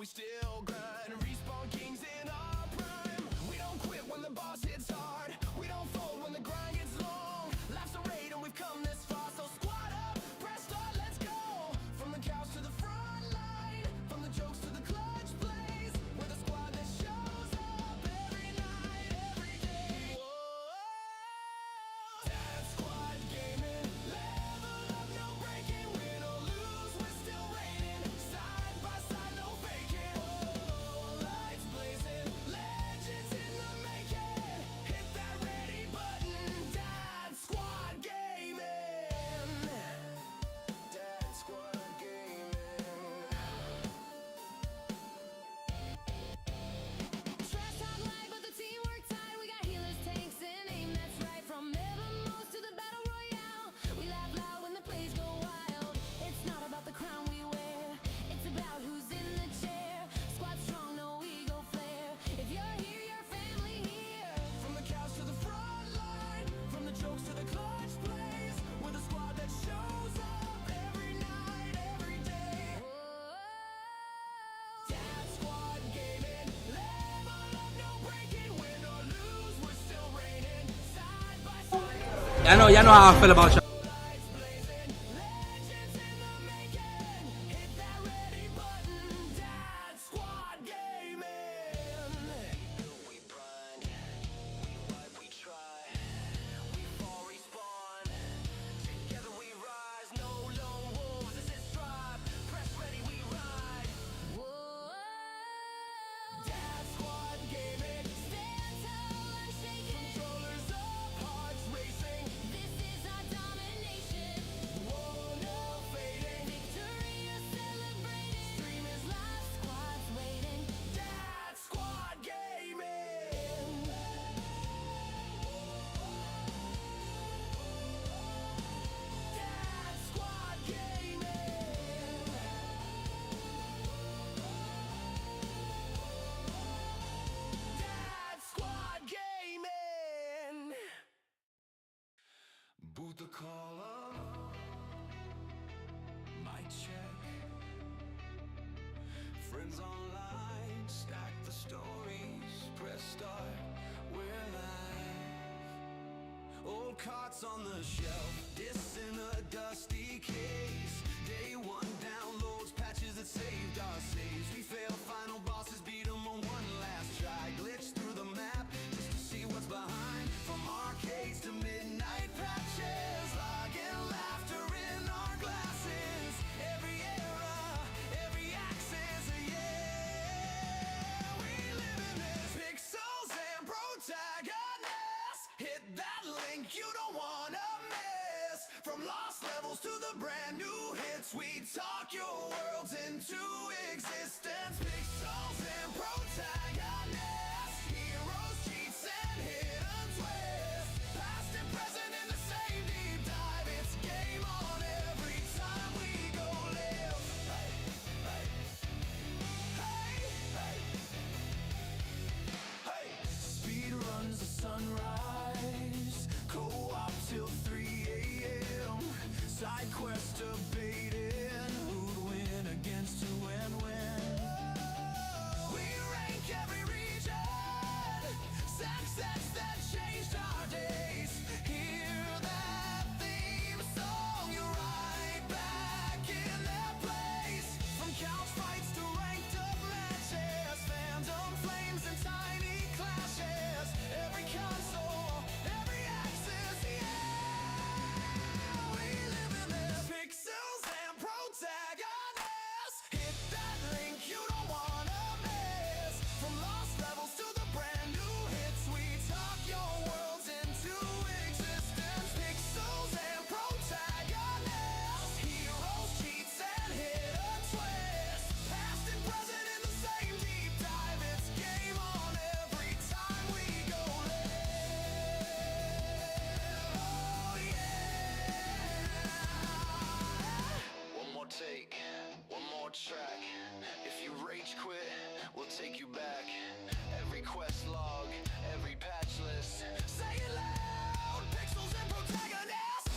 we still grind. Respawn kings in our prime. We don't quit when the boss hits hard. We don't fold when the grind gets long. Life's a raid and we've come this far. So squad up, press start, let's go. From the couch to the front line, from the jokes to the clutch plays. We're the squad that shows up every night, every day. Whoa, Dad Squad gaming, level up, no breaking. Win or lose, we're still reigning. Side by side, no faking. Whoa, lights blazing, legends in the making. Hit that ready button, Dad Squad gaming. Dad Squad gaming. Trash talk light, but the teamwork tight. We got healers, tanks, and aim that's right. From evermost to the battle royale, we laugh loud when the plays go wild. It's not about the crown we wear, it's about who's in the chair. Squad strong, no ego flare. If you're here, your family here. From the couch to the front line, from the jokes to the clutch plays. We're the squad that shows up every night, every day. Whoa. Dad Squad gaming, level up, no breaking. Win or lose, we're still reigning. Side by side, You know how I feel about y'all. lights blazing, legends in the making. Hit that ready button, Dad Squad gaming. We grind, we fight, we try. We fall, respawn. Together we rise. No lone wolves, this is strive. Press ready, we ride. Whoa. Dad Squad gaming, Stand tall, unshaken. controllers up, hearts racing. This is our domination. Whoa, no fading. Victory is celebrated. Stream is live, Squad's waiting. Dad Squad gaming. Dad Squad gaming. Dad Squad gaming. Boot the call up. Mic check. Friends online, stack the stories, press start, we're live. Old carts on the shelf, discs in a dusty case. Day one downloads, patches that saved our saves. We fail final bosses, beat them on one last try. Glitch through the map just to see what's behind. From arcades to midnight patches, logging laughter in our glasses. Every era, every axis, yeah. We live in this. Pixels and protagonists. Hit that link you don't wanna miss. From lost levels to the brand new hits, we talk your worlds into existence. Pixels and protagonists, heroes, cheats, and hidden twists. Past and present in the same deep dive. It's game on every time we go live. Hey, hey, hey, hey, hey. Speed runs the sunrise, co-op till 3 a.m. Side quest debating who'd win against who and when. We rank every region, success that changed our days. Hear that theme song, you're right back in that place. From couch fights to ranked up matches, fandom flames and tiny clashes. Every console, every axis, yeah. We live in this. Pixels and protagonists. Hit that link you don't wanna miss. From lost levels to the brand new hits, we talk your worlds into existence. Pixels and protagonists, heroes, cheats, and hidden twists. Past and present in the same deep dive. It's game on every time we go live. Oh yeah. One more take, one more track. If you rage quit, we'll take you back. Every quest log, every patch list. Say it loud, pixels and protagonists.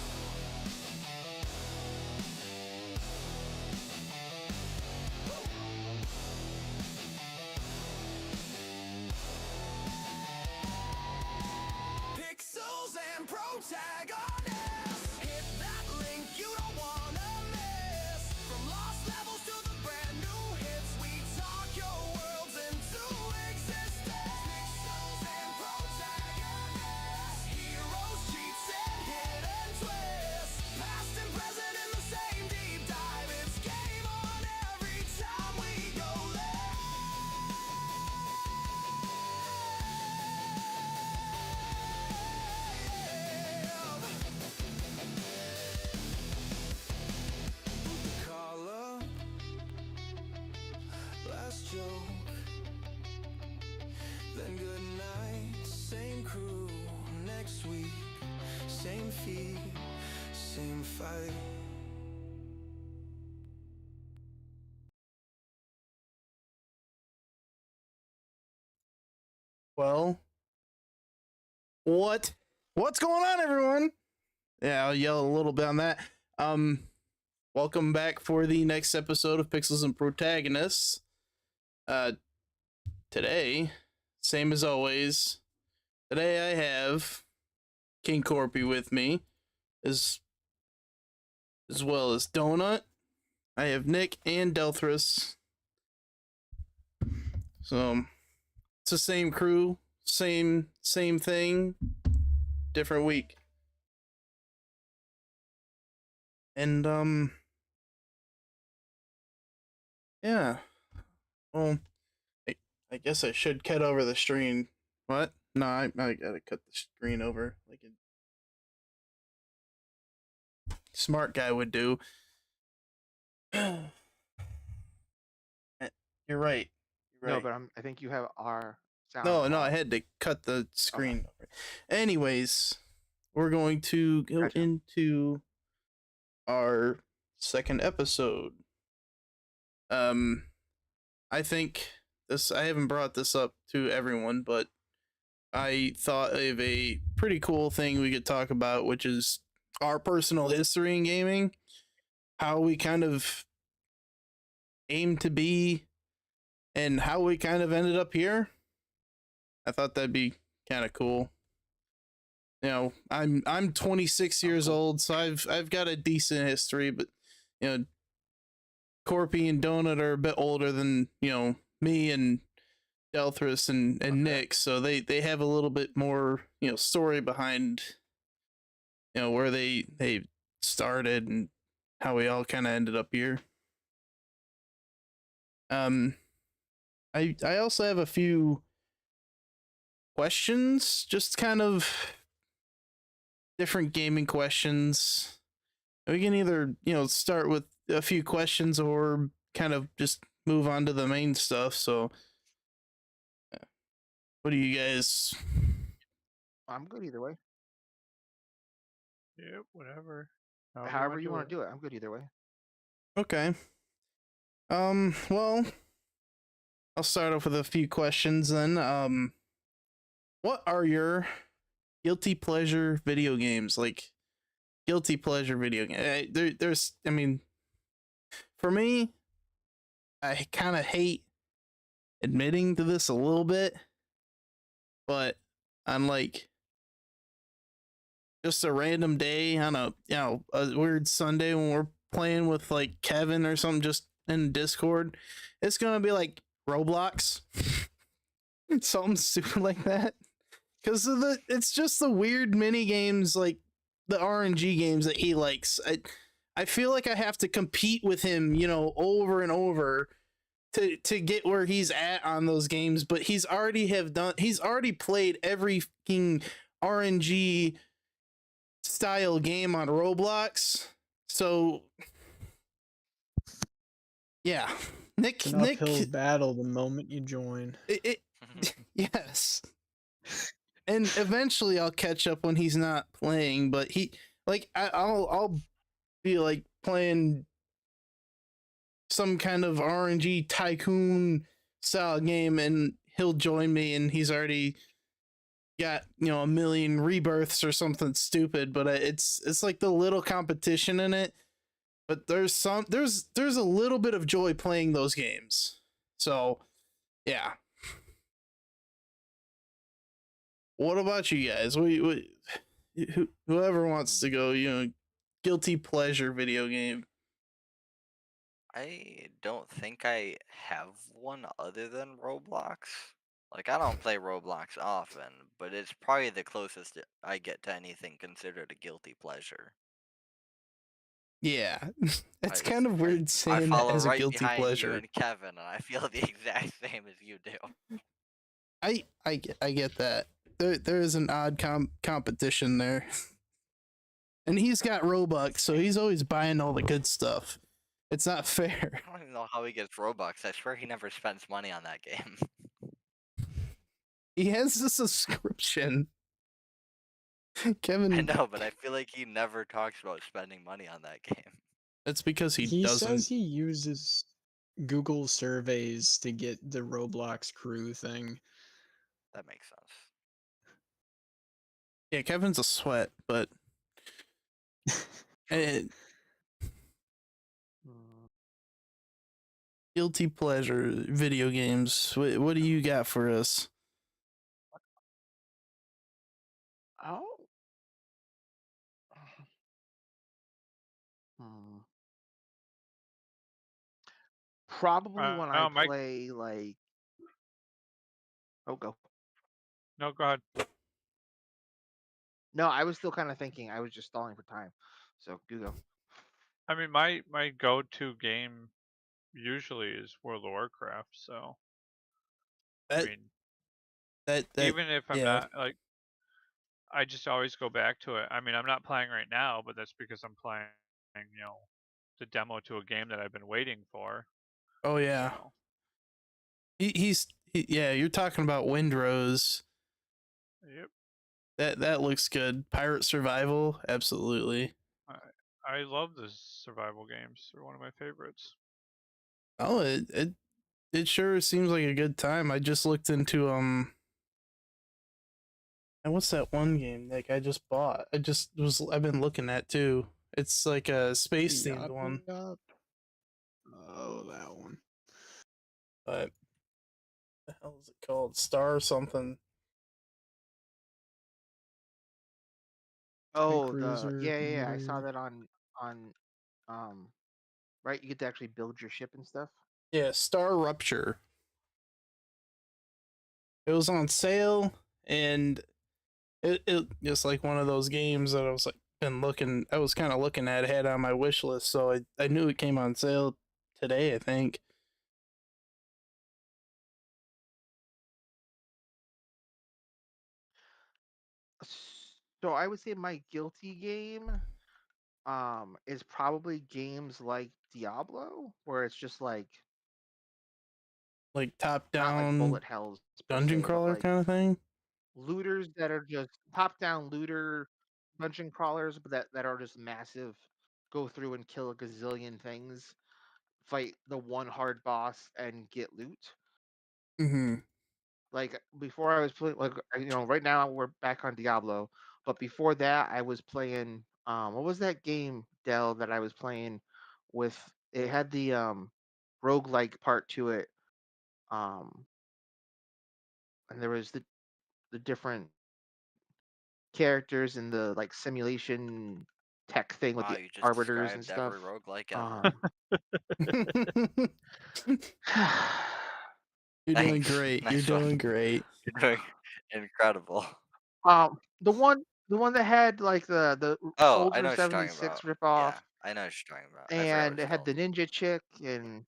Well, what's going on, everyone? Yeah, I'll yell a little bit on that. Um, Welcome back for the next episode of Pixels and Protagonists. Uh, Today, same as always. Today I have King Corpy with me, as well as Donut. I have Nick and Delthris. So it's the same crew, same thing, different week. And yeah. Well, I guess I should cut over the screen. What? No, I gotta cut the screen over like a smart guy would do. You're right. You're No, right. but I think you have our sound. No, I off. had to cut the screen over. Anyways, we're going to go Gotcha. into our second episode. I think I haven't brought this up to everyone, but I thought of a pretty cool thing we could talk about, which is our personal history in gaming, how we kind of aim to be, and how we kind of ended up here. I thought that'd be kind of cool. You know, I'm 26 years old, so I've got a decent history, but you know, Corpy and Donut are a bit older than me and Delthris and Nick, so they have a little bit more story behind where they started and how we all kind of ended up here. I also have a few questions, just kind of different gaming questions. We can either start with a few questions or kind of just move on to the main stuff. So, what do you guys? I'm good either way. Yeah, whatever. However you want to do it, I'm good either way. Okay. Well, I'll start off with a few questions then. What are your guilty pleasure video games? Like, guilty pleasure video game. There's, I mean, for me, I kind of hate admitting to this a little bit, but on like just a random day on a a weird Sunday when we're playing with like Kevin or something just in Discord, it's gonna be like Roblox, something stupid like that. Because it's just the weird mini games like the RNG games that he likes. I feel like I have to compete with him, over and over to get where he's at on those games. But he's already played every fucking RNG style game on Roblox. So yeah, Nick, It's an uphill battle the moment you join. Yes. And eventually I'll catch up when he's not playing, but I'll be like playing some kind of RNG tycoon style game and he'll join me and he's already got, a million rebirths or something stupid, but it's like the little competition in it. But there's a little bit of joy playing those games. So, yeah. What about you guys? Whoever wants to go, guilty pleasure video game. I don't think I have one other than Roblox. Like, I don't play Roblox often, but it's probably the closest I get to anything considered a guilty pleasure. Yeah, it's I- kind of weird I saying that follow as a right guilty behind you pleasure. and Kevin, and I feel the exact same as you do. I get that. There is an odd competition there. And he's got Robux, so he's always buying all the good stuff. It's not fair. I don't even know how he gets Robux. I swear he never spends money on that game. He has a subscription. Kevin. I know, but I feel like he never talks about spending money on that game. That's because he doesn't. Says he uses Google surveys to get the Roblox crew thing. That makes sense. Yeah, Kevin's a sweat, but it, Hmm. guilty pleasure video games. What do you got for us? Oh. Hmm. Probably when I Mike. play like. Oh, go. No, go ahead. No, I was still kind of thinking. I was just stalling for time. So you go. I mean, my go-to game usually is World of Warcraft. So I That mean, that even if I'm yeah. not like, I just always go back to it. I mean, I'm not playing right now, but that's because I'm playing, the demo to a game that I've been waiting for. Oh yeah. So Yeah. You're talking about Windrose. yep, That looks good. Pirate Survival, absolutely. I love the survival games. They're one of my favorites. Oh, it sure seems like a good time. I just looked into and what's that one game Nick I just bought? I've been looking at too. It's like a space themed one, Yup. Oh, that one. but the hell is it called? Star something. Tank Oh, the Cruiser, yeah. I saw Commander. that on um right. You get to actually build your ship and stuff. Yeah, Star Rupture. It was on sale, and it just like one of those games that I was like been looking. I was kind of looking at, had on my wish list, so I knew it came on sale today. I think. So I would say my guilty game is probably games like Diablo, where it's just like Like top not like down bullet hells per dungeon se, but crawler like kind of thing. looters that are just top down looter dungeon crawlers, but that are just massive. Go through and kill a gazillion things, fight the one hard boss, and get loot. Mm-hmm. Like before, I was playing like right now we're back on Diablo, but before that I was playing what was that game, Dell, that I was playing with? It had the roguelike part to it, um and there was the different characters in the like simulation tech thing with Wow, the you just arbiters and described stuff. every roguelike ever. Um, You're doing Thanks. great. You're Nice one. doing great. You're doing incredible. the one that had like the Oh, I Soldier know what you're talking 76 about. ripoff, Yeah, I know what you're talking about. I forgot what and it's it had called. the ninja chick, and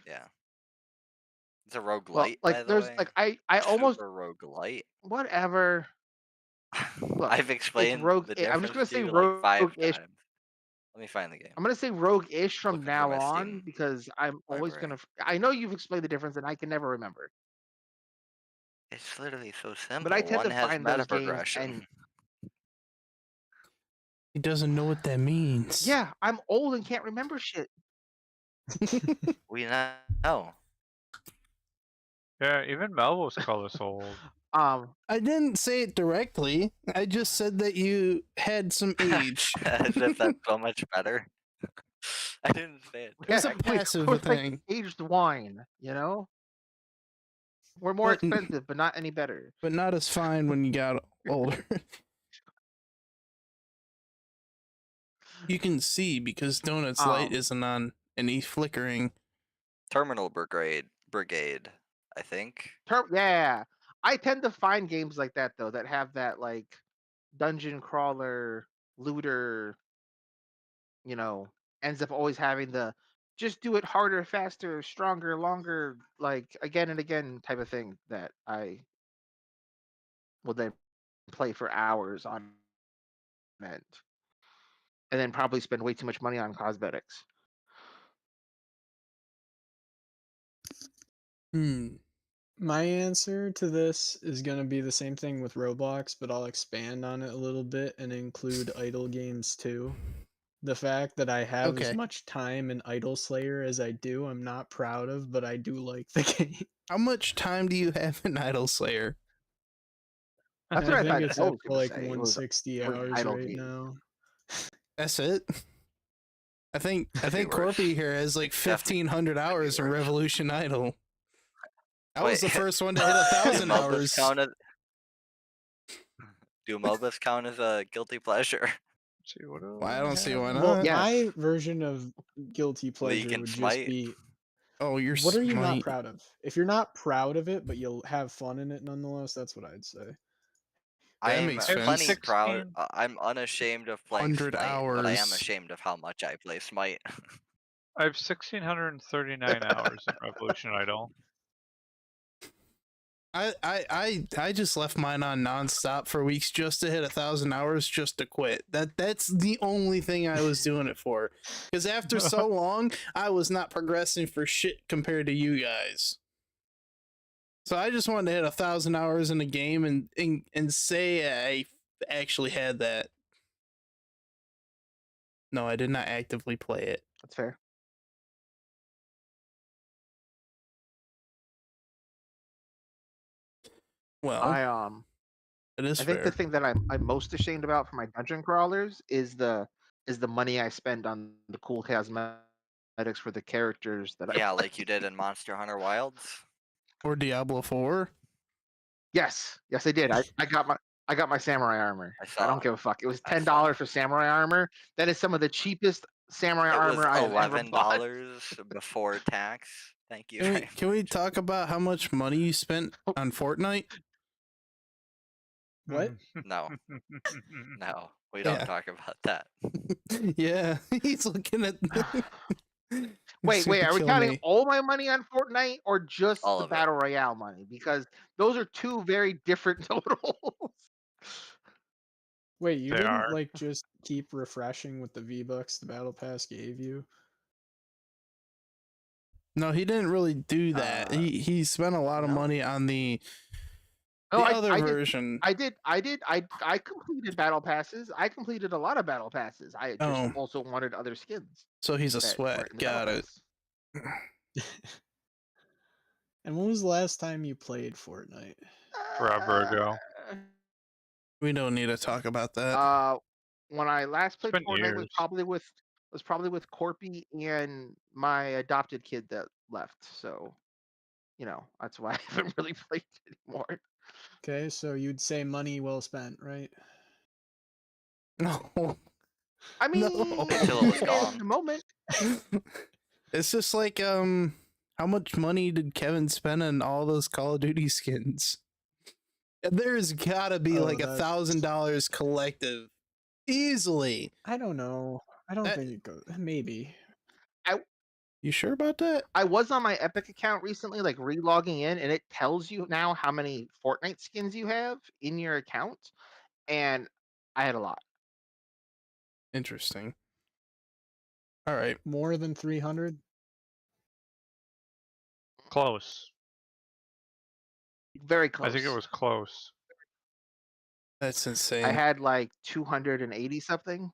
Yeah. It's a well, roguelite, like by the there's way. like I almost Super roguelite. whatever. Look, I've it's explained rogue. the I'm just difference gonna to say you like 5 rogue-ish. times. Let me find the game. I'm gonna say rogue-ish from Looking for now my on Steam because I'm always library. gonna. I know you've explained the difference, and I can never remember. It's literally so But I simple. tend One to has find meta those games, and progression. He doesn't know what that means. yeah, I'm old and can't remember shit. We know. Yeah, even Melville's called us old. I didn't say it directly. I just said that you had some age. As if that's so much better. I didn't say it It was a Yeah, directly. passive we're like thing. aged wine. We're more But expensive, but not any better. but not as fine when you got older. You can see because Donut's light Um, isn't on and he's flickering. Terminal Brigade, I think. yeah, I tend to find games like that though that have that like dungeon crawler looter. You know, ends up always having the just do it harder, faster, stronger, longer, like again and again type of thing that I will then play for hours on end, and then probably spend way too much money on cosmetics. Hmm. My answer to this is going to be the same thing with Roblox, but I'll expand on it a little bit and include idle games too. The fact that I have as Okay. much time in Idle Slayer as I do, I'm not proud of, but I do like the game. How much time do you have in Idle Slayer? That's I what I think thought it's Joe up was to gonna like say. It 160 was an hours idle right game. now. That's it. I think Could be worse. Corpy here has like It definitely 1,500 could be hours in worse. Revolution Idol. I was Wait, the first one to hit do 1,000 MOBAs hours. count as do MOBAs count as a guilty pleasure? Let's see what do Well, I we don't see why have? Well, not. Yes. my version of guilty League pleasure and would just Smite. be Oh, you're what are you not smite. proud of? If you're not proud of it, but you'll have fun in it nonetheless, that's what I'd say. That I'm makes I have sense. plenty proud. 16. I'm unashamed of playing 100 Smite, but I am hours. ashamed of how much I play Smite. I have 1,639 hours in Revolution Idol. I just left mine on nonstop for weeks just to hit 1,000 hours just to quit. That's the only thing I was doing it for. Because after so long, I was not progressing for shit compared to you guys. So I just wanted to hit 1,000 hours in a game and say I actually had that. No, I did not actively play it. That's fair. Well, it is I think fair. the thing that I'm most ashamed about for my dungeon crawlers is the money I spend on the cool cosmetics for the characters that Yeah, I play. like you did in Monster Hunter Wilds. Or Diablo 4. Yes, I did. I got my samurai armor. I I saw. don't give a fuck. It was I saw. $10 for samurai armor. That is some of the cheapest samurai It was armor I have ever bought. $11 before tax. Thank you. Can we talk about how much money you spent on Fortnite? What? No, no, we don't Yeah. talk about that. Yeah, he's looking at. Wait, are we counting all my money on Fortnite or just All the of it. Battle Royale money? Because those are two very different totals. Wait, you They didn't are. like just keep refreshing with the V-Bucks the Battle Pass gave you? No, he didn't really do that. He spent a lot of no. money on the No, other I version. I completed battle passes. I completed a lot of battle passes. I just Oh. also wanted other skins. So he's a that sweat. weren't in the battle Got it. pass. And when was the last time you played Fortnite? Forever ago. We don't need to talk about that. When I last played been Fortnite years. was probably with Corpy and my adopted kid that left. So, that's why I haven't really played anymore. Okay, so you'd say money well spent, right? No. I mean, Until it was in gone. the moment. It's just like how much money did Kevin spend on all those Call of Duty skins? There's gotta be like $1,000 collective. Easily. I don't know. I don't think it goes. Maybe. You sure about that? I was on my Epic account recently, like re-logging in, and it tells you now how many Fortnite skins you have in your account, and I had a lot. Interesting. All right. More than 300? Close. Very close. I think it was close. That's insane. I had like 280 something.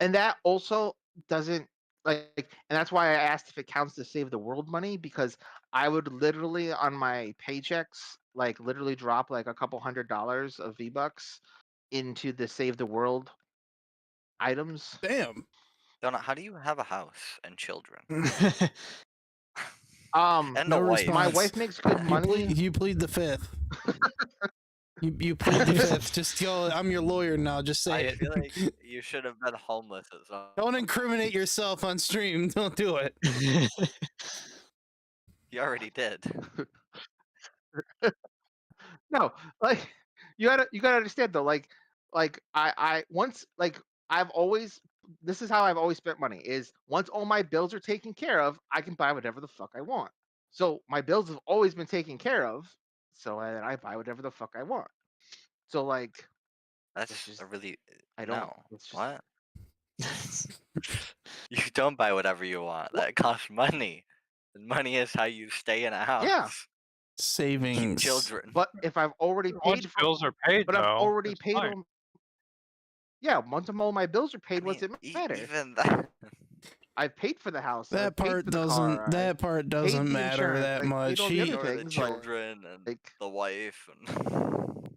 And that also doesn't and that's why I asked if it counts to save the world money, because I would literally on my paychecks literally drop like a couple $100 of V-Bucks into the save the world items. Damn. Donna, how do you have a house and children? And no a wife. response. My wife makes good money. You plead the fifth. you plead the fifth. Just go. I'm your lawyer now. Just say I it. feel like you should have been homeless at some Don't incriminate yourself on stream. Don't do it. You already did. No, you gotta understand though. I once I've always this is how I've always spent money is once all my bills are taken care of, I can buy whatever the fuck I want. So my bills have always been taken care of, so I buy whatever the fuck I want. So That's just, a really I don't. no. It's just, What? You don't buy whatever you want. That costs money. And money is how you stay in a house. Yeah. Savings. Keep children. But if I've already Once paid for, bills are paid, but I've though, already it's paid fine. them. Yeah, once all my bills are paid, I what's mean, it matter? even that. I've paid for the house. That I've paid part for the doesn't. car. That I've part paid doesn't the matter insurance. that I paid much. all the He. other Ignore the things. Like, children and like the wife and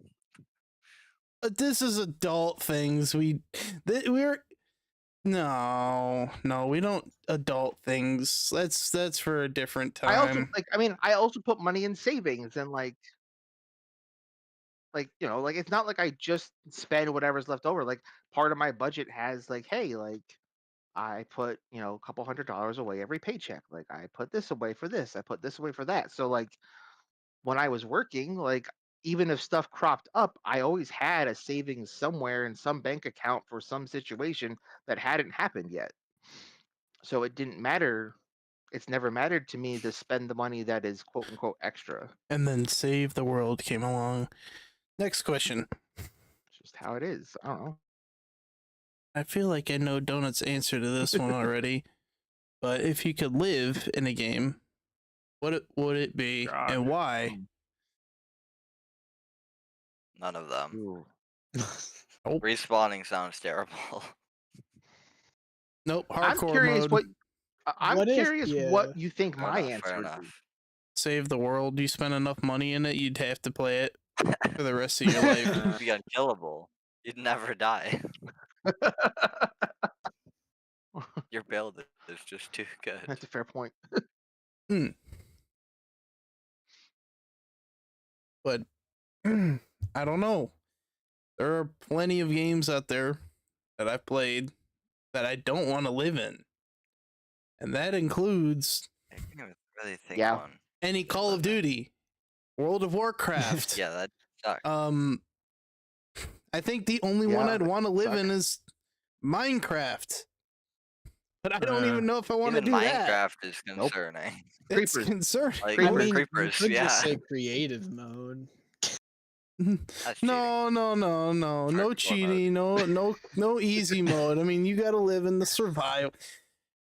But this is adult things. We're no, we don't adult things. That's for a different I also time. like. I mean, I also put money in savings and like it's not like I just spend whatever's left over. Like part of my budget has like, hey, like I put a couple $100 away every paycheck. Like I put this away for this. I put this away for that. So like when I was working, like even if stuff cropped up, I always had a savings somewhere in some bank account for some situation that hadn't happened yet. So it didn't matter. It's never mattered to me to spend the money that is quote unquote extra. And then Save the World came along. Next question. It's just how it is. I don't know. I feel like I know Donut's answer to this one already. But if you could live in a game, what would it be God. and why? none of them. Ooh. Nope. Respawning sounds terrible. Nope. I'm Hardcore curious mode. what I'm What if- curious yeah. what you think Fair my enough, answer fair would be. enough. Save the World. You spend enough money in it, you'd have to play it for the rest of your life. You'd be unkillable. You'd never die. Your build is just too good. That's a fair point. But I don't know. There are plenty of games out there that I've played that I don't want to live in. And that includes I can't really think Yeah. one. any Good Call of living. Duty, World of Warcraft. Yeah, that sucks. I think the only one Yeah, I'd want to live in sucks. is Minecraft. But I don't even know if I want to Even do that. Minecraft is Nope. concerning. It's Creepers. concerning. Like I mean, creepers, you could yeah. just say creative mode. That's cheating. No, no Hardcore cheating, no easy mode. I mean, you got to live in the survival.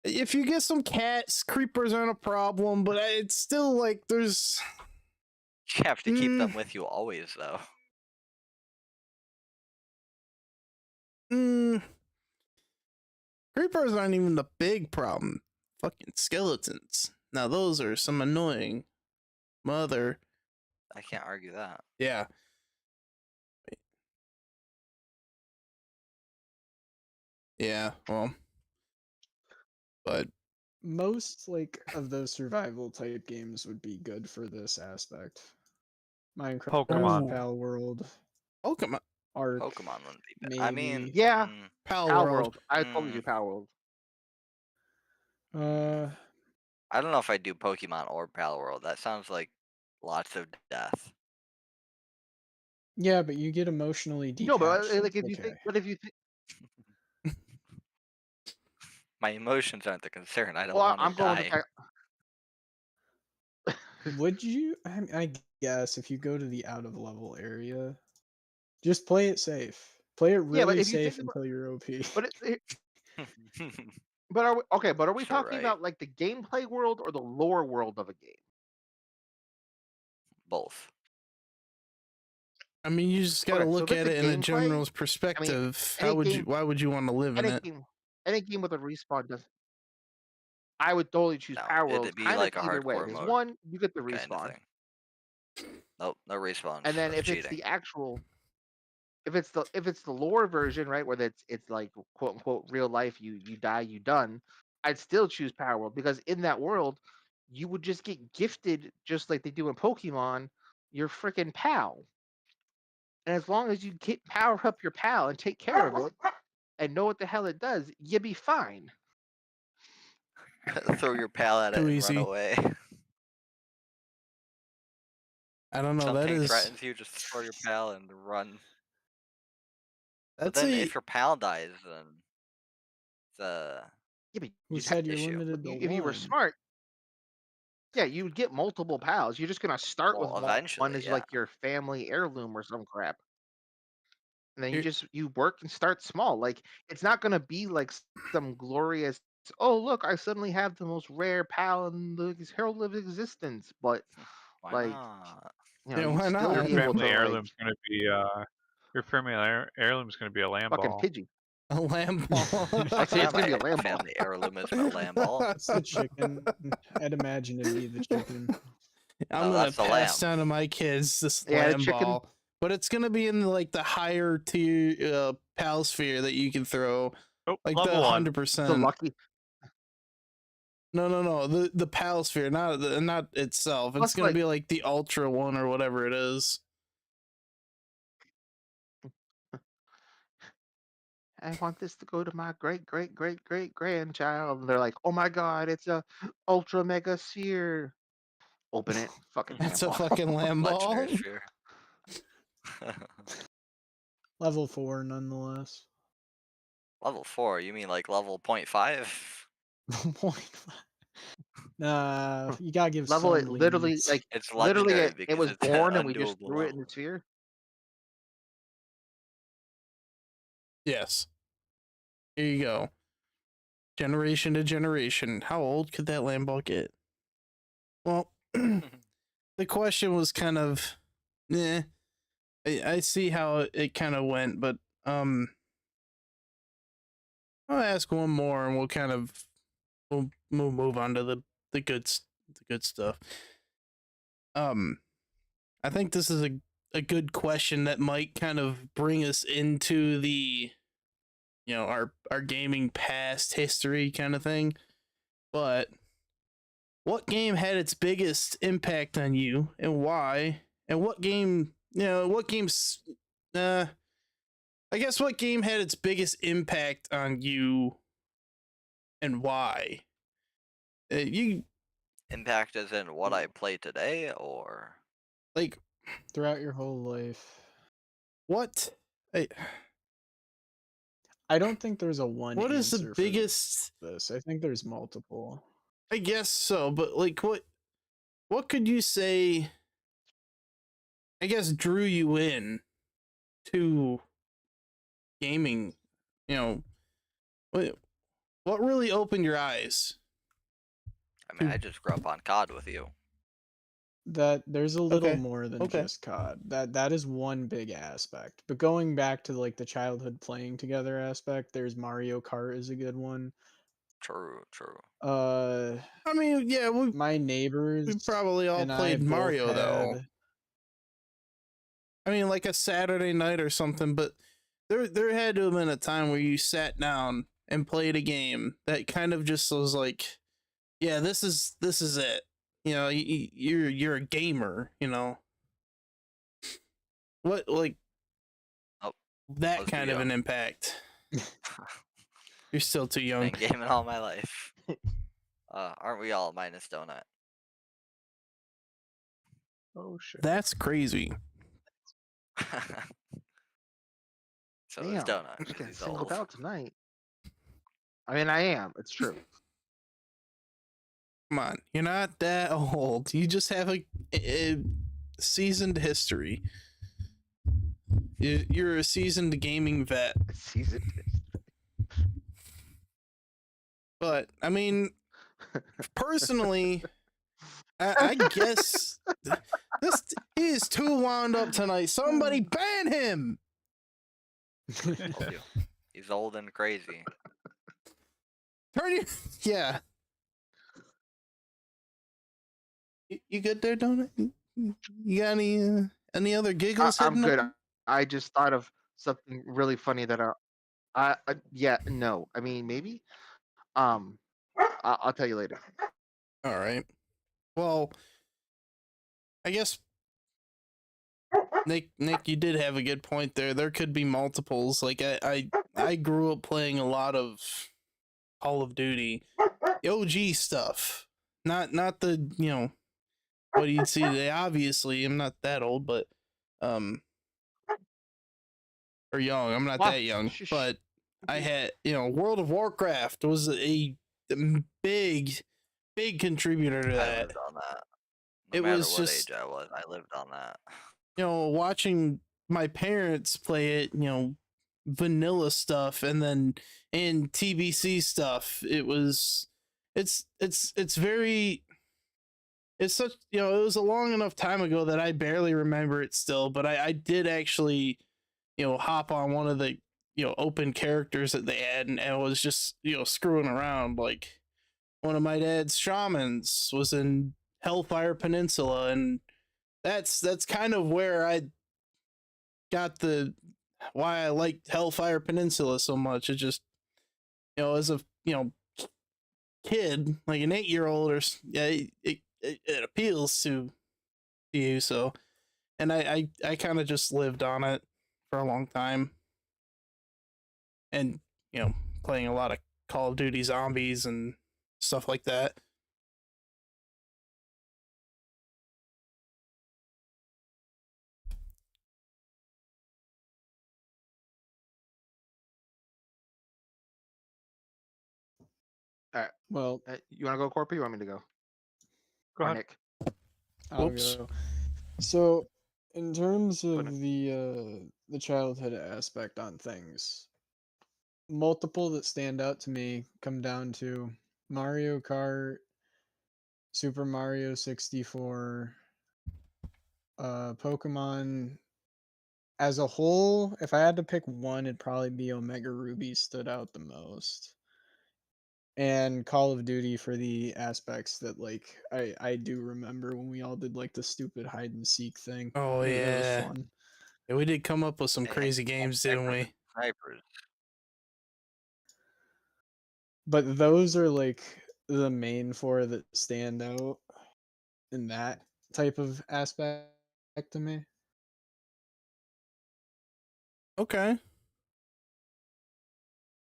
If you get some cats, creepers aren't a problem, but it's still like there's. You have to keep them with you always, though. Creepers aren't even the big problem. Fucking skeletons. Now those are some annoying mother. I can't argue that. Yeah. Yeah, well. But Most like of those survival type games would be good for this aspect. Minecraft, Pokemon. Pal World, Pokemon. Ark. Pokemon wouldn't be bad. Maybe. I mean, Yeah. Pal Power World. World. I totally do Power World. I don't know if I'd do Pokemon or Pal World. That sounds like lots of death. Yeah, but you get emotionally detached. No, but so like it's if you think, okay. but if you think, My emotions aren't the concern. I don't well, want I'm to going die. with Would you? I guess if you go to the out of level area, just play it safe. Play it Yeah, but really if you safe think about- until you're OP. but but are we okay? But are we So talking right. about like the gameplay world or the lore world of a game? Both. I mean, you just got to Okay, so look if it's at a it in a gameplay, general perspective. any How would you? game- Why would you want to live in it? Any game with a respawn does. I would totally choose No, Power World. it'd be Kind like of a either way. hardcore There's mode one, you get the kind of respawn, thing. Nope, no respawns. and then That's if it's cheating. the actual, if it's the lore version, right, where it's like quote unquote real life, you die, you done. I'd still choose Power World because in that world, you would just get gifted just like they do in Pokemon, your freaking pal. And as long as you get power up your pal and take care of it and know what the hell it does, you'll be fine. Throw your pal at it Too and easy. run away. I don't know. That Something is. threatens you, just throw your pal and run. But That's then a. if your pal dies, then the Yeah, but Who you'd said you're issue. limited to if you were one? smart, yeah, you'd get multiple pals. You're just gonna start with Well, one eventually, as yeah. like your family heirloom or some crap. And then Here- you work and start small. Like it's not gonna be like some glorious. Oh look, I suddenly have the most rare pal in the herald of existence. But Why like not? Yeah, you'd why still not? be Your able family to like heirloom's gonna be your family heirloom's gonna be a lamb fucking ball. Pidgey. A lamb ball. I'd say Yeah, it's gonna be a my lamb ball. family heirloom is my lamb ball. It's the chicken. I'd imagine it'd be the chicken. I'm No, gonna that's the pass lamb. down to my kids this Yeah, the lamb chicken. ball, but it's gonna be in like the higher tier pal sphere that you can throw, Oh, like the level one. The 100%. lucky. No, the pal sphere, not itself. It's Plus, gonna like, be like the ultra one or whatever it is. I want this to go to my great grandchild. And they're like, oh my god, it's a ultra mega sphere. Open it, fucking lamb That's a ball. fucking lamb ball. Legendary sphere. Level 4, nonetheless. Level 4, you mean like level 0.5? 0.5. Nah, you gotta give Level some it literally, lenience. like, It's literally, legendary it because was it's an born and we just undoable threw it in the level. sphere. Yes. Here you go. Generation to generation. How old could that lamb ball get? Well, the question was kind of, I see how it kind of went, but I'll ask one more, and we'll move on to the good stuff. I think this is a good question that might kind of bring us into the, our gaming past history kind of thing. But what game had its biggest impact on you and why? And what game, what games, I guess what game had its biggest impact on you and why? You Impact as in what I play today, or like Throughout your whole life. what? I don't think there's a one What is the answer biggest? for this. I think there's multiple. I guess so, but like what could you say, I guess, drew you in to gaming? What really opened your eyes? I mean, I just grew up on COD with you. That there's a little Okay. more than Okay. just COD. That is one big aspect. But going back to like the childhood playing together aspect, there's Mario Kart is a good one. True. I mean, yeah, My neighbors we probably all and I played both Mario though. had. I mean, like a Saturday night or something, but there had to have been a time where you sat down and played a game that kind of just was like, yeah, this is it. You're a gamer. What, like, Oh, that let's kind be of an young. impact. You're still too young. Been gaming all my life. Aren't we all minus Donut? Oh shit! That's crazy. So Damn, it's Donut I'm just 'cause getting he's singled old. out tonight. I mean, I am. It's true. Come on, you're not that old. You just have a seasoned history. You're a seasoned gaming vet. Season. But I mean, personally, I guess this he is too wound up tonight. Somebody ban him. Told you. He's old and crazy. Turn your yeah. You good there, Donut? You got any other giggles? I'm hidden good. up? I just thought of something really funny that yeah, no. I mean, maybe. I'll tell you later. All right. Well, I guess Nick, you did have a good point there. There could be multiples. Like I grew up playing a lot of Call of Duty, OG stuff. Not the what you'd see today. Obviously, I'm not that old, but or young. I'm not What? that young, Shush. but I had World of Warcraft was a big contributor to I that. lived on that. No It matter was what just age I was, I lived on that. watching my parents play it, vanilla stuff and TBC stuff. It's very, it's such, it was a long enough time ago that I barely remember it still, but I did actually, hop on one of the open characters that they had, and I was just screwing around. Like one of my dad's shamans was in Hellfire Peninsula, and that's kind of where I got the why I liked Hellfire Peninsula so much. It just as a kid, like an 8-year old, or yeah, it appeals to you. So, and I kind of just lived on it for a long time, and playing a lot of Call of Duty Zombies and stuff like that. All right. Well, You want to go, Corpy? You want me to go? Go Or ahead. Nick? I'll Whoops. go. So, in terms Go of Nick. the childhood aspect on things, multiple that stand out to me come down to Mario Kart, Super Mario 64, Pokemon as a whole. If I had to pick one, it'd probably be Omega Ruby stood out the most. And Call of Duty for the aspects that like I do remember when we all did like the stupid hide and seek thing. Oh It was yeah. fun. Yeah, we did come up with some They had crazy games, didn't snipers and we? snipers. But those are like the main four that stand out in that type of aspect to me. Okay.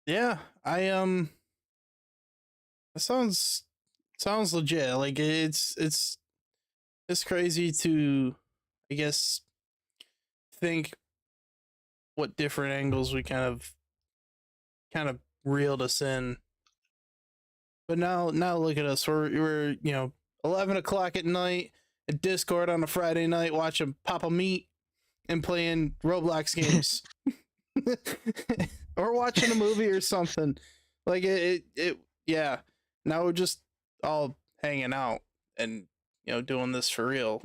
Yeah, that sounds legit. Like it's crazy to, I guess, think what different angles we kind of reeled us in. But now look at us. We're 11 o'clock at night at Discord on a Friday night watching Papa Meat and playing Roblox games. Or watching a movie or something. Like it yeah. Now we're just all hanging out and doing this for real.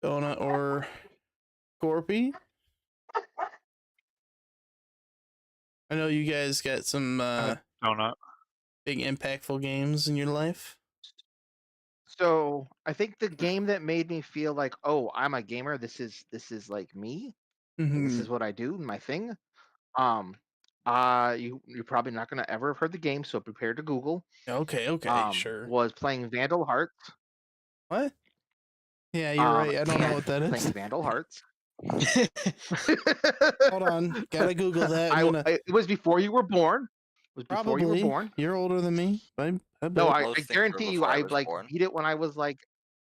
Donut or Corpy? I know you guys got some Donut. big impactful games in your life. So I think the game that made me feel like, oh, I'm a gamer. This is like me. This Mm-hmm. is what I do, my thing. Um, you're probably not gonna ever have heard the game, so prepare to Google. Okay, sure. Was playing Vandal Hearts. What? Yeah, you're right. I don't know And what that playing is. Vandal Hearts. Hold on, gotta Google that. It was before you were born. It was before you were Probably. born. You're older than me. I No, bet. I Most things were guarantee you, before I I was like born. beat it when I was like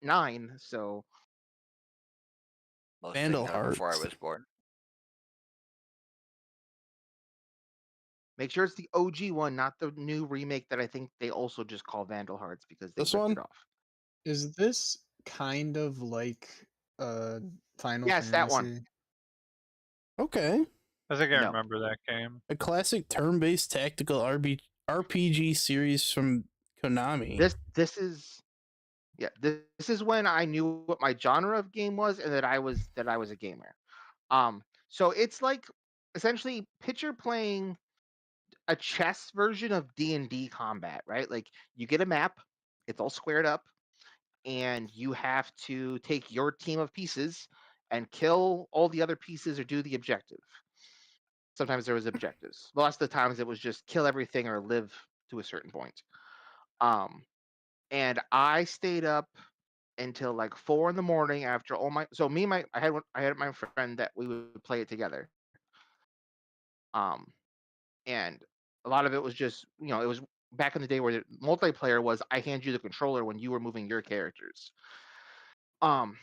9. So Most Vandal things are before I Hearts. was born. make sure it's the OG one, not the new remake that I think they also just call Vandal Hearts because they This ripped one? it off. Is this kind of like Final Yes, that one. Fantasy? Okay. I think I No. remember that game. A classic turn-based tactical RPG series from Konami. This is yeah, this is when I knew what my genre of game was and that I was a gamer. So it's like essentially picture playing a chess version of D&D combat, right? Like you get a map, it's all squared up, and you have to take your team of pieces and kill all the other pieces or do the objective. Sometimes there was objectives. Lots of the times it was just kill everything or live to a certain point. Um, and I stayed up until like 4 in the morning after all my. So me and I had my friend that we would play it together. Um, and a lot of it was just it was back in the day where the multiplayer was I hand you the controller when you were moving your characters. Um,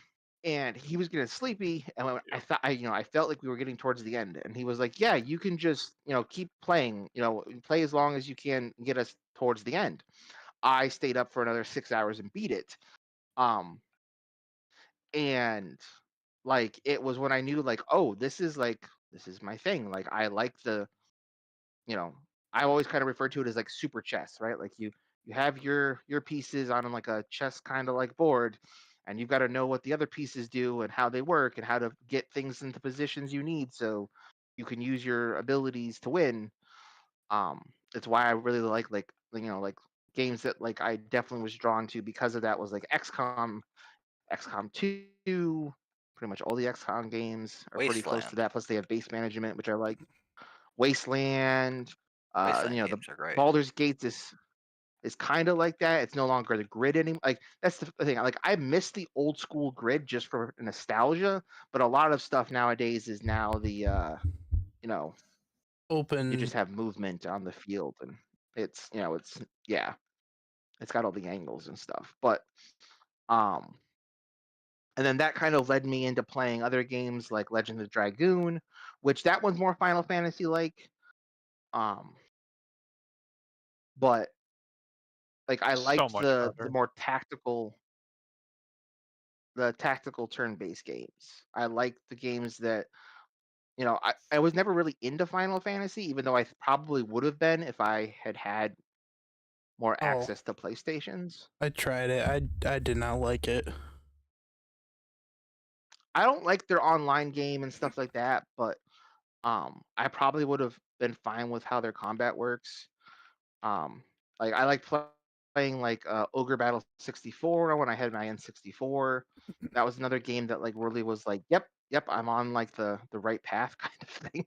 and he was getting sleepy, and when I thought I felt like we were getting towards the end, and he was like, "Yeah, you can just keep playing, play as long as you can get us towards the end." I stayed up for another 6 hours and beat it. Um, and like it was when I knew like, oh, this is my thing. Like I like you know, I always kind of refer to it as like super chess, right? Like you have your pieces on like a chess kind of like board, and you've got to know what the other pieces do and how they work and how to get things into positions you need so you can use your abilities to win. It's why I really like like games that like I definitely was drawn to because of that was like XCOM 2. Pretty much all the XCOM games are pretty close to Wasteland. that. Plus they have base management, which I like. Wasteland. Wasteland The games are great. Baldur's Gate is kind of like that. It's no longer the grid anymore. Like that's the thing. Like I miss the old school grid just for nostalgia, but a lot of stuff nowadays is now the you know you Open. just have movement on the field, and it's it's yeah, it's got all the angles and stuff. But um, and then that kind of led me into playing other games like Legend of Dragoon, which that one's more Final Fantasy like. Um, but like I So liked much the better. more tactical the tactical turn-based games. I like the games that I was never really into Final Fantasy, even though I probably would have been if I had had more Oh, access to PlayStations. I tried it. I did not like it. I don't like their online game and stuff like that, but I probably would have been fine with how their combat works. Um, like I like playing like Ogre Battle 64 when I had my N64. That was another game that like really was like, yep, I'm on like the right path kind of thing.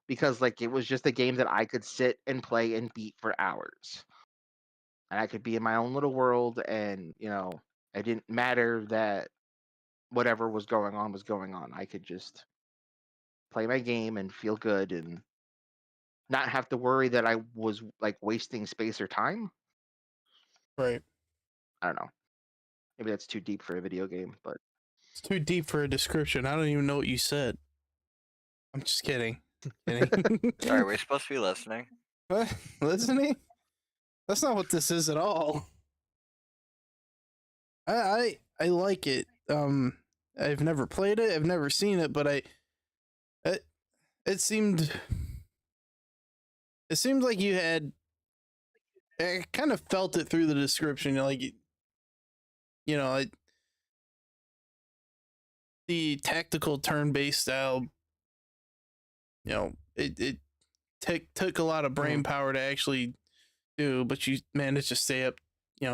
Because like it was just a game that I could sit and play and beat for hours. And I could be in my own little world and, it didn't matter that whatever was going on was going on. I could just play my game and feel good and not have to worry that I was like wasting space or time. Right. I don't know. Maybe that's too deep for a video game, but It's too deep for a description. I don't even know what you said. I'm just kidding. Kidding. Sorry, we're supposed to be listening. What? Listening? That's not what this is at all. I like it. I've never played it. I've never seen it, but it, it seemed like you had. I kind of felt it through the description, like you know, it, the tactical turn-based style. It took a lot of brain Mhm. power to actually do, but you managed to stay up,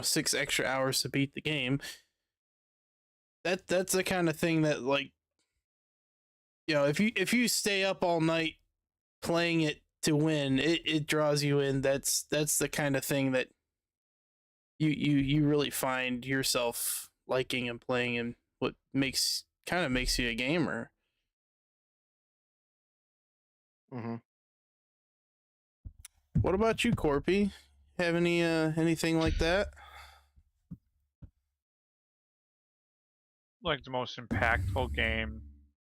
6 extra hours to beat the game. That's the kind of thing that, like, if you stay up all night playing it to win, it draws you in. That's the kind of thing that you really find yourself liking and playing, and what makes you a gamer. Mhm. What about you, Corpy? Have anything like that? Like the most impactful game,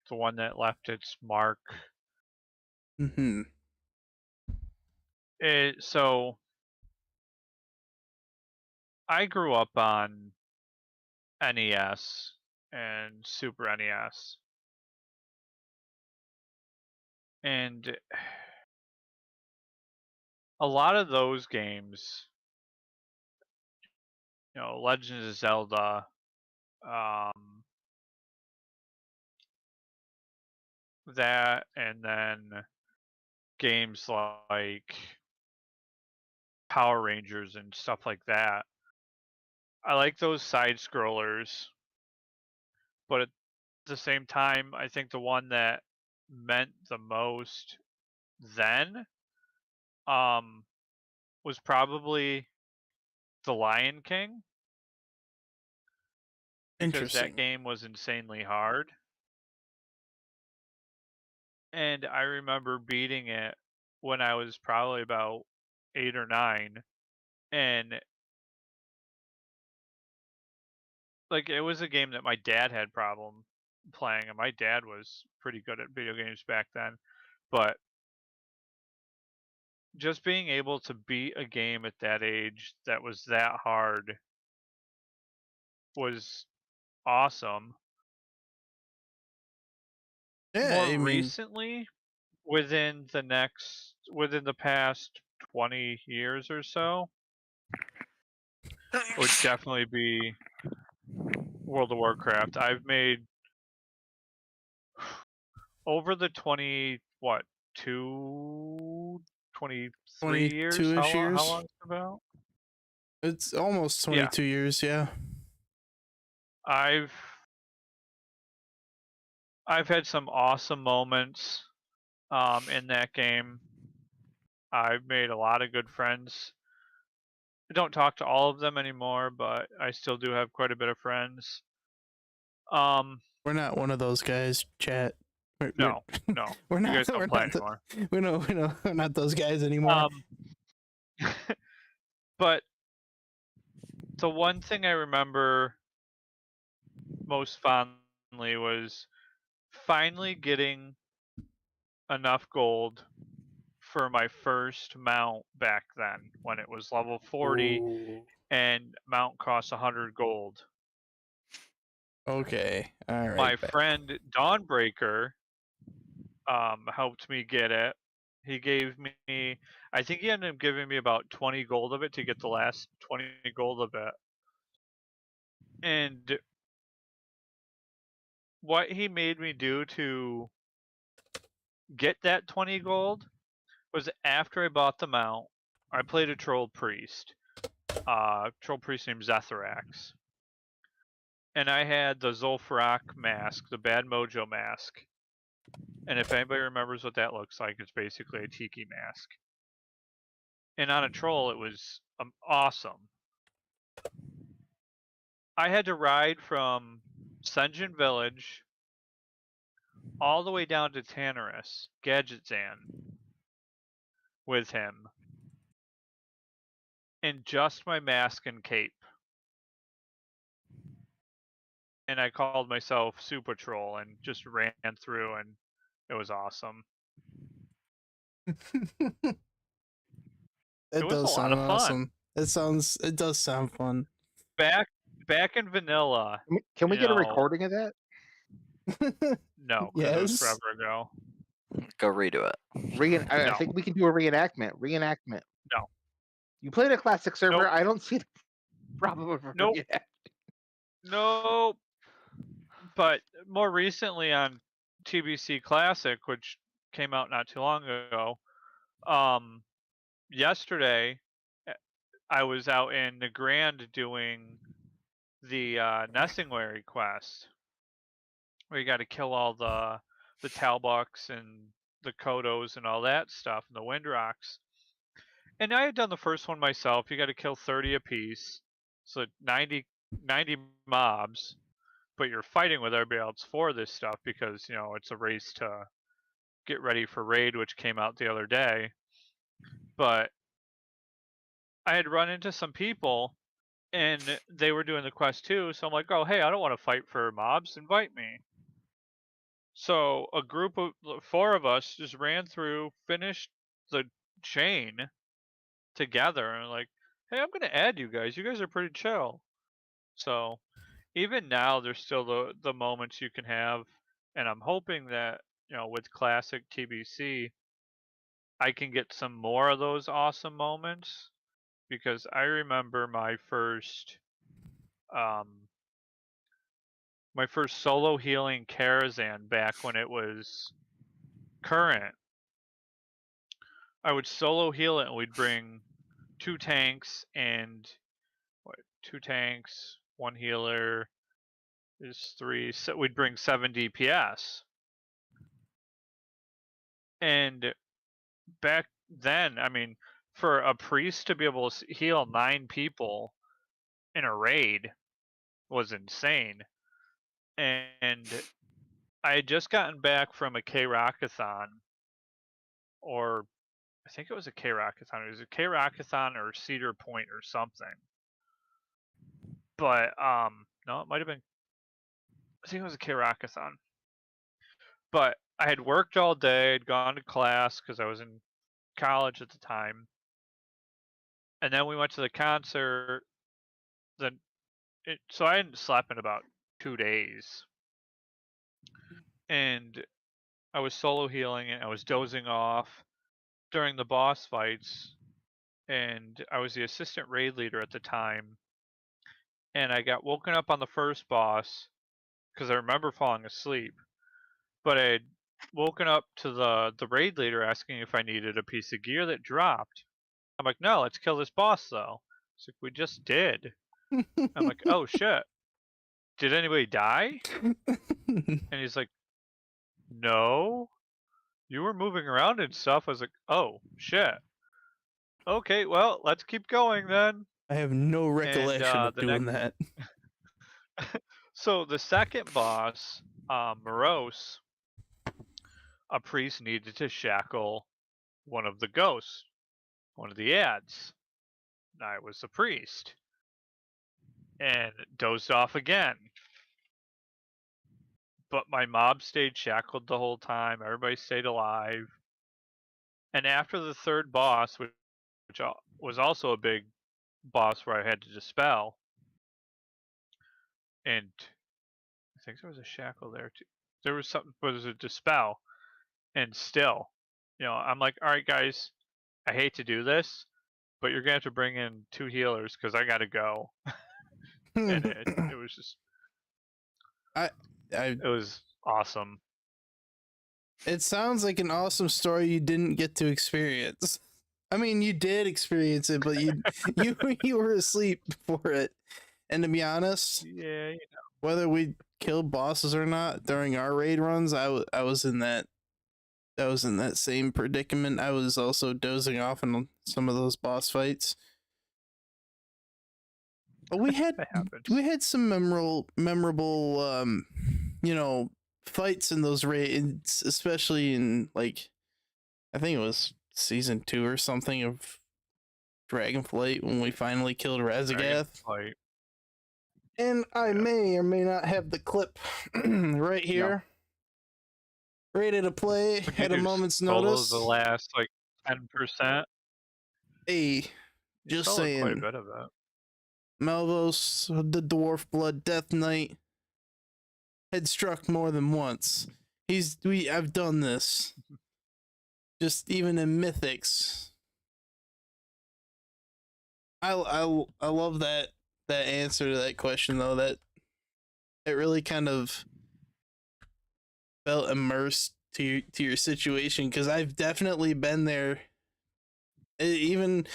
the one that left its mark. Mm-hmm. So I grew up on NES and Super NES, and a lot of those games, Legend of Zelda, um, that, and then games like Power Rangers and stuff like that. I like those side scrollers, but at the same time, I think the one that meant the most then um was probably The Lion King, because that Interesting. game was insanely hard. And I remember beating it when I was probably about 8 or 9, and like it was a game that my dad had problem playing, and my dad was pretty good at video games back then. But just being able to beat a game at that age that was that hard was awesome. Yeah, More I mean, recently, within the past 20 years or so, would definitely be World of Warcraft. I've made over the 20 what 23 years. 22-ish How years. long is it about? It's almost Yeah. 22 years, yeah. I've had some awesome moments in that game. I've made a lot of good friends. I don't talk to all of them anymore, but I still do have quite a bit of friends. We're not one of those guys, chat. No, we're you not. guys don't play anymore. We know, we're not those guys anymore. But the one thing I remember most fondly was finally getting enough gold for my first mount back then when it was level 40 Ooh. and mount costs 100 gold. Okay, all right. My friend Dawnbreaker helped me get it. He gave me, I think he ended up giving me about 20 gold of it to get the last 20 gold of it. And what he made me do to get that 20 gold was after I bought the mount, I played a troll priest named Zetharax. And I had the Zul'Farrak mask, the Bad Mojo mask. And if anybody remembers what that looks like, it's basically a tiki mask. And on a troll, it was awesome. I had to ride from Senjin Village all the way down to Tanarus, Gadgetzan, with him in just my mask and cape. And I called myself Super Troll and just ran through, and it was awesome. It was does a lot sound of fun. awesome. It does sound fun. Back in vanilla. Can we you get a know, recording of that? No, because it was Yes. forever ago. Go redo it. I No. think we can do a reenactment. No. You played a classic server. Nope. I don't see the problem with Nope. reenactment. Nope. But more recently on TBC Classic, which came out not too long ago, yesterday I was out in the Grand doing the Nessingwary quest, where you got to kill all the Talbuks and the Kodos and all that stuff, and the Windrocks. And I had done the first one myself. You got to kill 30 apiece, so 90 mobs. But you're fighting with everybody else for this stuff because it's a race to get ready for raid, which came out the other day. But I had run into some people and they were doing the quest too, so I'm like, oh hey, I don't want to fight for mobs, invite me. So a group of 4 of us just ran through, finished the chain together, and like, hey, I'm gonna add you guys are pretty chill. So even now there's still the moments you can have, and I'm hoping that with classic TBC I can get some more of those awesome moments, because I remember my first solo healing Karazhan back when it was current. I would solo heal it and we'd bring 2 tanks and 2 tanks, 1 healer is 3, so we'd bring 7 DPS. And back then, I mean, for a priest to be able to heal 9 people in a raid was insane. And I had just gotten back from a K-Rockathon, or I think it was a K-Rockathon. It was a K-Rockathon or Cedar Point or something. But no, it might have been. I think it was a K-Rockathon. But I had worked all day. I'd gone to class because I was in college at the time, and then we went to the concert. So I hadn't slept in about 2 days, and I was solo healing and I was dozing off during the boss fights, and I was the assistant raid leader at the time. and I got woken up on the first boss because I remember falling asleep. But I had woken up to the raid leader asking if I needed a piece of gear that dropped. I'm like, no, let's kill this boss though. It's like we just did. I'm like, oh shit, did anybody die? And he's like, no, you were moving around and stuff. I was like, oh shit. Okay, well, let's keep going then. I have no And recollection of the doing next, that. so the second boss, Morose, a priest needed to shackle one of the ghosts, one of the ads. I was the priest, and dozed off again. But my mob stayed shackled the whole time. Everybody stayed alive. And after the third boss, which was also a big boss where I had to dispel, and I think there was a shackle there too. There was something, but it was a dispel, and still, I'm like, all right, guys, I hate to do this, but you're gonna have to bring in 2 healers because I gotta go. And it was just, I it was awesome. It sounds like an awesome story you didn't get to experience. I mean, you did experience it, but you were asleep for it. And to be honest, Yeah, whether we killed bosses or not during our raid runs, I was in that same predicament. I was also dozing off in some of those boss fights. But we that happens. had some memorable fights in those raids, especially in like I think it was season 2 or something of Dragonflight when we finally killed Razagath. Dragonflight. And I may or may not have the clip right here. Ready to play Would you at a do moment's solo notice. the last like 10%? Hey, You just soloed saying. quite a bit of it. Malvos, the Dwarf Blood Death Knight, had struck more than once. I've done this. Just even in Mythics. I love that answer to that question though. That it really kind of felt immersed to your situation, because I've definitely been there. Even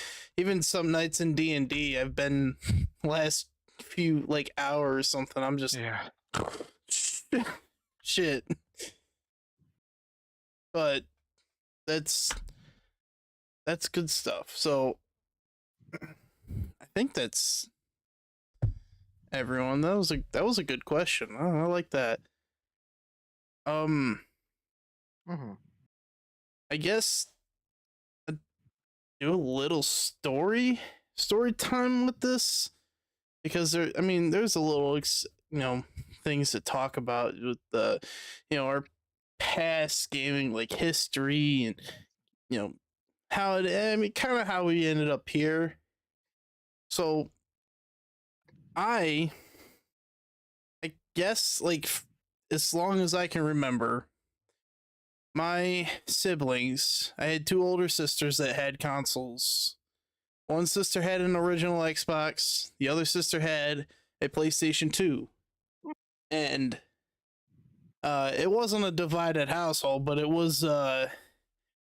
some nights in D&D, I've been last few like hours or something. I'm just shit. But that's good stuff. So I think that's everyone. That was a good question. I like that. I guess I'd do a little story time with this, because there's a little things to talk about with the our past gaming like history, and how it kind of how we ended up here. So I guess like as long as I can remember, my siblings, I had 2 older sisters that had consoles. One sister had an original Xbox, the other sister had a PlayStation 2. And it wasn't a divided household, but it was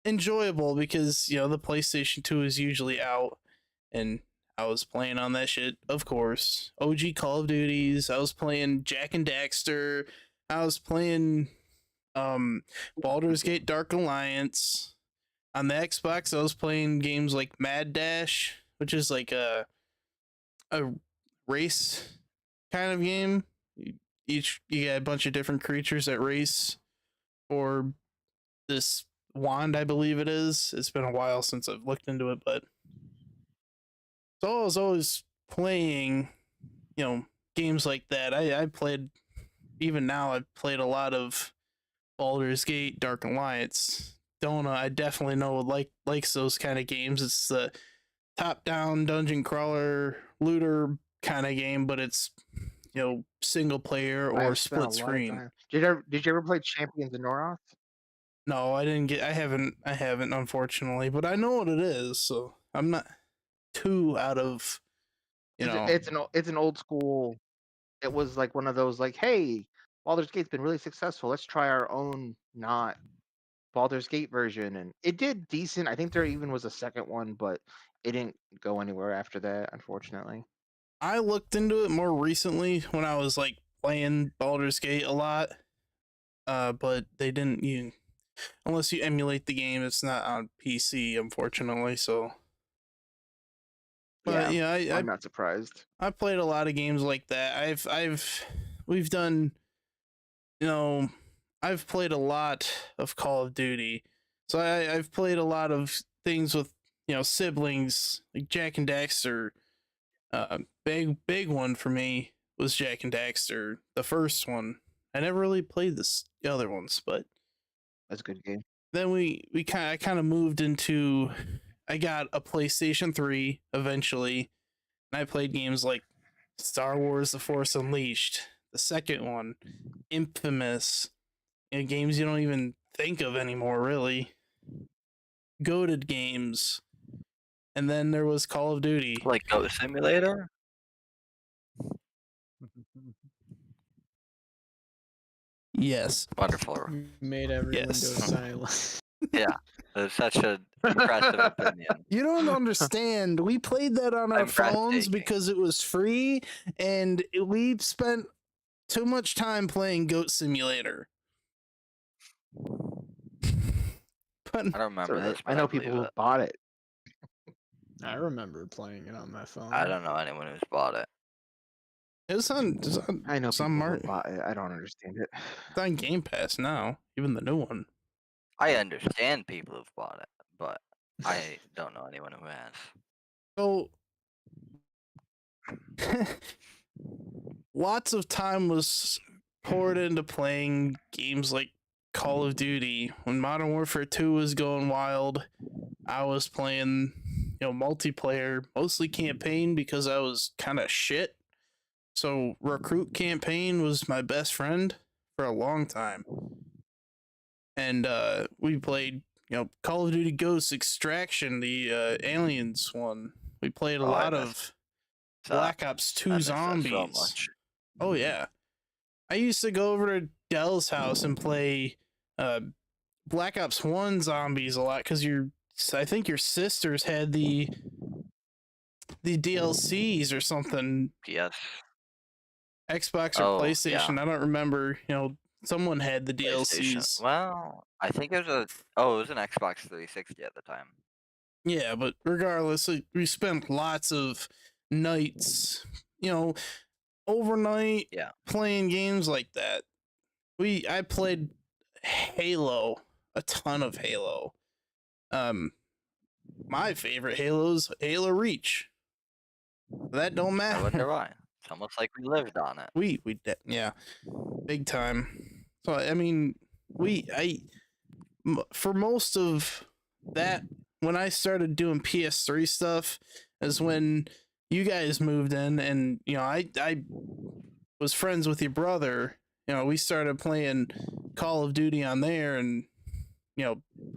enjoyable because the PlayStation 2 is usually out, and I was playing on that shit, of course. OG Call of Duties. I was playing Jack and Daxter. I was playing Baldur's Gate Dark Alliance. On the Xbox, I was playing games like Mad Dash, which is like a race kind of game. You got a bunch of different creatures that race for this wand, I believe it is. It's been a while since I've looked into it, but so I was always playing, games like that. I played, even now, I've played a lot of Baldur's Gate Dark Alliance. Dona, I definitely know likes those kind of games. It's the top-down dungeon crawler looter kind of game, but it's single player or split screen. Did you ever play Champions of Noroth? No, I didn't get. I haven't unfortunately, but I know what it is. So I'm not too out of you know, It's an old school. It was like one of those like, hey, Baldur's Gate's been really successful. Let's try our own not Baldur's Gate version, and it did decent. I think there even was a second one, but it didn't go anywhere after that, unfortunately. I looked into it more recently when I was like playing Baldur's Gate a lot. But they didn't unless you emulate the game, it's not on PC, unfortunately. So, but Yeah, yeah, I'm not surprised. I played a lot of games like that. We've done, you know, I've played a lot of Call of Duty. So I've played a lot of things with, siblings like Jack and Daxter. Big one for me was Jack and Daxter, the first one. I never really played the other ones, but That's a good game. then I kind of moved into, I got a PlayStation 3 eventually, and I played games like Star Wars: The Force Unleashed, the second one, Infamous, games you don't even think of anymore, really. Goated games, and then there was Call of Duty. Like Goat Simulator? Yes. Wonderful. You made everyone Yes. go silent. Yeah, that's such an impressive opinion. You don't understand. We played that on our I'm phones breathtaking. because it was free, and we spent too much time playing Goat Simulator. But I don't remember Alright. this. I But know believe people who it. bought it. I remember playing it on my phone. I don't know anyone who's bought it. it's on I know some people who mark. bought it. I don't understand it. It's on Game Pass now, even the new one. I understand people who've bought it, but I don't know anyone who has. So lots of time was poured into playing games like Call of Duty. When Modern Warfare 2 was going wild, I was playing, multiplayer, mostly campaign because I was kind of shit. So Recruit campaign was my best friend for a long time. And we played, Call of Duty Ghosts, Extraction, the Aliens one. We played a Oh, I lot miss of that. Black Ops 2 I miss that Zombies. so much. Oh yeah. I used to go over to Dell's house and play Black Ops 1 Zombies a lot because I think your sisters had the DLCs or something. PS. Xbox or Oh, PlayStation. yeah. I don't remember, someone had the PlayStation. DLCs. Well, I think it was it was an Xbox 360 at the time. Yeah, but regardless, we spent lots of nights, overnight Yeah. playing games like that. I played Halo, a ton of Halo. My favorite Halo's Halo Reach. That don't I matter. wonder why. It's almost like we lived on it. Yeah, big time. So I mean, for most of that, when I started doing PS3 stuff, is when you guys moved in, and I was friends with your brother. We started playing Call of Duty on there, and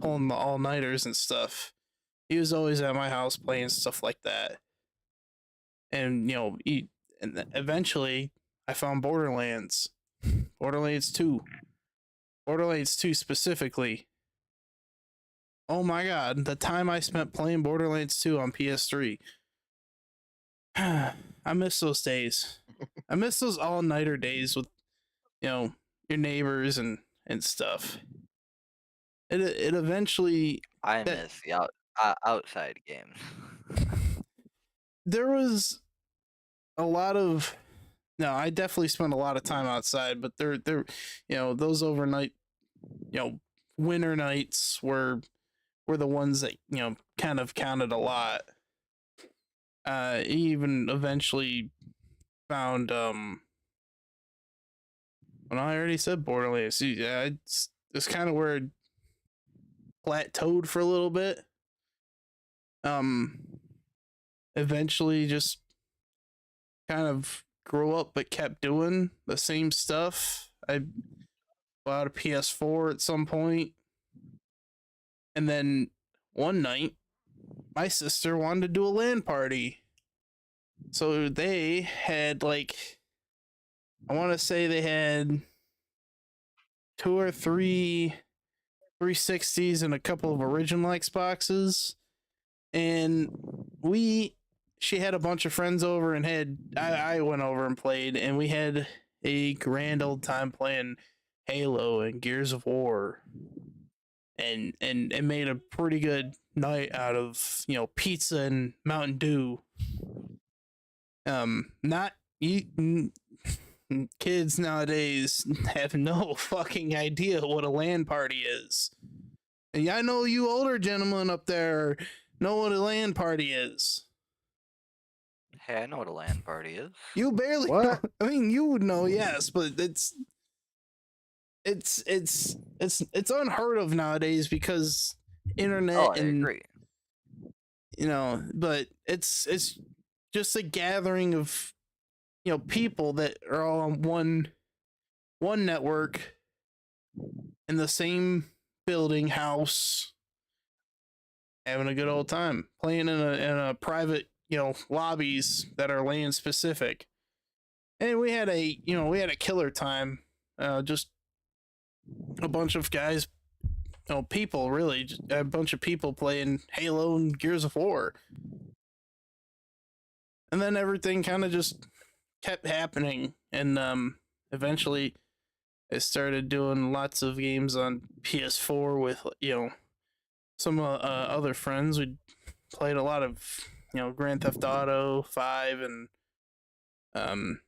pulling the all nighters and stuff. He was always at my house playing stuff like that, and and eventually I found Borderlands 2. Borderlands 2 specifically. Oh my god, the time I spent playing Borderlands 2 on PS3. I miss those days. I miss those all-nighter days with, your neighbors and stuff. It eventually... I miss the outside games. There was a lot of... No, I definitely spent a lot of time outside, but there, those overnight, winter nights were the ones that kind of counted a lot. He even eventually found well, I already said Borderlands. Yeah, it's kind of where it plateaued for a little bit. Eventually just kind of grew up but kept doing the same stuff. I bought a PS4 at some point, and then one night my sister wanted to do a LAN party. So they had like, I want to say they had 2 or 3 360s and a couple of original Xboxes, and she had a bunch of friends over and I went over and played, and we had a grand old time playing Halo and Gears of War, and made a pretty good night out of pizza and Mountain Dew. Not you. Kids nowadays have no fucking idea what a LAN party is. And I know you older gentlemen up there know what a LAN party is. Hey, I know what a LAN party is. You barely What? know. I mean, you would know, yes, but it's unheard of nowadays because internet Oh, I and agree. but it's just a gathering of people that are all on one network in the same building house, having a good old time playing in a private lobbies that are LAN specific. And we had a killer time. Just a bunch of guys, people really, just a bunch of people playing Halo and Gears of War. And then everything kind of just kept happening, and eventually I started doing lots of games on PS4 with some other friends. We played a lot of Grand Theft Auto 5, and um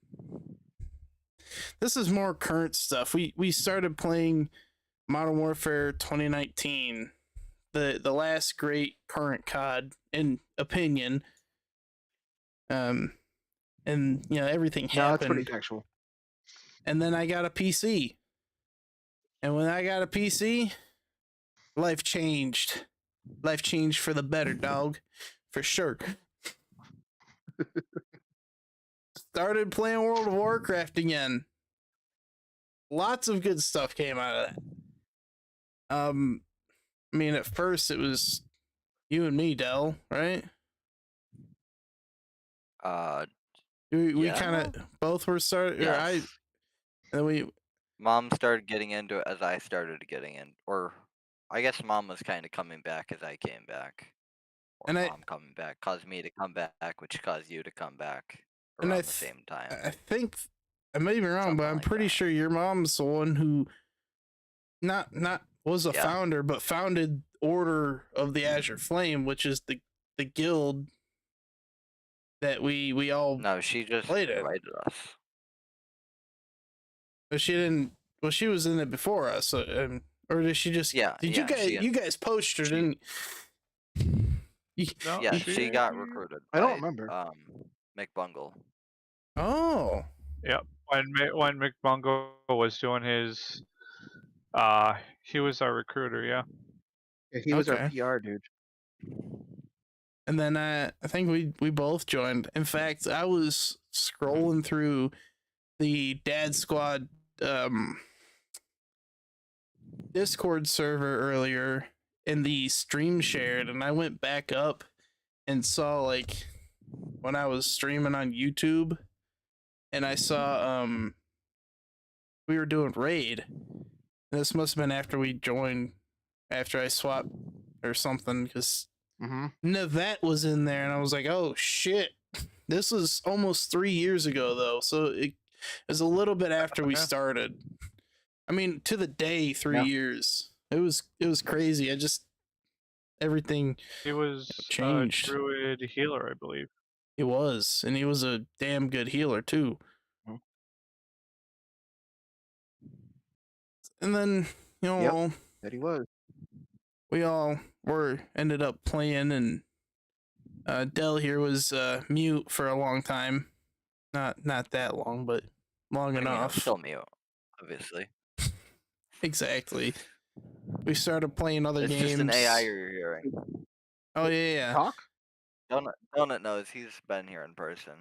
this is more current stuff. We started playing Modern Warfare 2019, the last great current COD in opinion. And everything No, that's pretty happened, factual. and then I got a PC. And when I got a PC, life changed. Life changed for the better, dog. For sure. Started playing World of Warcraft again. Lots of good stuff came out of that. I mean, at first it was you and me, Dell, right? We Yeah. kind of both were started, or I, Yes. and we, Mom started getting into it as I started getting in, or I guess Mom was kind of coming back as I came back, or and I, Mom coming back caused me to come back, which caused you to come back and around the same time, I think I may be wrong, but something I'm like pretty that. sure your mom's the one who not was a Yeah. founder, but founded Order of the Azure Flame, which is the guild that we all No, she just played in. invited us. But she didn't. Well, she was in it before us, so, or did she just? Yeah, Did yeah, you guys poached her? she- Didn't you? No, Yeah, she, she got recruited I don't by remember. McBungle. Oh, Yep. When McBungle was doing his, he was our recruiter. Yeah. Yeah, he was our okay. PR dude. And then I think we both joined. In fact, I was scrolling through the Dad Squad Discord server earlier in the stream shared, and I went back up and saw like when I was streaming on YouTube, and I saw we were doing raid. This must have been after we joined, after I swapped or something, because Navette was in there, and I was like, oh shit. This was almost 3 years ago though, so it was a little bit after we started. I mean, to the day, 3 years. It was crazy. Everything He was changed. druid healer, I believe. He was, and he was a damn good healer too. And then That he was. we all ended up playing, and Dell here was mute for a long time. Not that long, but long I mean, I'm enough. still mute, obviously. Exactly. We started playing other It's games. just an AI you're hearing. Oh yeah. Talk? Donut knows he's been here in person.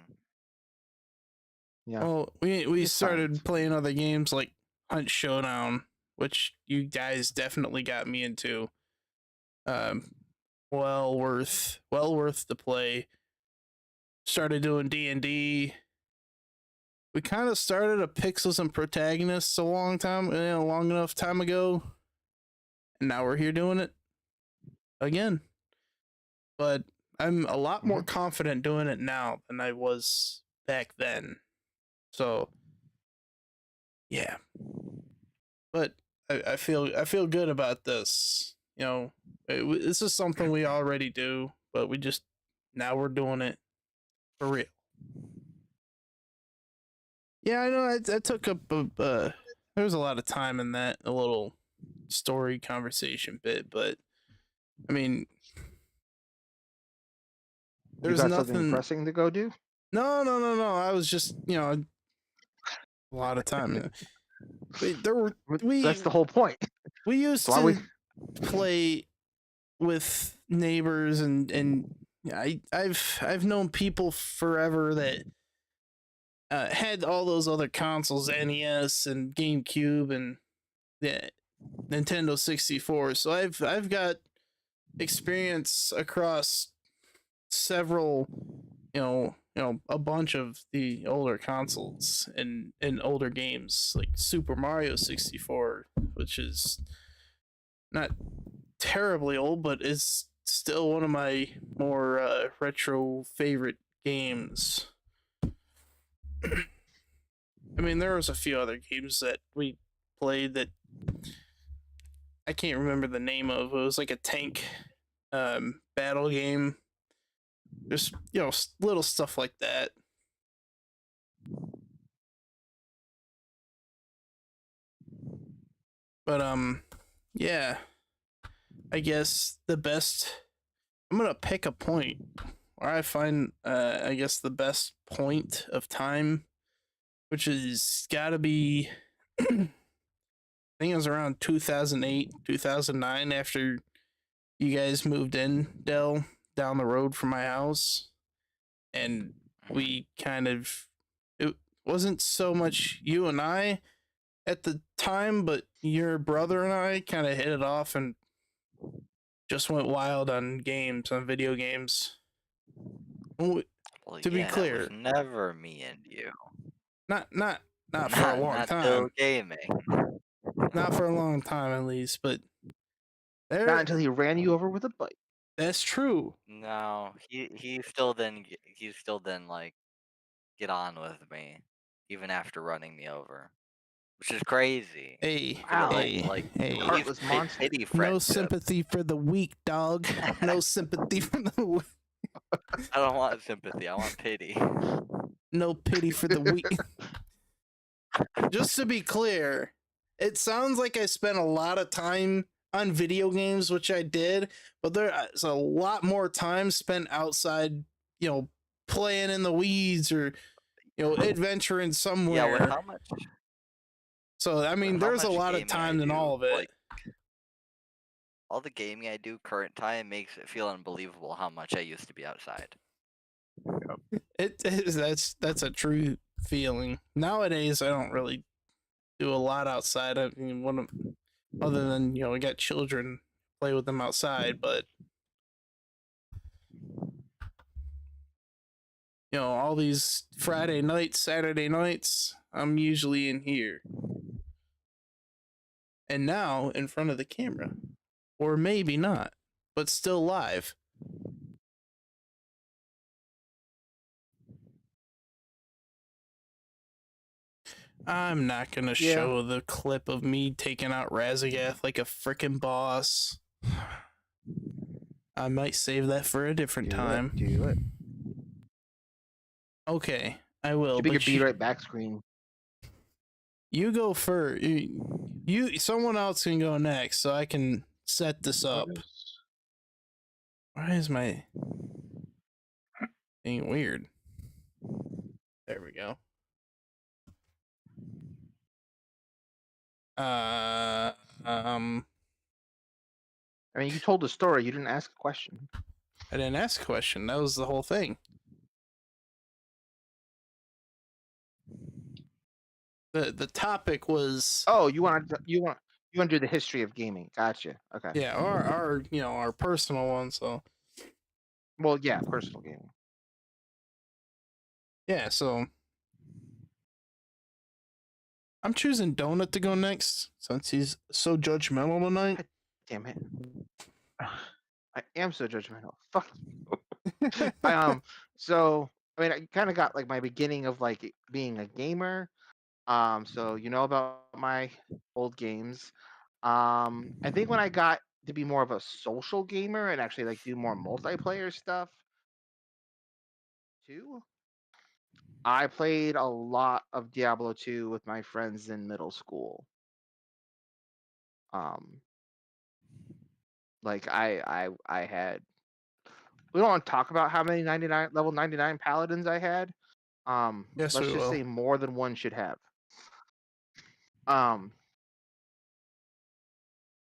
Yeah. Well, we It's started science. playing other games like Hunt Showdown, which you guys definitely got me into. Well worth the play. started doing D&D. We kind of started a Pixels and Protagonists a long enough time ago, and now we're here doing it again. But I'm a lot more confident doing it now than I was back then. So, yeah. But I feel good about this. This is something we already do, but now we're doing it for real. Yeah, I know. I took up there was a lot of time in that a little story conversation bit, but I mean, You there's got something nothing. pressing to go do? No. I was just a lot of time. That's the whole point. We used That's why to play with neighbors and I've known people forever that had all those other consoles, NES and GameCube and the Nintendo 64. So I've got experience across several, a bunch of the older consoles and older games like Super Mario 64, which is not terribly old, but is still one of my more retro favorite games. I mean, there was a few other games that we played that I can't remember the name of. It was like a tank battle game. Just little stuff like that. But yeah. I guess the best. I'm gonna pick a point where I find I guess the best point of time, which is gotta be I think it was around 2008, 2009 after you guys moved in, Dell, down the road from my house. And we it wasn't so much you and I at the time, but your brother and I kind of hit it off and just went wild on video games. Well, To be yeah, it clear, was never me and you. not for a long Not time. still gaming. Not for a long time, at least. But not until he ran you over with a bike. That's true. No, he still didn't like get on with me, even after running me over, which is crazy. Hey, Wow, hey, heartless monster. Pity no friendship. sympathy for the weak, dog. No sympathy for the weak. I don't want sympathy. I want pity. No pity for the weak. Just to be clear, it sounds like I spent a lot of time on video games, which I did, but there's a lot more time spent outside, playing in the weeds or, adventuring somewhere. Yeah, with how much? So, I mean, there's a lot of time in all of it. Like, all the gaming I do current time makes it feel unbelievable how much I used to be outside. It is that's a true feeling. Nowadays, I don't really do a lot outside. I mean, other than I got children, play with them outside, but all these Friday nights, Saturday nights, I'm usually in here. And now in front of the camera. Or maybe not, but still live. I'm not gonna show the clip of me taking out Razagath like a freaking boss. I might save that for a different time. Do it. Okay, I will. Should be your be right back screen. You go first. Someone else can go next, so I can set this up. Why is my thing weird? There we go. I mean, you told a story. You didn't ask a question. I didn't ask a question. That was the whole thing. The topic was. Oh, you want to do the history of gaming? Gotcha. Okay. Yeah, our personal one. So. Well, yeah, personal gaming. Yeah, so I'm choosing Donut to go next since he's so judgmental tonight. God damn it. I am so judgmental. Fuck you. So I mean, I kind of got like my beginning of like being a gamer. So you know about my old games. I think when I got to be more of a social gamer and actually like do more multiplayer stuff too, I played a lot of Diablo 2 with my friends in middle school. Um, like I had. We don't want to talk about how many 99 level 99 paladins I had. Yes, Let's we just will. say more than one should have. Um,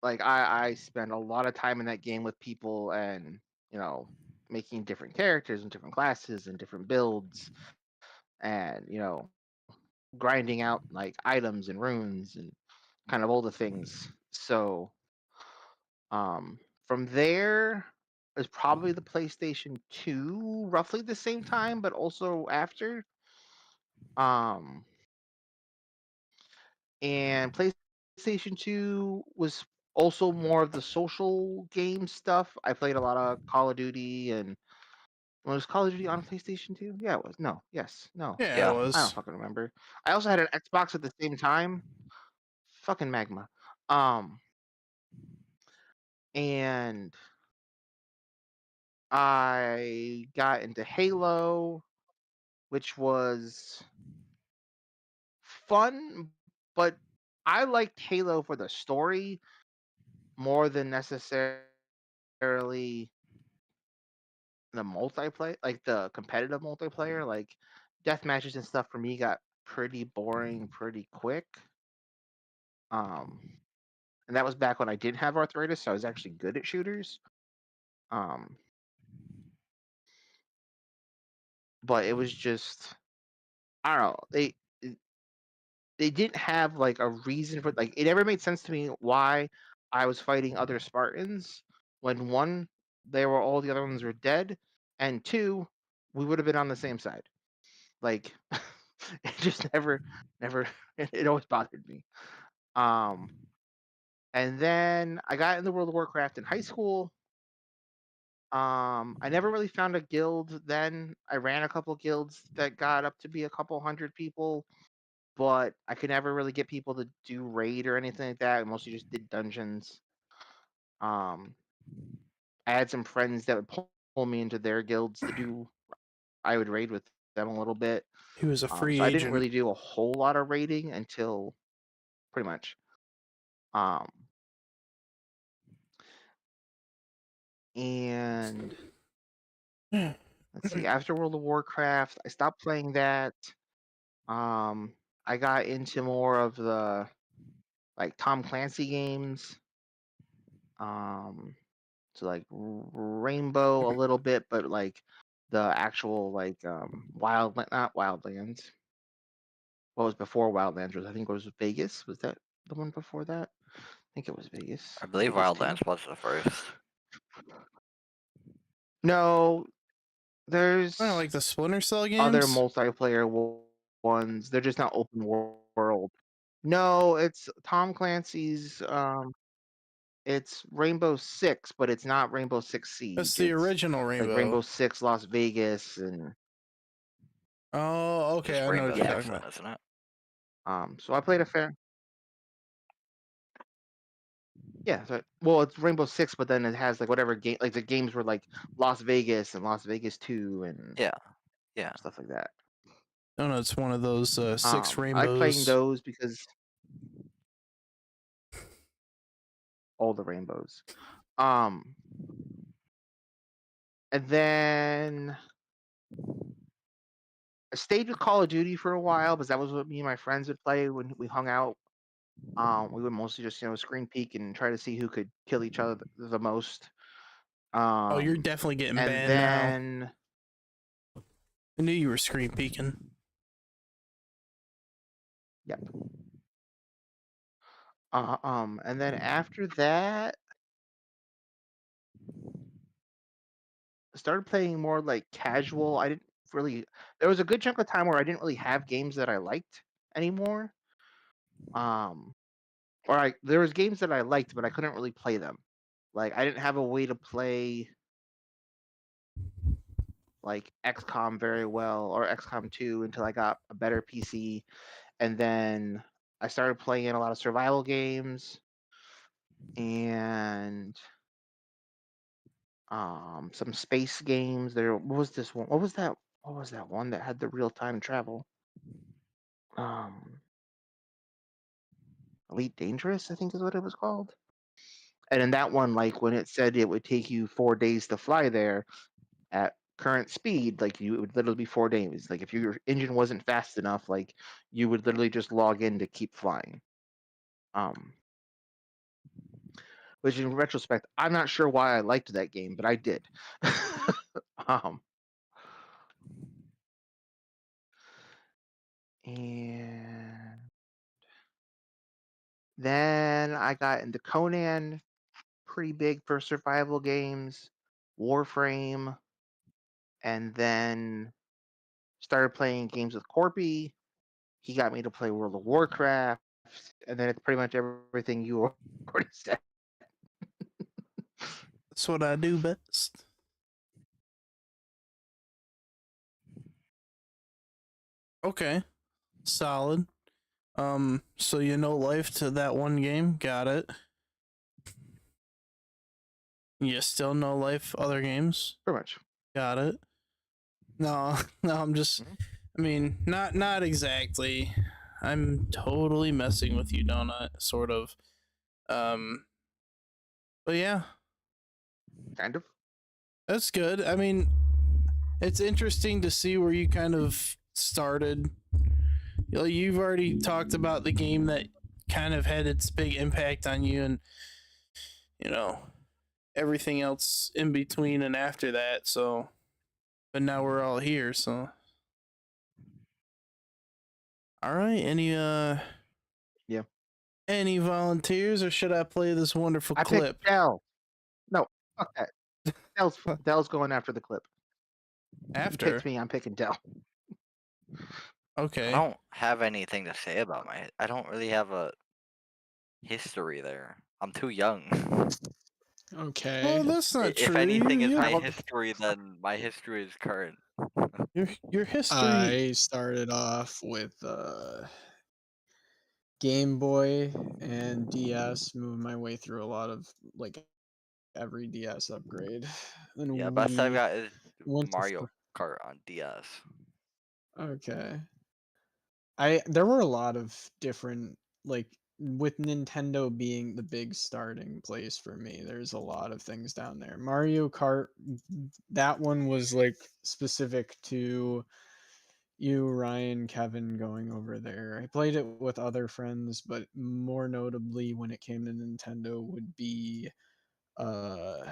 like I spent a lot of time in that game with people and you know making different characters and different classes and different builds and grinding out like items and runes and kind of all the things. So um from there is probably the PlayStation 2 roughly the same time but also after um and PlayStation 2 was also more of the social game stuff. I played a lot of Call of Duty and was Call of Duty on PlayStation 2? Yeah, it was. No, yes, no. Yeah, it Yeah. I don't was. fucking remember. I also had an Xbox at the same time. Fucking Magma. Um, and I got into Halo, which was fun, but I liked Halo for the story more than necessarily the multiplayer, like the competitive multiplayer. Like death matches and stuff for me got pretty boring pretty quick. Um, and that was back when I didn't have arthritis, so I was actually good at shooters. Um, but it was just I don't know. They didn't have like a reason for like it never made sense to me why I was fighting other Spartans when one, they were all the other ones were dead, and two, we would have been on the same side. Like it just never it always bothered me. Um and then I got into World of Warcraft in high school. I never really found a guild then. I ran a couple guilds that got up to be a couple hundred people, but I could never really get people to do raid or anything like that. I mostly just did dungeons. Um, I had some friends that would pull me into their guilds to do. I would raid with them a little bit. He was a free So I didn't agent. really do a whole lot of raiding until pretty much. Um, and Yeah. let's see. After World of Warcraft, I stopped playing that. Um, I got into more of the like Tom Clancy games. Um, so like Rainbow a little bit, but like the actual like not Wildlands. What was before Wildlands was I think it was Vegas. Was that the one before that? I think it was Vegas. I believe Vegas 2. Wildlands was the first. No, Kind of there's like the Splinter Cell other games. multiplayer ones. They're just not open world. No, it's Tom Clancy's it's Rainbow Six, but it's not Rainbow Six That's Siege. the It's original like Rainbow. Rainbow Six Las Vegas and Oh, okay. Just I know Rainbow what you're yeah. Six, talking then, about. isn't it? So I played a fair yeah. Well, it's Rainbow Six, but then it has like whatever game like the games were like Las Vegas and Las Vegas 2 and Yeah. Yeah. stuff like that. No, no, it's one of those six I like playing rainbows. those because all the rainbows. Um, and then I stayed with Call of Duty for a while because that was what me and my friends would play when we hung out. We would mostly just screen peek and try to see who could kill each other the most. Oh, you're Um, definitely getting and banned now. then I knew you were screen peeking. yep. And then after that, I started playing more like casual. I didn't really. There was a good chunk of time where I didn't really have games that I liked anymore. Um, or there was games that I liked, but I couldn't really play them. Like I didn't have a way to play like XCOM very well or XCOM 2 until I got a better PC, and then I started playing a lot of survival games and some space games. What was this one? What was that? What was that one that had the real time travel? Um, Elite Dangerous, I think is what it was called. And in that one, like when it said it would take you 4 days to fly there at current speed, like it would literally be 4 days. Like if your engine wasn't fast enough, like you would literally just log in to keep flying. Um, which in retrospect, I'm not sure why I liked that game, but I did. um, and then I got into Conan, pretty big for survival games, Warframe, and then started playing games with Corpy. He got me to play World of Warcraft, and then it's pretty much everything you already said. That's what I do best. Okay, solid. So you know life to that one game, got it. You still know life other games, Pretty much. got it. No, no, I'm just. Mhm. I mean, not exactly. I'm totally messing with you, Donut. Sort of. Um, but yeah, Kind of. that's good. I mean, it's interesting to see where you kind of started. You know, you've already talked about the game that kind of had its big impact on you, and you know everything else in between and after that. So, but now we're all here. So, all right. Yeah. Any volunteers, or should I play this wonderful I picked clip Dell. No, fuck that. Dell's going after the clip. You picked after? me. I'm picking Dell. I Okay. don't have anything to say about my. I don't really have a history there. I'm too young. Okay. Well, that's not If true. anything is You my Well, history, then my history is current. your history. I started off with Game Boy and DS, moved my way through a lot of like every DS upgrade. Yeah, Then best I've we got is went to Mario Kart on DS. okay. I there were a lot of different like with Nintendo being the big starting place for me. There's a lot of things down there. Mario Kart, that one was like specific to you, Ryan, Kevin going over there. I played it with other friends, but more notably when it came to Nintendo would be uh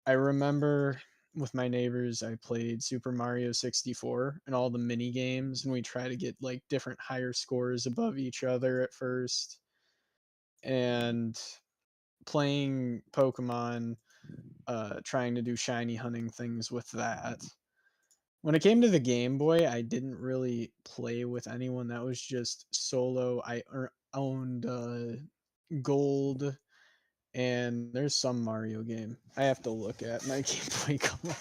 I remember with my neighbors I played Super Mario 64 and all the mini games, and we try to get like different higher scores above each other at first, and playing Pokemon, trying to do shiny hunting things with that. When it came to the Game Boy, I didn't really play with anyone. That was just solo. Owned Gold, and there's some Mario game. I have to look at my Game Boy Color.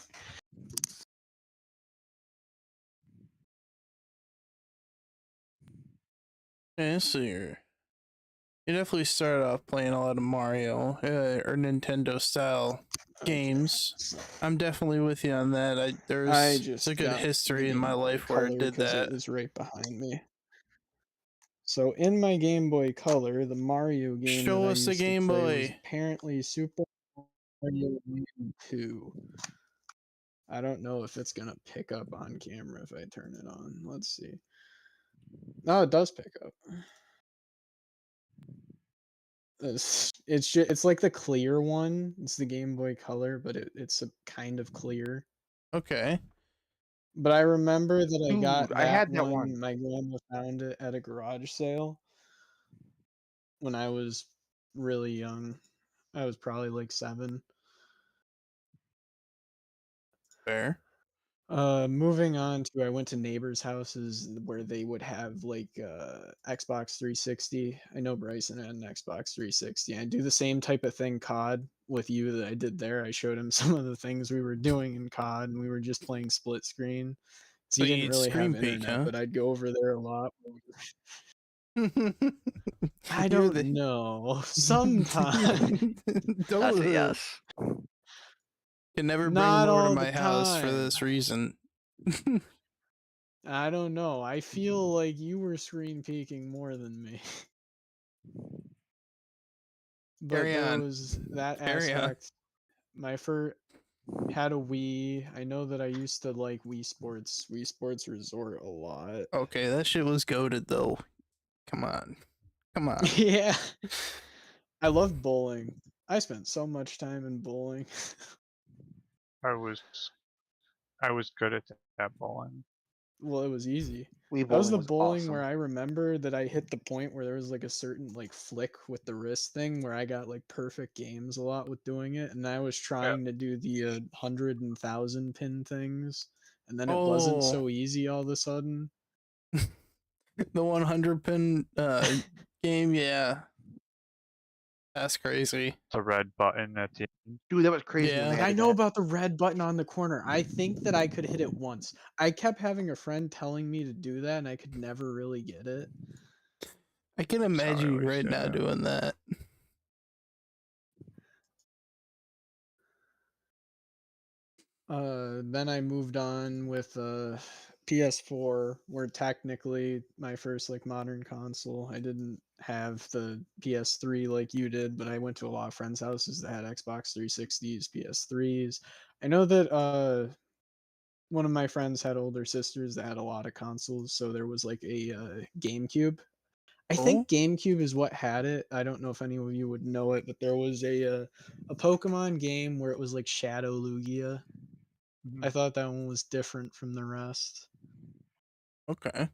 Yeah, so you definitely started off playing a lot of Mario or Nintendo style Okay. games. I'm definitely with you on that. I It's a just good got the history in my Game Boy life where it Color did because it that. was right behind me. So in my Game Boy Color, the Mario game that Show I us the used to Game play was Boy. apparently Super Mario Land 2. I don't know if it's gonna pick up on camera if I turn it on. Let's see. No, it does pick up. It's like the clear one. It's the Game Boy Color, but it's a kind of clear. Okay. But I remember that I dude, got I that had that one. one. My grandma found it at a garage sale when I was really young. I was probably like 7. Fair. Moving on to I went to neighbors' houses where they would have like Xbox 360. I know Bryson had an Xbox 360. I do the same type of thing COD with you that I did there. I showed him some of the things we were doing in COD and we were just playing split screen. 'Cause So he didn't you'd really have screen peek, internet, huh? but I'd go over there a lot. I You're don't the know. Sometimes. That's a don't yes. can never bring Not more to all the my house for time. this reason. I don't know. I feel like you were screen peeking more than me. But Carry there on. was that Carry on. aspect. My first had a Wii. I know that I used to like Wii Sports Resort a lot. Okay, that shit was goaded though. Come on. Come on. Yeah. I loved bowling. I spent so much time in bowling. I was I was good at that bowling. Well, it was easy. Wii That was bowling the was bowling where awesome. I remember that I hit the point where there was like a certain like flick with the wrist thing where I got like perfect games a lot with doing it, and I was Yeah. trying to do the 100 and 1,000 pin things, and then it wasn't Oh, so easy all of a sudden. the 100 pin game, yeah. That's crazy. The red button at the end. Dude, that was crazy when they Yeah. I added know that. about the red button on the corner. I think that I could hit it once. I kept having a friend telling me to do that, and I could never really get it. I can That's how I imagine you always right did now it. doing that. Then I moved on with PS4, where technically my first like modern console. I didn't have the PS3 like you did, but I went to a lot of friends' houses that had Xbox 360s, PS3s. I know that one of my friends had older sisters that had a lot of consoles, so there was like a GameCube. I Oh, think GameCube is what had it. I don't know if any of you would know it, but there was a Pokemon game where it was like Shadow Lugia. I Mhm. thought that one was different from the rest. okay.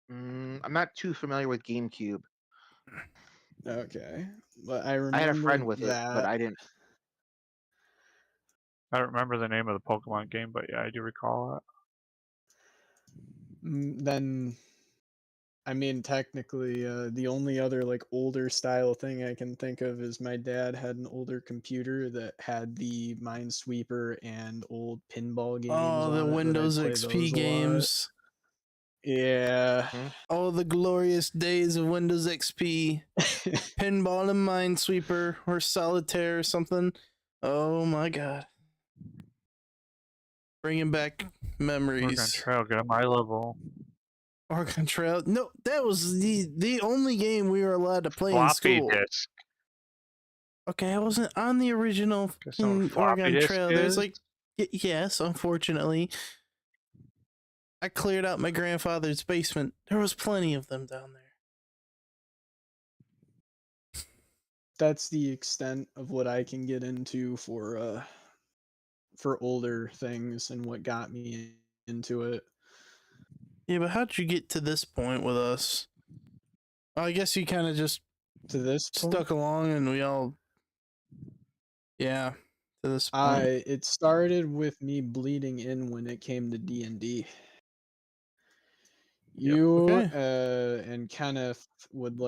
I'm not too familiar with GameCube. Okay. But I I had a remember friend with it, but that. I didn't. I don't remember the name of the Pokemon game, but yeah, I do recall it. Then, I mean, technically, the only other like older style thing I can think of is my dad had an older computer that had the Minesweeper and old pinball games Oh, the on it that I'd Windows play XP those a lot. games. Yeah. Hmm? Oh, the glorious days of Windows XP. Pinball and Minesweeper or Solitaire or something. Oh my god. Bringing back Oregon memories. Trail, get on my level. Oregon Trail. No, that was the only game we were allowed to play in Floppy school. disk. Okay, I wasn't on the original Guess know what a floppy Oregon disk Trail. There's is? like, yes, unfortunately, I cleared out my grandfather's basement. There was plenty of them down there. That's the extent of what I can get into for older things and what got me into it. Yeah, but how'd you get to this point with us? Well, I guess you kind of just To this point, stuck along, and we all, yeah, to this point. it started with me bleeding in when it came to D&D. Yep. You Okay. and Kenneth would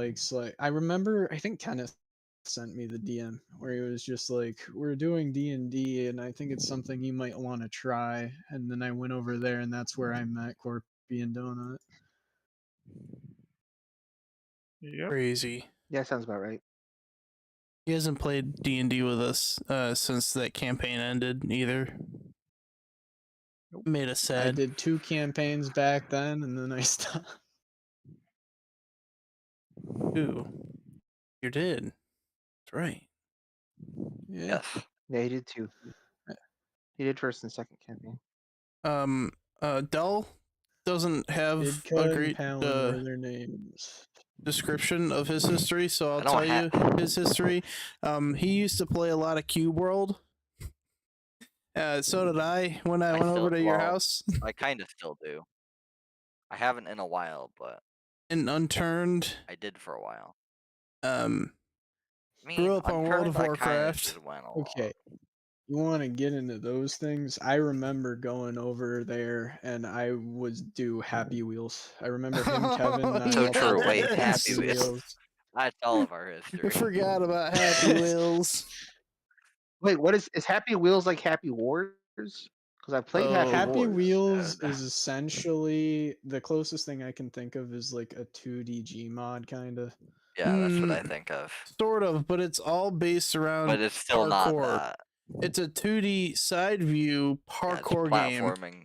I remember I think Kenneth sent me the DM where he was just like, "We're doing D&D and I think it's something you might want to try." And then I went over there and that's where I met Corpy and Donut. Yep. Crazy. Yeah, sounds about right. He hasn't played D&D with us since that campaign ended either. Nope. Made us I sad. did 2 campaigns back then and then I stopped. Ooh, you did. That's right. Yeah. Yes. Yeah, he did too. He did first and second campaign. Dell doesn't have Idka a and great Palin were their names. description of his history, so I'll I don't tell have. you his history. He used to play a lot of Cube World. So did I when I I went over still. to your Well, house. I kind of still do. I haven't in a while, but And Unturned. I did for a while. Um, I grew mean, up on World Unturned, of I kind of Warcraft. just went along. Okay. You want to get into those things? I remember going over there and I would do Happy Wheels. I remember him, Kevin, and I So all played true. Wait, Happy Happy Yes. Wheels. Wheels. That's all of our I history. forgot about Happy Wheels. Wait, what is Happy Wheels like Happy Wars? Because I played Happy Happy Wars. Wheels is essentially the closest thing I can think of is like a 2D G mod kind of. Yeah, that's what I think of. Sort of, but it's all based around But it's still not parkour. that. It's a 2D side view Yeah, it's parkour game. platforming.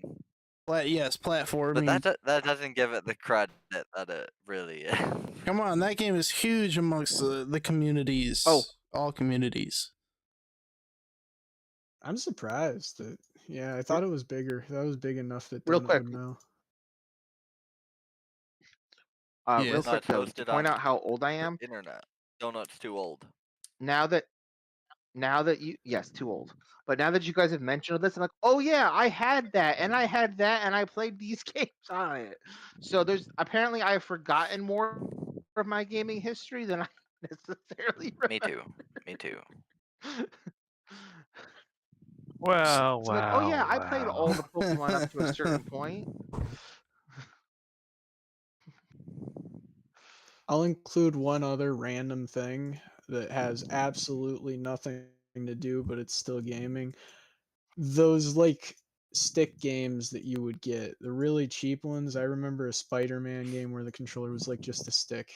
Yes, platforming. But that doesn't give it the credit that it really is. Come on, that game is huge amongst the communities. Oh. All communities. I'm surprised that I thought it was bigger. That was big enough that Real Donut quick. would know. Yes. Real No, quick it's though, to hosted point on out how old I am. internet. Donut's too old. Now that you too old. But now that you guys have mentioned this, I'm like, oh yeah, I had that, and I had that, and I played these games on it. So there's apparently I've forgotten more of my gaming history than I necessarily remember. Me too. Me too. Well, So like, oh yeah, I played all the Pokemon up to a certain point. I'll include one other random thing that has absolutely nothing to do, but it's still gaming. Those like stick games that you would get, the really cheap ones. I remember a Spider-Man game where the controller was like just a stick. I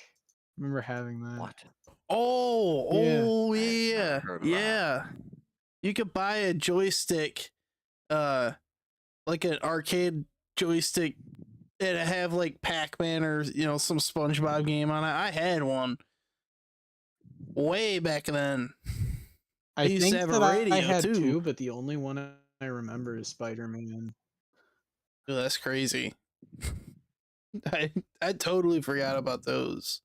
remember having that. What? Oh, I yeah. never heard of that. Yeah. You could buy a joystick, like an arcade joystick and have like Pac-Man or some SpongeBob game on it. I had one way back then. I They used to think have that a radio I had too. two, but the only one I remember is Spider-Man. Oh, that's crazy. I totally forgot about those.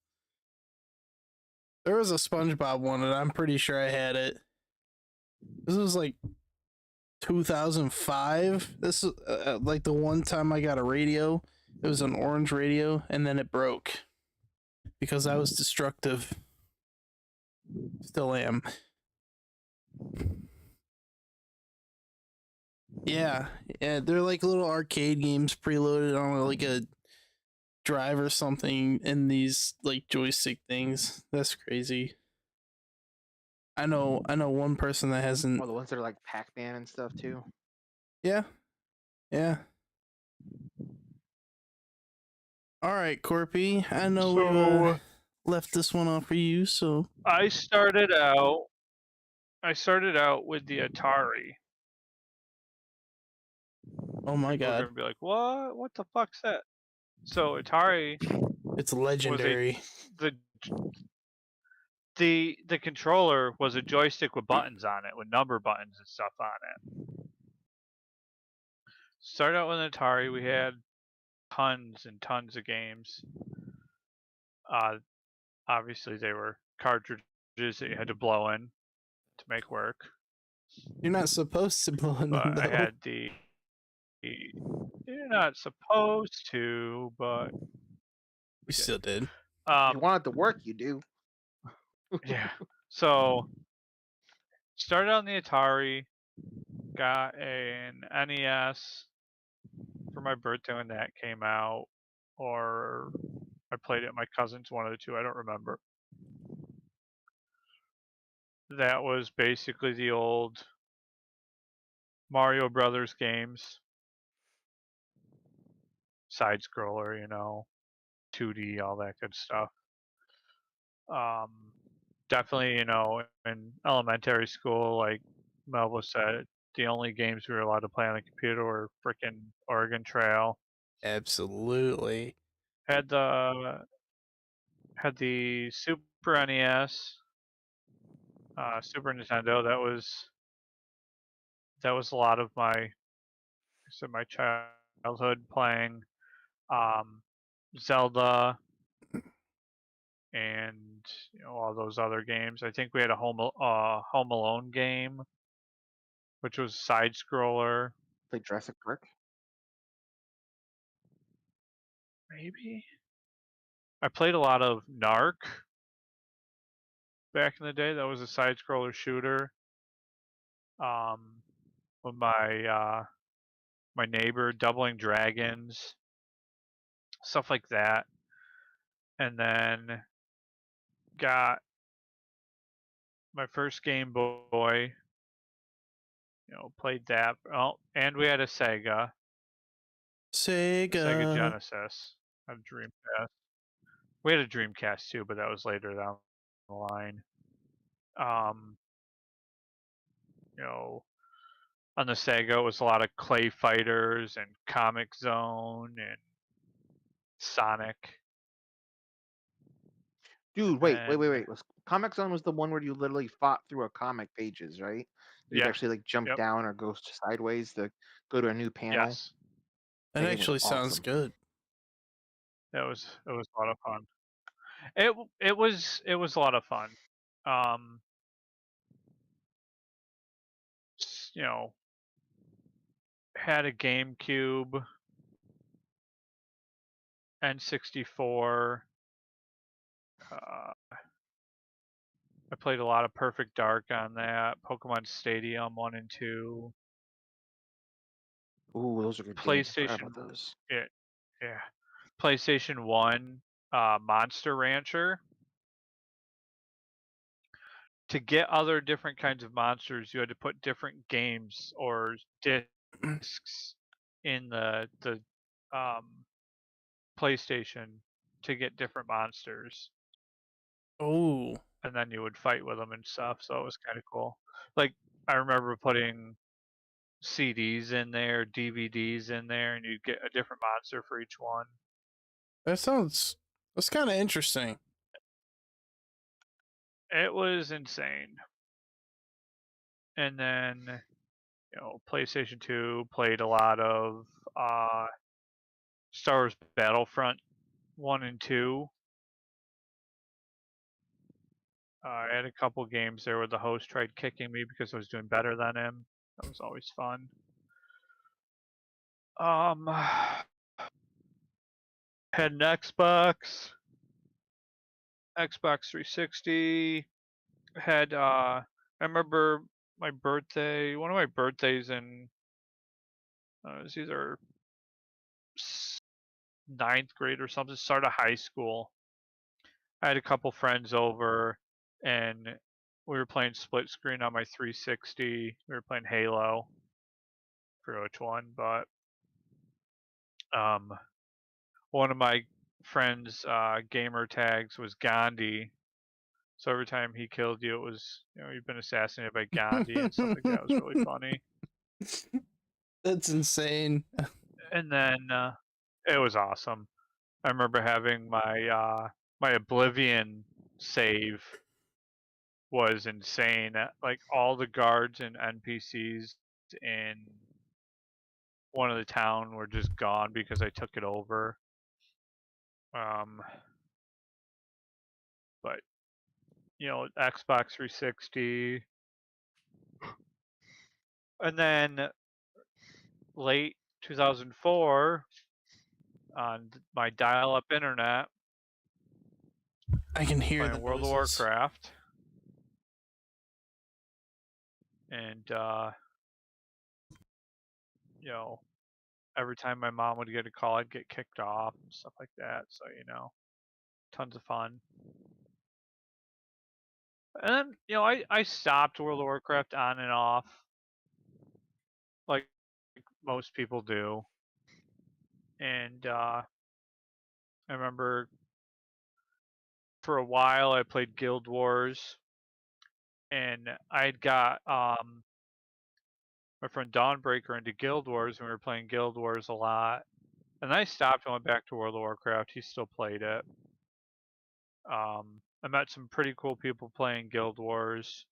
There was a SpongeBob one, and I'm pretty sure I had it. This was like 2005. This is like the one time I got a radio. It was an orange radio, and then it broke because I was destructive. Still am. Yeah, they're like little arcade games preloaded on like a drive or something in these like joystick things. That's crazy. I know one person that hasn't. Or the ones that are like Pac-Man and stuff too. Yeah. All right, Corpy. I know So we left this one off for you. So I started out with the Atari. oh my People are god, gonna be like, "What? What the fuck's that?" So Atari it's legendary. the controller was a joystick with buttons on it, with number buttons and stuff on it. Started out with an Atari. We had tons and tons of games. Obviously, they were cartridges that you had to blow in to make work. You're not supposed to blow in them, But I though. had you're not supposed to, but We still did. If you want it to work, you do. Yeah. So started on the Atari, got an NES for my birthday when that came out, or I played it at my cousin's, one of the two, I don't remember. That was basically the old Mario Brothers games. Side scroller, 2D, all that good stuff. Definitely, in elementary school, like Melvo said, the only games we were allowed to play on the computer were freaking Oregon Trail. Absolutely. Had the Super NES, Super Nintendo. That was a lot of my childhood playing Zelda and all those other games. I think we had a Home Alone game, which was side scroller. Like Jurassic Park. Maybe I played a lot of Narc back in the day. That was a side scroller shooter. with my my neighbor, Doubling Dragons, stuff like that. And then got my first Game Boy. Played that. Oh, and we had a Sega Sega. Genesis, a Dreamcast. We had a Dreamcast too, but that was later down the line. You know, on the Sega, it was a lot of Clay Fighters and Comic Zone and Sonic. Dude, wait. And Was Comic Zone was the one where you literally fought through a comic pages, right? You'd yeah, actually like jump yep, down or go sideways to go to a new panel. yes, That That game was actually sounds awesome. good. it was a lot of fun. It was a lot of fun. Um, you know, had a GameCube, N64. I played a lot of Perfect Dark on that. Pokemon Stadium 1 and 2. Ooh, those are good games. I forgot PlayStation. about those. Yeah. PlayStation 1, Monster Rancher. To get other different kinds of monsters, you had to put different games or discs in the PlayStation to get different monsters, Oh, and then you would fight with them and stuff. So it was kind of cool. Like I remember putting CDs in there, DVDs in there, and you'd get a different monster for each one. that's kind of interesting. It was insane. And then, PlayStation 2 played a lot of Star Wars Battlefront 1 and 2. I had a couple games there where the host tried kicking me because I was doing better than him. That was always fun. Had an Xbox 360. Had I remember my birthday, one of my birthdays in it was either ninth grade or something, start of high school. I had a couple friends over, and we were playing split screen on my 360. We were playing Halo. I forget which one, but one of my friends' gamer tags was Gandhi. So every time he killed you, it was you've been assassinated by Gandhi and stuff like that. It was really funny. That's insane. And then it was awesome. I remember having my my Oblivion save was insane. Like all the guards and NPCs in one of the town were just gone because I took it over. But Xbox 360, and then late 2004 on my dial-up internet I can hear the playing World of noises. Warcraft, and every time my mom would get a call, I'd get kicked off and stuff like that. So tons of fun. And then I stopped World of Warcraft on and off, like most people do. And I remember for a while I played Guild Wars, and I had got my friend Dawnbreaker into Guild Wars, and we were playing Guild Wars a lot. And I stopped and went back to World of Warcraft. He still played it. I met some pretty cool people playing Guild Wars.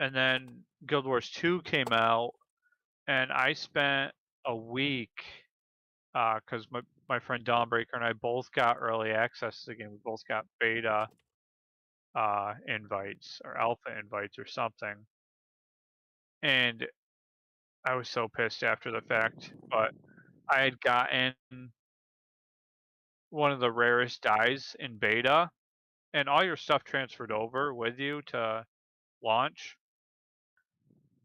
And then Guild Wars 2 came out, and I spent a week because my friend Dawnbreaker and I both got early access to the game. We both got beta invites or alpha invites or something. And I was so pissed after the fact, but I had gotten one of the rarest dies in beta, and all your stuff transferred over with you to launch.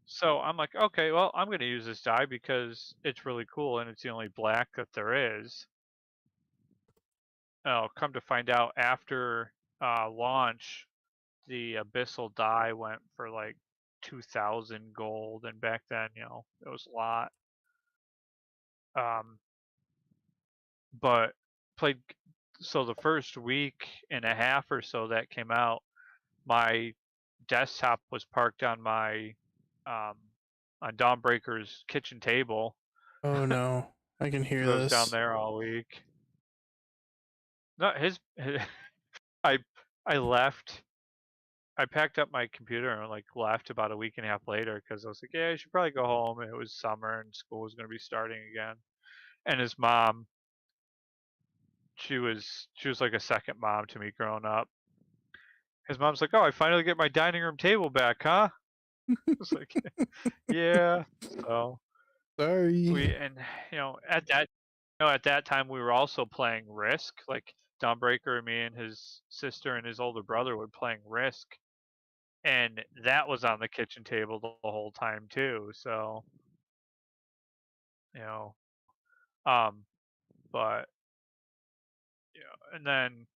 So I'm like, okay, well, I'm going to use this die because it's really cool and it's the only black that there is. Oh, come to find out, after launch, the abyssal die went for like 2,000 gold, and back then, it was a lot. But played so the first week and a half or so that came out, my desktop was parked on my on Dawnbreaker's kitchen table. Oh no, I can hear So I was down this. there all week. Not his. I I left. I packed up my computer and like left about a week and a half later because I was like, yeah, I should probably go home. It was summer and school was going to be starting again. And his mom, she was like a second mom to me growing up. His mom's like, oh, I finally get my dining room table back, huh? I was like, yeah. So Sorry. and at that time we were also playing Risk. Like Dawnbreaker, me and his sister and his older brother were playing Risk, and that was on the kitchen table the whole time too. So you know, um, but and then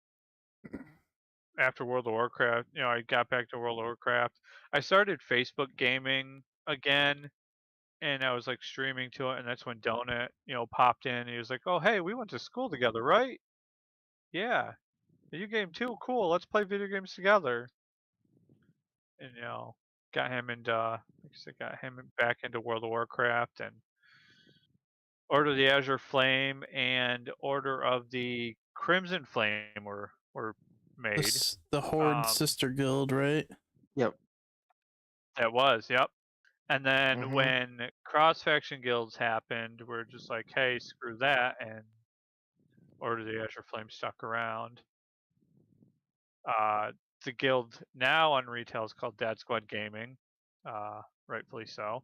after World of Warcraft, I got back to World of Warcraft. I started Facebook gaming again, and I was like streaming to it, and that's when Donut, popped in. He was like, "Oh, hey, we went to school together, right? Yeah, you game too. Cool. Let's play video games together." And got him into, like I said, got him back into World of Warcraft, and Order of the Azure Flame and Order of the Crimson Flame were made. The Horde Sister Guild, right? Yep. That was, yep. And then Mhm. when cross faction guilds happened, we're just like, hey, screw that, and Order of the Azure Flame stuck around. The guild now on retail is called Dad Squad Gaming, rightfully so.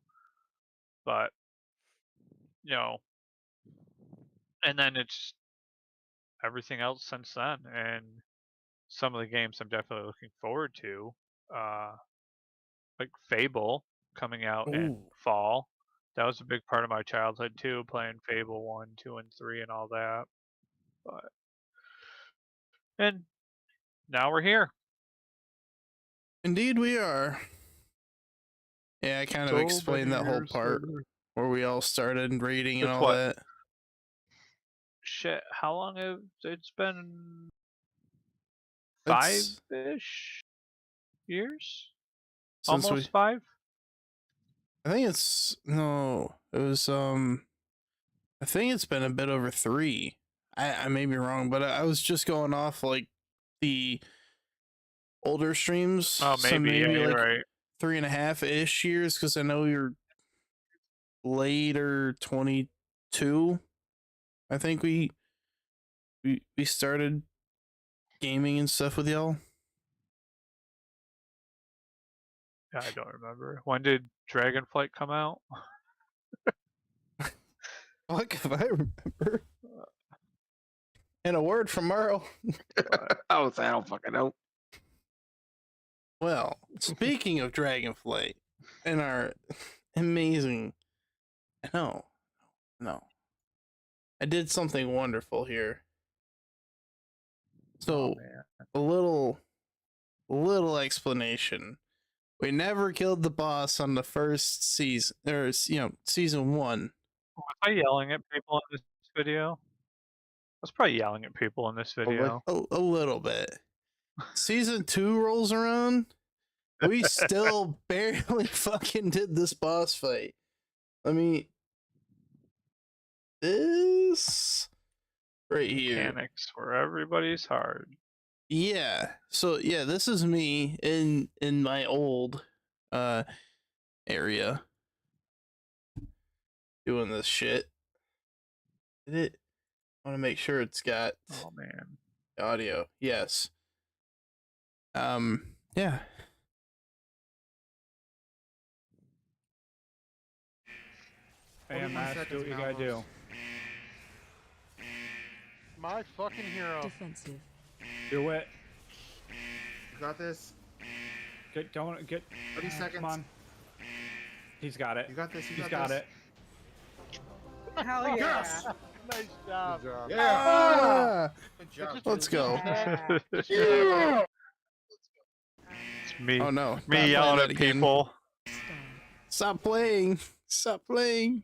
But and then it's everything else since then, and some of the games I'm definitely looking forward to, like Fable coming out in Ooh. fall. That was a big part of my childhood too, playing Fable 1, 2, and 3 and all that. But and now we're here. Indeed, we are. Yeah, I kind of So explained many that whole years part later. where we all started reading and It's all what? that. Shit, how long have it's been? It's 5-ish years? since we. Almost 5? I think it's no. It was I think it's been a bit over 3. I may be wrong, but I was just going off like the older streams, Oh, so maybe. Yeah, maybe you're like right. 3.5-ish years, because I know you're later 22. I think we started gaming and stuff with y'all. Yeah, I don't remember. When did Dragonflight come out? Fuck if I remember. And a word from Merle. I don't fucking know. Well, speaking of Dragonflight and our amazing, no, I did something wonderful here. So man. a little explanation. We never killed the boss on the first season, or season 1. Was I yelling at people in this video? I was probably yelling at people in this video. A little bit. Season 2 rolls around, we still barely fucking did this boss fight. I mean, this right here. Mechanics for everybody's hard. Yeah. So yeah, this is me in my old area doing this shit. Did it? I want to make sure it's got Oh man. audio. Yes. Yeah. Hey, Matt, do what you gotta do. My fucking hero. Defensive. Do it. You got this. Don't get. 30 seconds. Come on. He's got it. You got this. You He's got got this. it. Hell yeah. Yes. Nice job. Good job. Yeah. Ah, Good job. let's go. Yeah. Yeah. It's me. Oh no, Me not yelling playing at that again. people. Stop playing. Stop playing.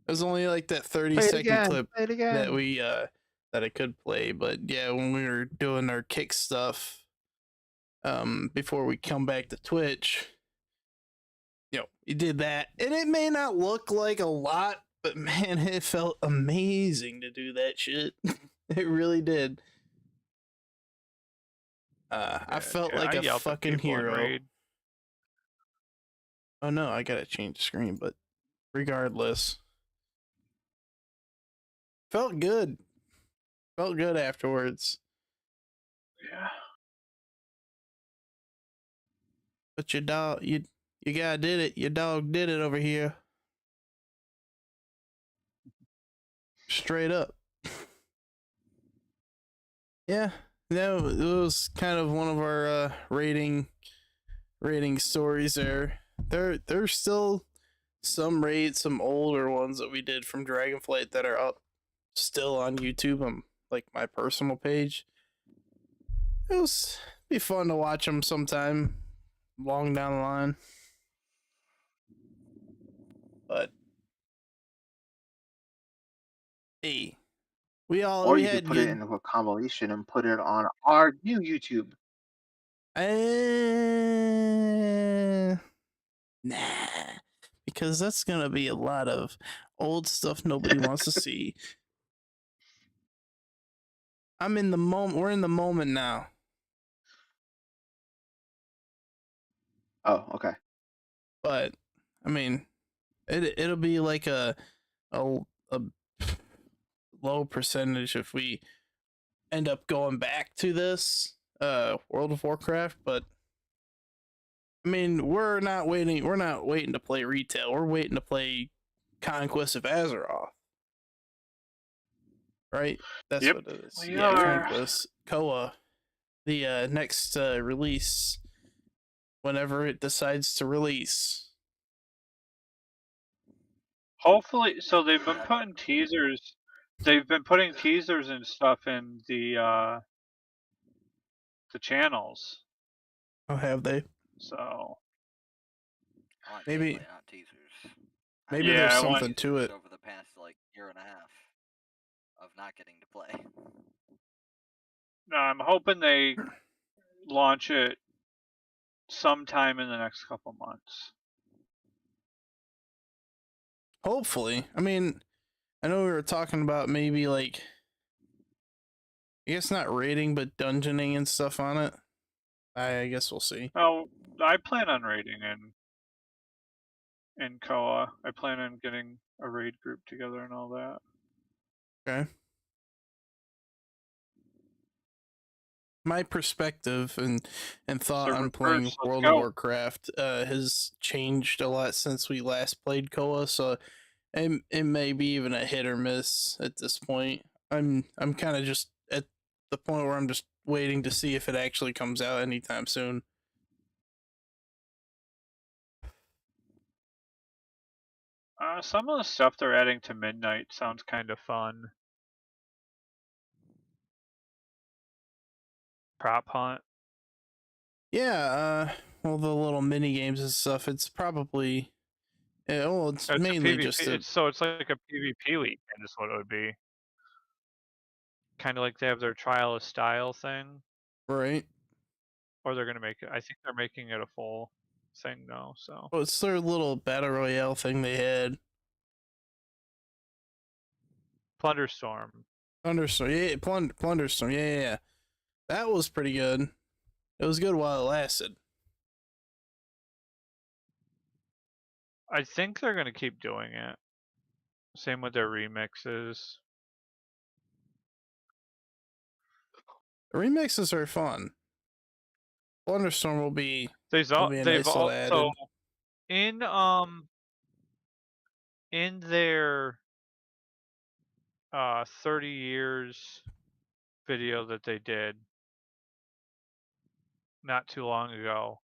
It was only like that 30 Play it second again. clip Play it again. that we that I could play, but yeah, when we were doing our kick stuff, before we come back to Twitch, we did that, and it may not look like a lot, but man, it felt amazing to do that shit. It really did. I felt Yeah, like I a yelled at fucking people in hero. Raid. Oh no, I gotta change the screen, but regardless, felt good. Felt good afterwards. Yeah. But your dog, you guy did it. Your dog did it over here. Straight up. Yeah, no, it was kind of one of our rating stories there. There's still some raids, some older ones that we did from Dragonflight that are up still on YouTube on like my personal page. It was be fun to watch them sometime long down the line. But hey, Or we you could had put it good. in a compilation and put it on our new YouTube. Nah, because that's gonna be a lot of old stuff nobody wants to see. I'm in the moment. We're in the moment now. Oh, okay. But I mean, it'll be like a low percentage if we end up going back to this World of Warcraft. But I mean, we're not waiting to play retail. We're waiting to play Conquest of Azeroth. Right? That's Yep, what it is. we Yeah, are. Conquest. Koa. The next release. Whenever it decides to release. Hopefully, so they've been putting teasers. They've been putting teasers and stuff in the channels. Oh, have they? So On Maybe- gameplay, not teasers. Maybe Yeah, there's I want- something to it. Over the past like year and a half of not getting to play. No, I'm hoping they launch it sometime in the next couple months. Hopefully. I mean, I know we were talking about maybe like, I guess not raiding, but dungeoning and stuff on it. I guess we'll see. Oh, I plan on raiding in Koa. I plan on getting a raid group together and all that. Okay. My perspective and thought Server on playing first, let's World go. of Warcraft has changed a lot since we last played Koa, so it may be even a hit or miss at this point. I'm kind of just at the point where I'm just waiting to see if it actually comes out anytime soon. Some of the stuff they're adding to Midnight sounds kind of fun. Prop hunt. Yeah, well, the little mini games and stuff. It's probably, well, it's It's mainly a PvP. just a, It's like a PvP league, and is what it would be. Kind of like they have their Trial of Style thing, right. or they're gonna make it. I think they're making it a full thing now. So Well, it's their little battle royale thing they had. Plunderstorm. Plunderstorm, yeah, Plunderstorm, yeah. That was pretty good. It was good while it lasted. I think they're gonna keep doing it. Same with their remixes. The remixes are fun. Plunderstorm will be They've a nice little also added. in their 30 years video that they did not too long ago,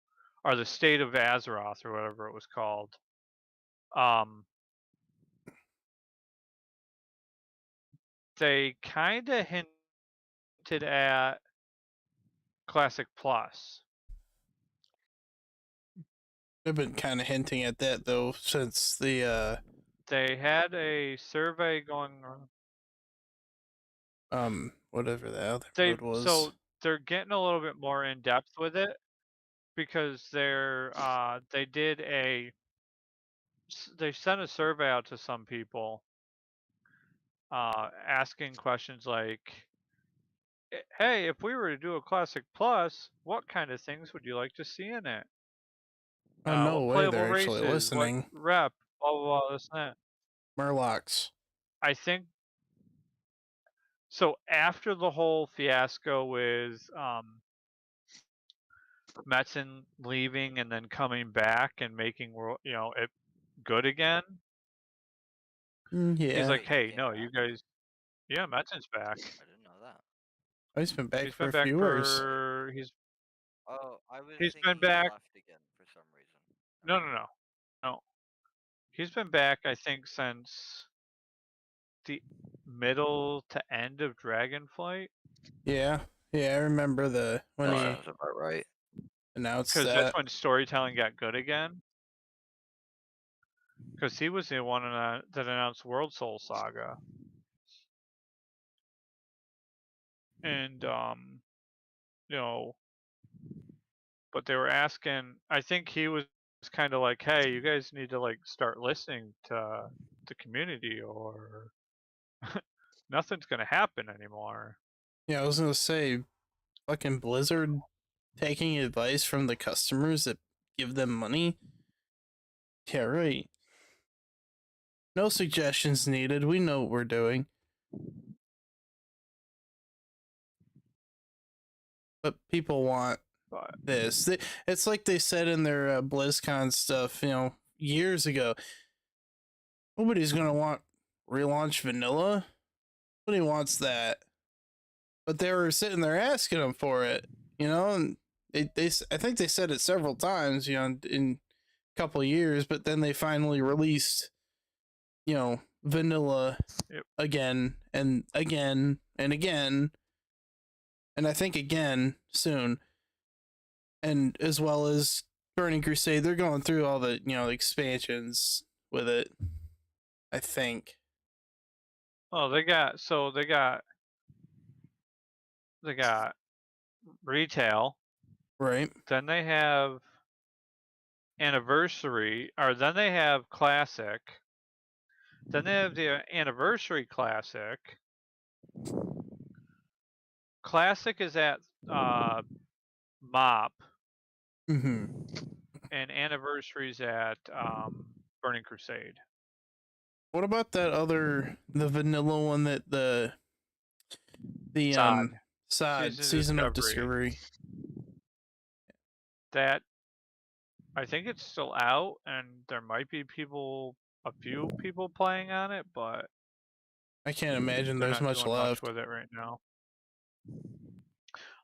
or the State of Azeroth or whatever it was called. they kind of hinted at Classic Plus. I've been kind of hinting at that though since the They had a survey going on. whatever the other They mode was. so they're getting a little bit more in depth with it because they did they sent a survey out to some people asking questions like, hey, if we were to do a Classic Plus, what kind of things would you like to see in it? Oh no What way, playable they're actually races, what listening. rep, blah blah blah, this and that. Murlocs. I think so. After the whole fiasco with Metzen leaving and then coming back and making it good again, Yeah. he's like, Wait, he hey, came no, back? you guys, yeah, Metzen's back. I didn't know that. Oh, he's been back He's for been a back few years. for Oh, I was he's thinking been he back. left again for some reason. No, no, no, no. He's been back, I think, since the middle to end of Dragonflight. Yeah. Yeah, I remember when That he sounds about right. announced Because that's that. when storytelling got good again. Because he was the one that announced World Soul Saga. And, but they were asking, I think he was kind of like, hey, you guys need to like start listening to the community or nothing's going to happen anymore. Yeah, I was gonna say, fucking Blizzard taking advice from the customers that give them money. Yeah, right. No suggestions needed. We know what we're doing. But people want But this. It's like they said in their BlizzCon stuff, years ago. Nobody's gonna want relaunch vanilla. Nobody wants that. But they were sitting there asking them for it, and I think they said it several times, in a couple of years, but then they finally released, vanilla Yep. again and again and again, and I think again soon, and as well as Burning Crusade. They're going through all the expansions with it, I think. oh, they got retail. Right. Then they have anniversary, or then they have classic. Then they have the anniversary classic. Classic is at MOP, Mm-hmm. and anniversary's at Burning Crusade. What about the vanilla one that the SOD. SOD, Season of Discovery. Discovery? That I think it's still out, and there might be a few people playing on it, but I can't imagine they're there's not much doing left. much with it right now.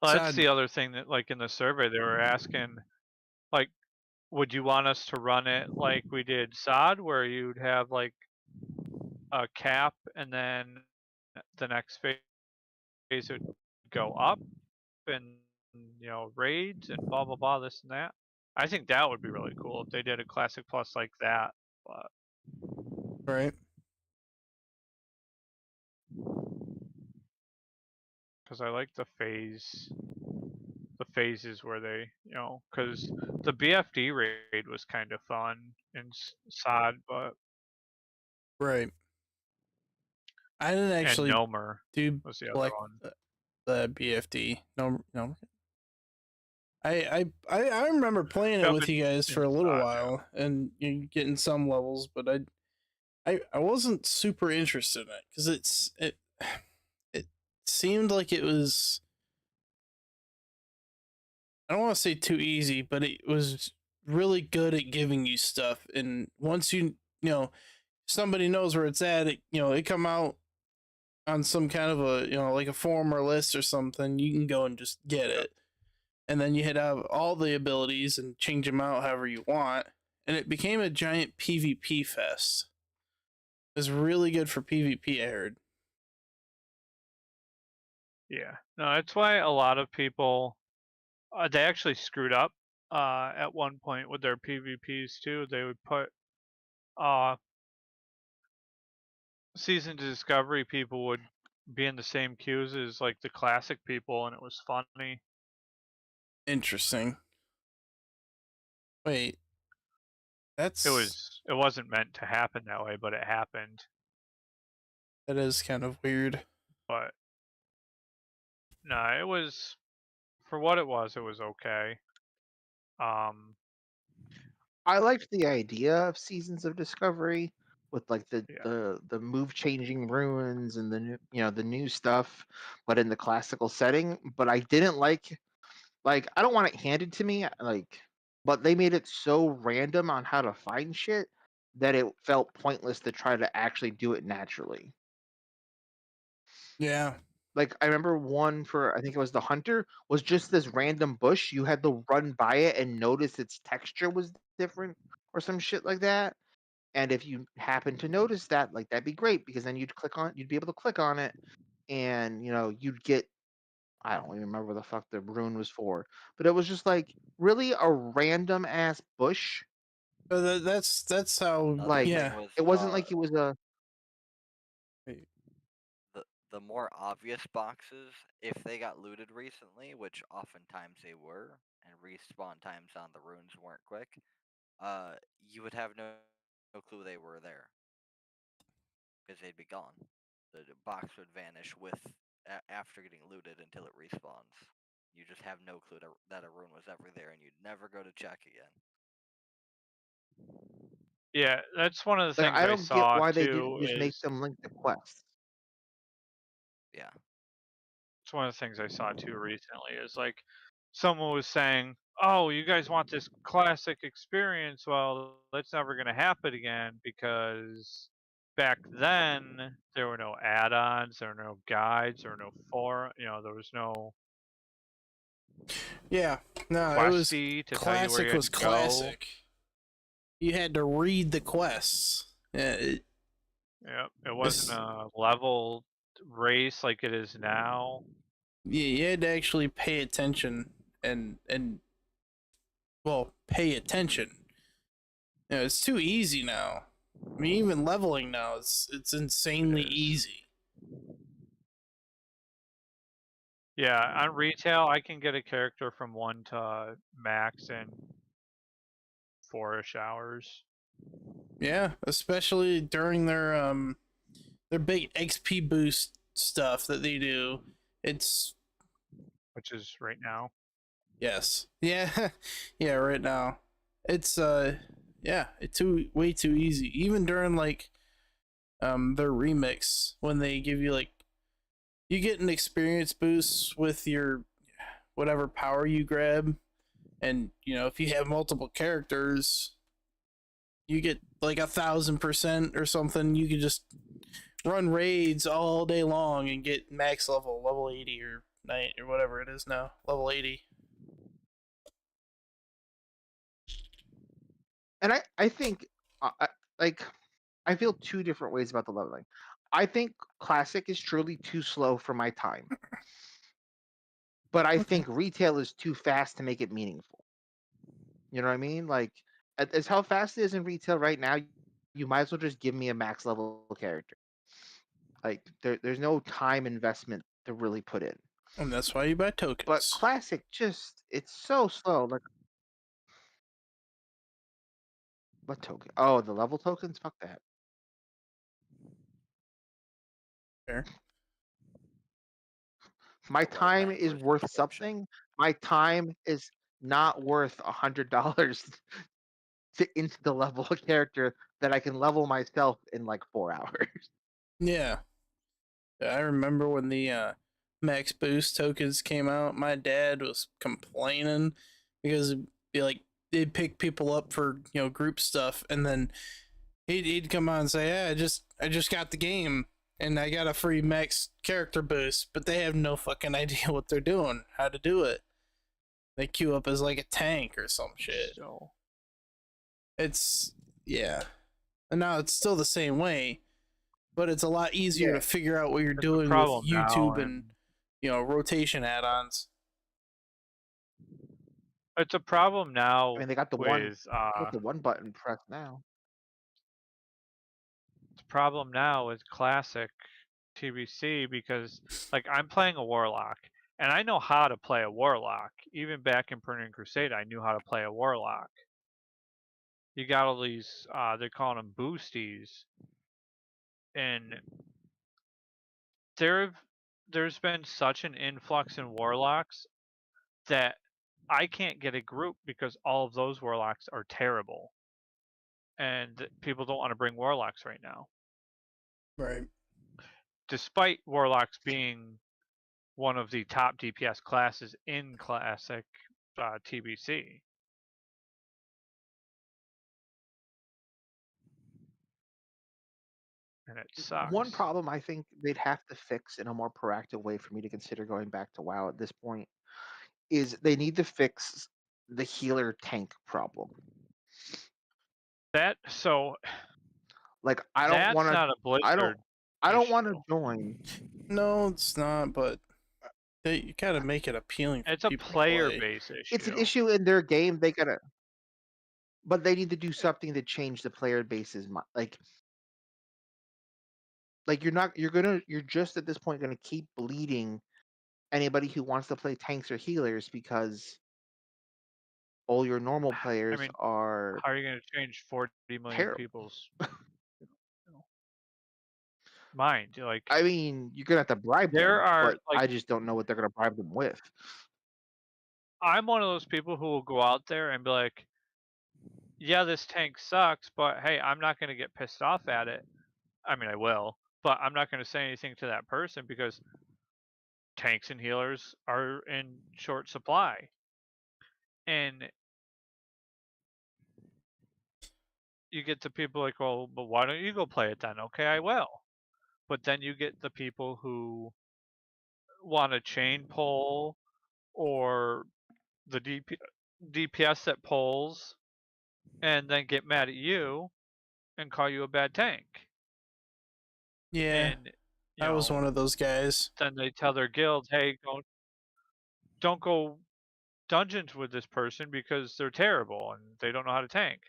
Well, that's SOD. the other thing that, like in the survey, they were asking, like, would you want us to run it like we did SOD, where you'd have like a cap, and then the next phase would go up, and raids and blah blah blah, this and that. I think that would be really cool if they did a Classic Plus like that. But Right. because I like the phases where they, because the BFD raid was kind of fun in SOD, but Right. I didn't actually and Nomer do was the other collect one. the BFD. No. I remember playing it with you guys for a little while and getting some levels, but I wasn't super interested in it because it seemed like it was, I don't want to say too easy, but it was really good at giving you stuff, and once somebody knows where it's at, it come out on some kind of a like a forum or list or something, you can go and just get it, and then you hit have all the abilities and change them out however you want, and it became a giant PvP fest. It was really good for PvP, I heard. Yeah. No, that's why a lot of people they actually screwed up at one point with their PvPs too. They would put uh season discovery people would be in the same queues as like the classic people, and it was funny. Interesting. Wait, It wasn't meant to happen that way, but it happened. that is kind of weird. But no, it was for what it was okay. Um I liked the idea of Seasons of Discovery with like the yeah. the move changing ruins and the new, the new stuff, but in the classical setting. But I didn't like I don't want it handed to me but they made it so random on how to find shit that it felt pointless to try to actually do it naturally. Yeah. Like I remember one for I think it was the hunter was just this random bush. You had to run by it and notice its texture was different or some shit like that. And if you happen to notice that, like that'd be great because then you'd be able to click on it and you'd get I don't even remember what the fuck the rune was for. But it was just like really a random ass bush. But that's how. Another Like thing Yeah. was it wasn't like it was a the more obvious boxes, if they got looted recently, which oftentimes they were, and respawn times on the runes weren't quick, you would have no clue they were there because they'd be gone. The box would vanish after getting looted until it respawns. You just have no clue that a rune was ever there, and you'd never go to check again. Yeah, that's one of the like things I I don't get saw why they didn't too just make is them link the quests. Yeah. it's one of the things I saw too recently is like someone was saying, "Oh, you guys want this classic experience? Well, that's never going to happen again because back then there were no add-ons, there were no guides, there were no there was no Yeah. No, it was questy to tell you where you classic. had Was to go." classic. You had to read the quests. Yeah. Yeah, it wasn't This. a level race like it is now. Yeah, you had to actually pay attention and well, pay attention. It's too easy now. I mean, even leveling now, it's insanely It is. easy. Yeah, on retail, I can get a character from 1 to max in 4-ish hours. Yeah, especially during their big XP boost stuff that they do. It's Which is right now. yes, yeah, yeah. Right now, it's yeah, it's way too easy. Even during like their remix when they give you like you get an experience boost with your whatever power you grab, and if you have multiple characters, you get like 1,000% or something. You can just run raids all day long and get max level 80 or 90 or whatever it is now, level 80. And I think like I feel two different ways about the leveling. I think classic is truly too slow for my time. But I Okay. think retail is too fast to make it meaningful. You know what I mean? Like as how fast it is in retail right now, you might as well just give me a max level character. Like there's no time investment to really put in. And that's why you buy But tokens. classic just it's so slow. Like what token? Oh, the level tokens? Fuck that. Fair. My But what time land is worth worth subscription? something. My time is not worth $100 to insta level a character that I can level myself in like 4 hours. Yeah. I remember when the max boost tokens came out, my dad was complaining because it'd be like they'd pick people up for group stuff, and then he'd come on and say, "Yeah, I just got the game and I got a free max character boost," but they have no fucking idea what they're doing, how to do it. They queue up as like a tank or some shit. So It's yeah. And now it's still the same way, but it's a lot easier Yeah. to figure out what you're It's a doing with problem now, YouTube and and rotation add-ons. it's a problem I now mean, they got with the one button press now. it's a problem now with classic TBC because like I'm playing a warlock and I know how to play a warlock. Even back in Burning Crusade, I knew how to play a warlock. You got all these they're calling them boosties, and there there's been such an influx in warlocks that I can't get a group because all of those warlocks are terrible, and people don't want to bring warlocks right now, Right. despite warlocks being one of the top DPS classes in classic TBC. And it One sucks. problem I think they'd have to fix in a more proactive way for me to consider going back to WoW at this point is they need to fix the healer tank problem. That so Like I don't that's want to not a I don't Blizzard I don't want to issue. join. No, it's not, but you gotta make it appealing for It's a people to player play. base It's an issue. issue in their game. They gotta, but they need to do something to change the player base's mind. Like you're just at this point gonna keep bleeding anybody who wants to play tanks or healers because all your normal I players mean, are how are you going to change 40 million terrible. people's mind? Like I mean, you're gonna have to bribe there them, are but like I just don't know what they're gonna bribe them with. I'm one of those people who will go out there and be like, "Yeah, this tank sucks, but hey, I'm not going to get pissed off at it." I mean, I will, but I'm not going to say anything to that person because tanks and healers are in short supply. And you get the people like, "Well, but why don't you go play it then?" Okay, I will. But then you get the people who want to chain pull or the DPS that pulls and then get mad at you and call you a bad tank. Yeah, And I was one of those guys. then they tell their guild, "Hey, don't go dungeons with this person because they're terrible and they don't know how to tank."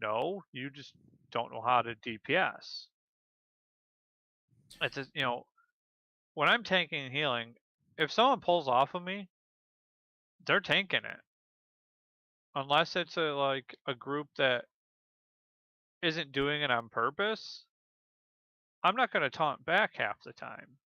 No, you just don't know how to DPS. It's when I'm tanking and healing, if someone pulls off of me, they're tanking it. Unless it's a group that isn't doing it on purpose, I'm not gonna taunt back half the time.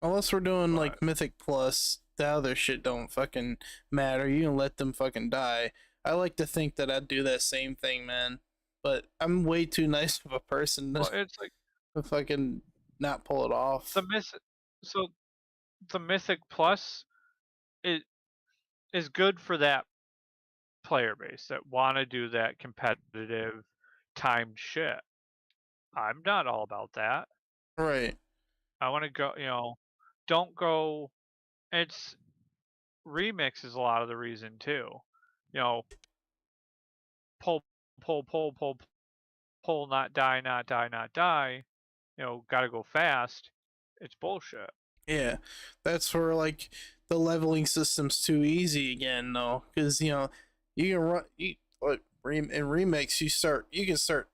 Unless we're doing But like Mythic Plus, the other shit don't fucking matter. You can let them fucking die. I like to think that I'd do that same thing, man. But I'm way too nice of a person well, it's like to fucking not pull it the off. myth. So the Mythic Plus it is good for that player base that want to do that competitive timed shit. I'm not all about that. Right. I want to go. Don't go. It's remix is a lot of the reason too. You know, pull, pull, pull, pull, pull, not die, not die, not die. Gotta go fast. It's bullshit. Yeah. That's where like the leveling system's too easy again though, because you can run like in remix you can start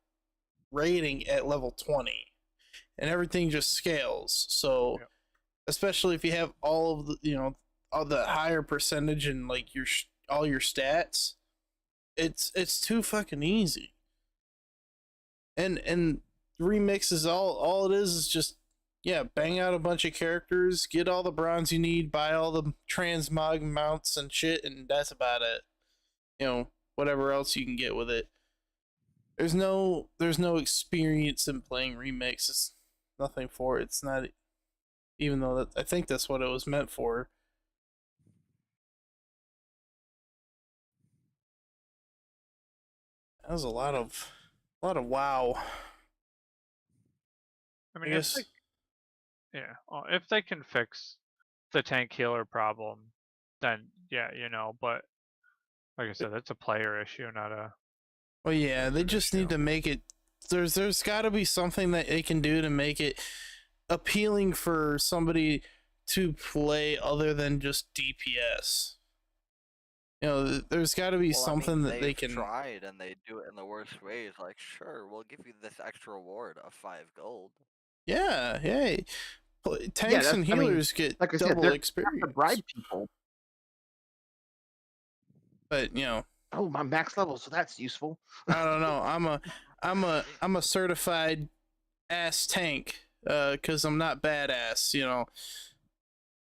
rating at level 20 and everything just scales. So Yep. especially if you have all of the all the higher percentage and like all your stats, it's too fucking easy. And remix is all it is just yeah, bang out a bunch of characters, get all the bronze you need, buy all the transmog mounts and shit, and that's about it. Whatever else you can get with it. There's no experience in playing remix. It's nothing for it. It's not, even though I think that's what it was meant for. That was a lot of WoW. I I mean, guess if they can fix the tank healer problem, then yeah, but like I said, that's a player issue, not a Well, yeah, That's they an just issue. need to make it. There's got to be something that they can do to make it appealing for somebody to play other than just DPS. There's got to be Well, I something mean, that they they've can. tried and they do it in the worst ways. Like, sure, we'll give you this extra reward of 5 gold. Yeah, hey, Yeah, tanks that's. and I mean, healers get like I said, double they're have to experience. bribe people. But Oh, my max level, so that's useful. I don't know. I'm a certified ass tank, because I'm not badass.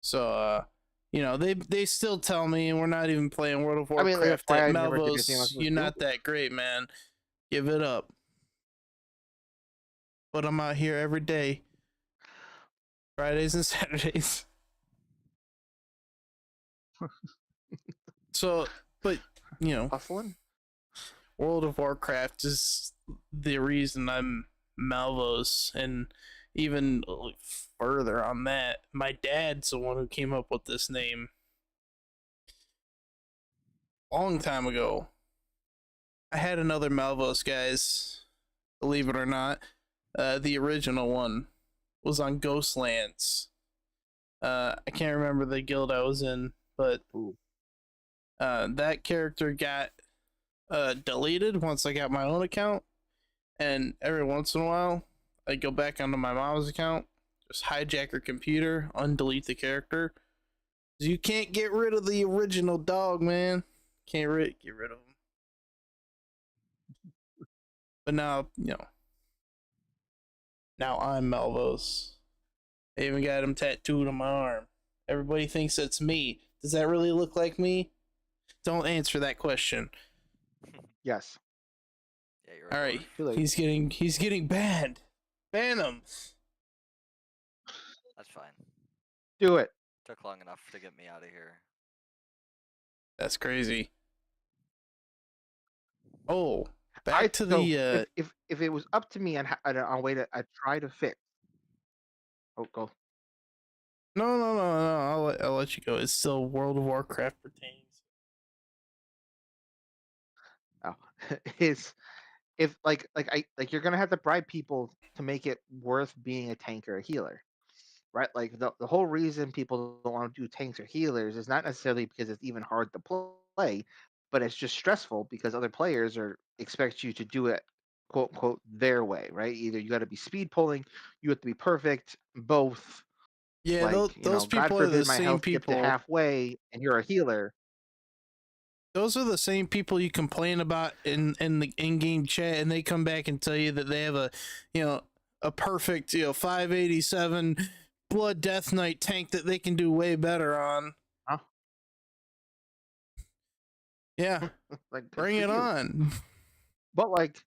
So they still tell me, and we're not even playing World of I mean, like, that's Warcraft, why that I never did anything else Melvos, with you're guild. not that great, man. Give it up. But I'm out here every day, Fridays and Saturdays. So, but Hustling. World of Warcraft is the reason I'm Malvos, and even further on that, my dad's the one who came up with this name long time ago. I had another Malvos, guys. Believe it or not, the original one was on Ghostlands. I can't remember the guild I was in, but that character got deleted once I got my own account, and every once in a while, I go back onto my mom's account, just hijack her computer, undelete the character. You can't get rid of the original dog, man. Can't get rid of him. But now, now I'm Melvos. I even got him tattooed on my arm. Everybody thinks it's me. Does that really look like me? Don't answer that question. Yes. Yeah, you're All a right, dwarf. Too late. he's getting banned. Ban him. That's fine. Do it. Took long enough to get me out of here. That's crazy. Oh, I back to so the if it was up to me on on a way to I try to fix. Oh, go. no. I'll let you go. It's still World of Warcraft pertains. Oh, is if like you're gonna have to bribe people to make it worth being a tank or a healer, right? Like the whole reason people don't want to do tanks or healers is not necessarily because it's even hard to play, but it's just stressful because other players are expect you to do it quote unquote their way, right? Either you got to be speed pulling, you have to be perfect, both. Yeah, Like those God people are the forbid my same health get to people. halfway and you're a healer. Those are the same people you complain about in the in-game chat, and they come back and tell you that they have a perfect 587 Blood Death Knight tank that they can do way better on. Huh? Yeah, Like good bring for it you. on. But like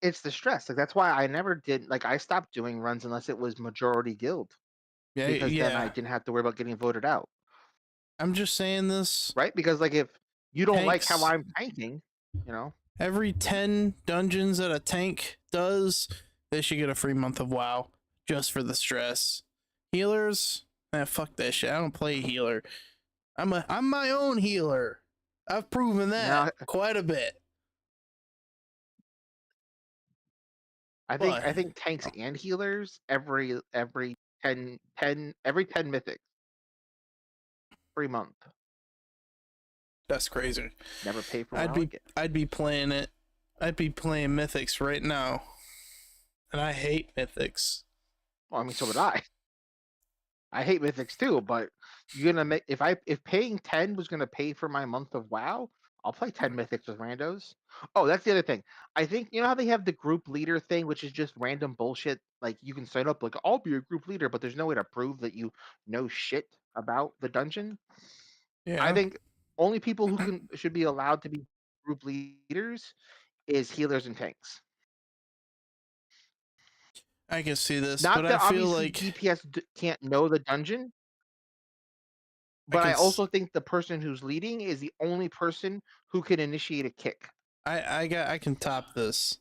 it's the stress. Like that's why I never did like I stopped doing runs unless it was majority guild Yeah, because then I yeah. didn't have to worry about getting voted out, I'm just saying this. right? Because like if you don't like how Tanks, I'm tanking, you know, every 10 dungeons that a tank does, they should get a free month of WoW just for the stress. Healers, fuck that shit. I don't play healer. I'm my own healer. I've proven that now quite a bit. But I think tanks and healers every 10 every 10 mythics free month. that's crazy. Never pay for I'd WoW be again. I'd be playing it. I'd be playing Mythics right now. And I hate Mythics. Well, I mean, so would I. I hate mythics too, but you're gonna make if paying 10 was gonna pay for my month of WoW, I'll play 10 mythics with randos. Oh, that's the other thing. I think you know how they have the group leader thing, which is just random bullshit. Like you can sign up like I'll be a group leader, but there's no way to prove that you know shit about the dungeon. I Yeah, think only people who can should be allowed to be group leaders is healers and tanks. I can see this, but Not I that feel obviously like DPS can't know the dungeon, I but can I also think the person who's leading is the only person who can initiate a kick. I can top this.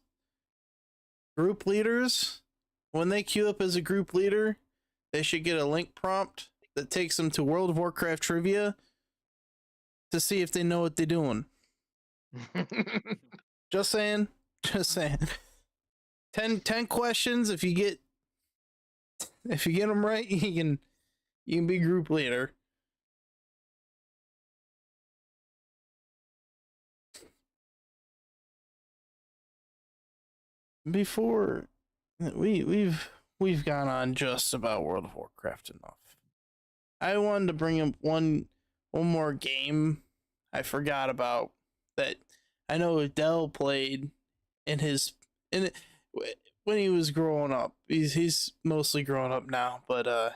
Group leaders, when they queue up as a group leader, they should get a link prompt that takes them to World of Warcraft trivia to see if they know what they're doing. Just saying. Just saying. 10 questions. If you get them right, you can be group leader. Before we've gone on just about World of Warcraft enough. I wanted to bring up one more game I forgot about that I know Dell played in his in when he was growing up. He's mostly grown up now, but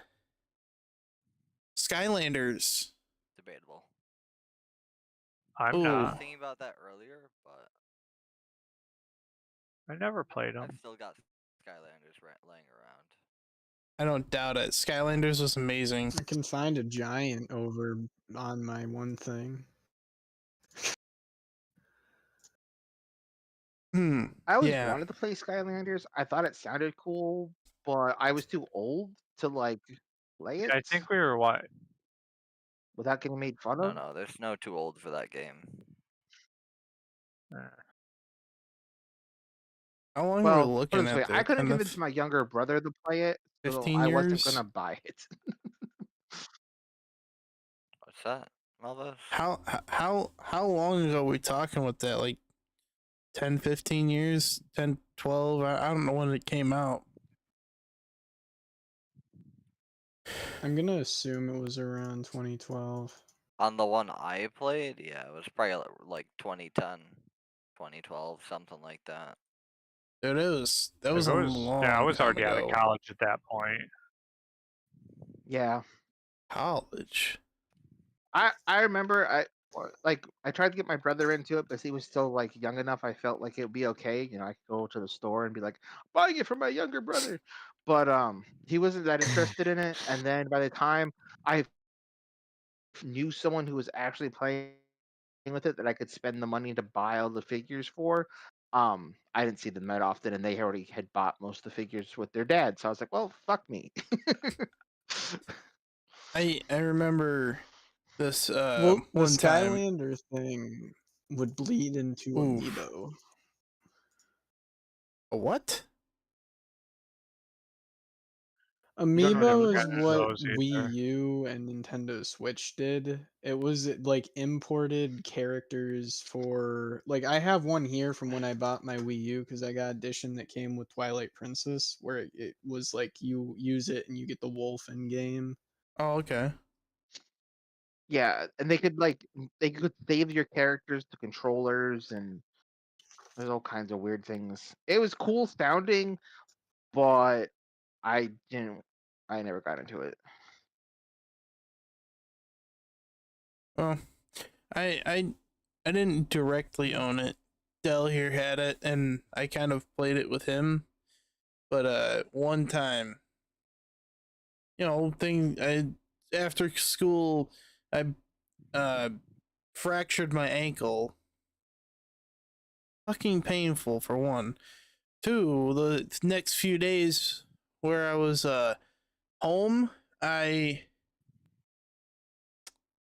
Skylanders. Debatable. I'm I was not. thinking about that earlier, but I never played I've them. still got Skylanders laying around. I don't doubt it. Skylanders was amazing. I can find a giant over on my one thing. I always Yeah. wanted to play Skylanders. I thought it sounded cool, but I was too old to like play it I think we were what? without getting made fun No, of. no, there's no too old for that game. How long were we Well, put it looking this way, at I there? couldn't 10 to convince my younger brother to play it, so 15 I wasn't years? gonna buy it. What's that, Malvos? How long ago are we talking with that? Like 10, 15 years? 10, 12? I don't know when it came out. I'm gonna assume it was around 2012. On the one I played, yeah, it was probably like 2010, 2012, something like that. That was I a was long was time already out of ago. college at that point. Yeah, College. I remember I tried to get my brother into it, but he was still like young enough. I felt like it would be okay. You know, I could go to the store and be like, buying it for my younger brother. But he wasn't that interested in it. And then by the time I knew someone who was actually playing with it that I could spend the money to buy all the figures for, I didn't see them that often, and they already had bought most of the figures with their dad. So I was like, well, fuck me. I remember this Well, the one time. Skylander thing would bleed into Oof. Amiibo. A what? don't know what Amiibo Amiibo is is? what Those Wii either. U and Nintendo Switch did. It was like imported characters for like I have one here from when I bought my Wii U because I got edition that came with Twilight Princess where it was like you use it and you get the wolf in game. Oh, okay. Yeah, and they could save your characters to controllers, and there's all kinds of weird things. It was cool sounding, but I didn't. I never got into it. Well, I didn't directly own it. Dell here had it, and I kind of played it with him. But one time, after school, I fractured my ankle. Fucking painful for one. Two, the next few days where I was home, I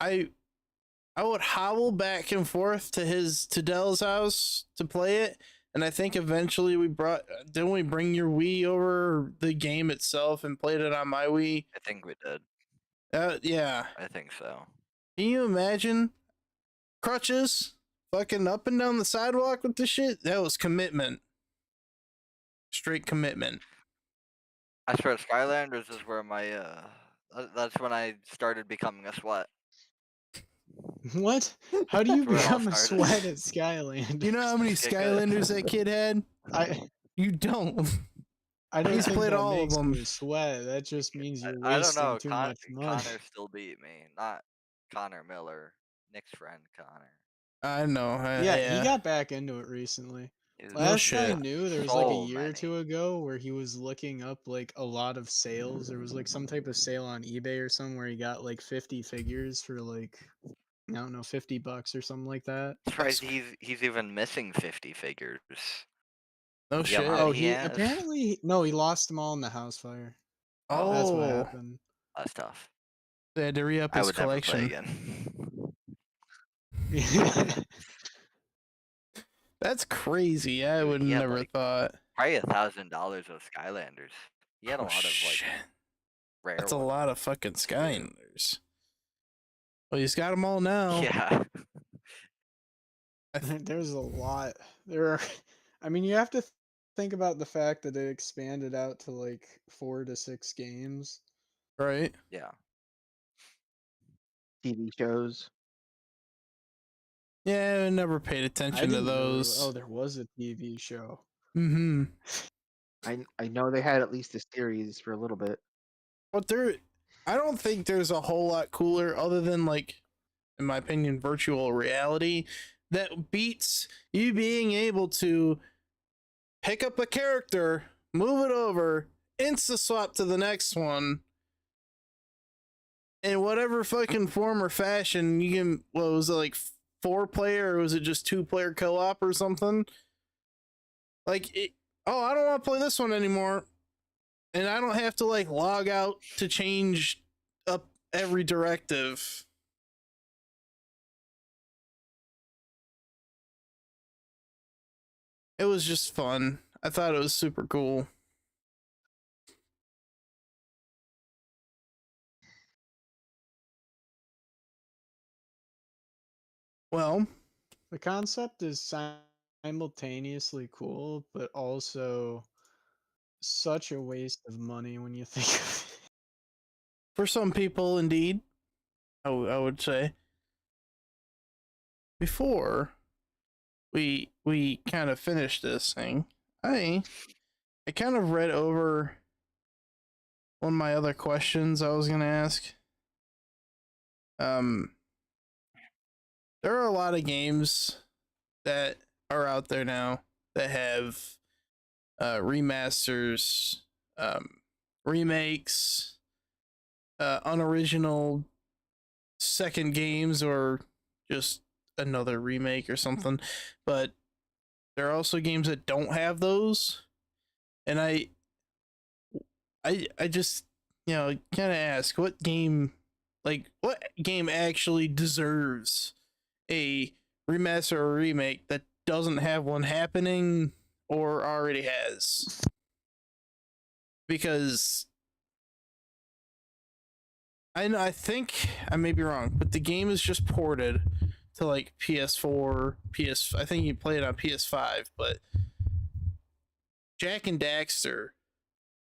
I would hobble back and forth to Dell's house to play it, and I think eventually didn't we bring your Wii over the game itself and played it on my Wii? I think we did. Yeah. I think so. Can you imagine crutches, fucking up and down the sidewalk with this shit? That was commitment, straight commitment. I swear, Skylanders is where my that's when I started becoming a sweat. What? How do you That's where it all become a started. sweat at Skylanders? You know how many Just get good. Skylanders that kid had? I You don't. I don't He's think played that all of makes them. you a sweat. That just means you're I don't wasting know. too much money. Connor still beat me, not Connor Miller, Nick's friend Connor. I know. Yeah, he Yeah. got back into it recently. He's No Last I shit. knew, there was like a so year or many. two ago where he was looking up like a lot of sales. There was like some type of sale on eBay or something where he got like 50 figures for like I don't know, $50 or something like that. Surprised he's even missing 50 figures. No The amount shit. Oh, he he has. apparently no, he lost them all in the house fire. That's what Oh, happened. That's tough. they had to re up I his would never play collection. again. That's crazy. I Dude, would he had never like thought. probably $1,000 of Skylanders. He had a Oh lot of like shit. rare That's a ones lot of fucking too. Skylanders. Well, he's got them all now. Yeah. There's a lot. There are. I mean, you have to think about the fact that it expanded out to like 4 to 6 games. Right? Yeah. TV shows. Yeah, I never paid I attention to didn't know. those. Oh, there was a TV show. Mm-hmm. I know they had at least a series for a little bit. But I don't think there's a whole lot cooler other than like, in my opinion, virtual reality that beats you being able to pick up a character, move it over, insta swap to the next one, in whatever fucking form or fashion. You can, what was it, like 4-player, or was it just 2-player co-op or something? Like, oh, I don't want to play this one anymore, and I don't have to like log out to change up every directive. It was just fun. I thought it was super cool. Well, The concept is simultaneously cool, but also such a waste of money when you think of it. for some people, indeed, I would say. Before we kind of finish this thing, I kind of read over one of my other questions I was gonna ask. Um, there are a lot of games that are out there now that have remasters, remakes, unoriginal second games, or just another remake or something. But there are also games that don't have those, and I just, kind of ask, what game actually deserves a remaster or remake that doesn't have one happening or already has? Because I think I may be wrong, but the game is just ported to like PS4, I think you play it on PS5, but Jak and Daxter,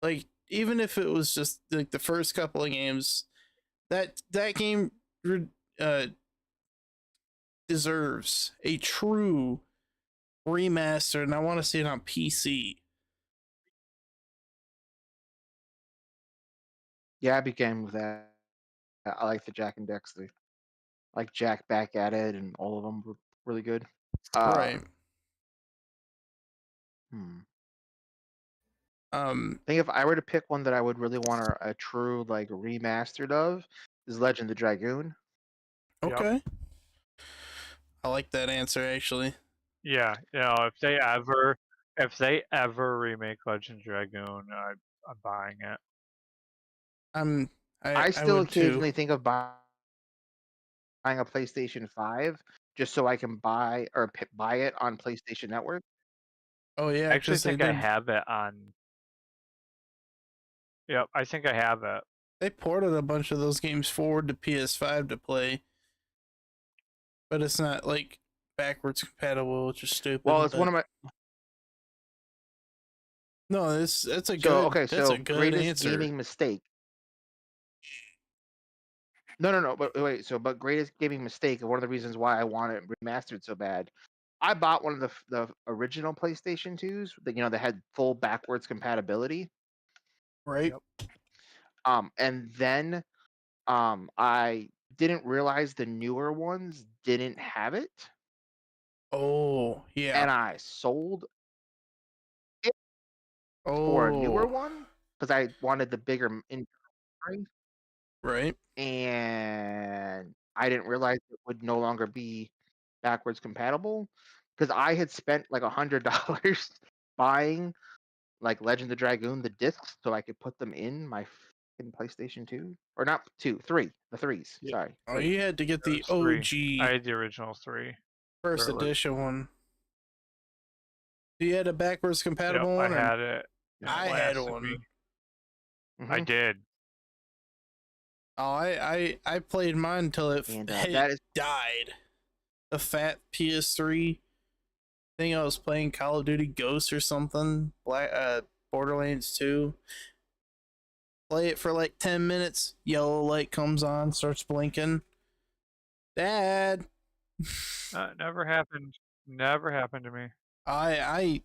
like, even if it was just like the first couple of games, that game uh, deserves a true remaster, and I want to see it on PC. Yeah, I began with that. I like the Jack and Dexter. Like Jack Back at It, and all of them were really good. Right. Hmm. Um. I think if I were to pick one that I would really want a true like remastered of, is Legend of Dragoon. Yep. Okay. I like that answer, actually. Yeah, if they ever remake Legend Dragoon, I'm buying it. I I still would too. occasionally think of buying a PlayStation 5 just so I can buy it on PlayStation Network. Oh I yeah, actually because they think I did. have it on. Yep, I think I have it. They ported a bunch of those games forward to PS5 to play, but it's not like backwards compatible, which is stupid. Well, it's but one of my no, that's a so good okay. that's So a good greatest answer. gaming mistake. No. But wait. But greatest gaming mistake, and one of the reasons why I want it remastered so bad. I bought one of the original PlayStation 2s that that had full backwards compatibility. Right? Yep. And then I didn't realize the newer ones didn't have it, Oh yeah. and I sold it for a newer Oh one because I wanted the bigger internal screen, right. and I didn't realize it would no longer be backwards compatible because I had spent like $100 buying like Legend of Dragoon the discs so I could put them in my PlayStation 2, or not 2, 3, the threes. Yeah, Sorry, Oh, 3. you had to get there the was 3. I OG had the original 3. first Or like, edition one. You had a backwards Yep, compatible I one? Or had it. I It had lasted one. me. I Mhm. did. Oh, I played mine until it, And it that is died. A fat PS3 thing. I was playing Call of Duty Ghosts or something. Borderlands 2. Play it for like 10 minutes. Yellow light comes on, starts blinking. Dad. Never happened. Never happened to me. I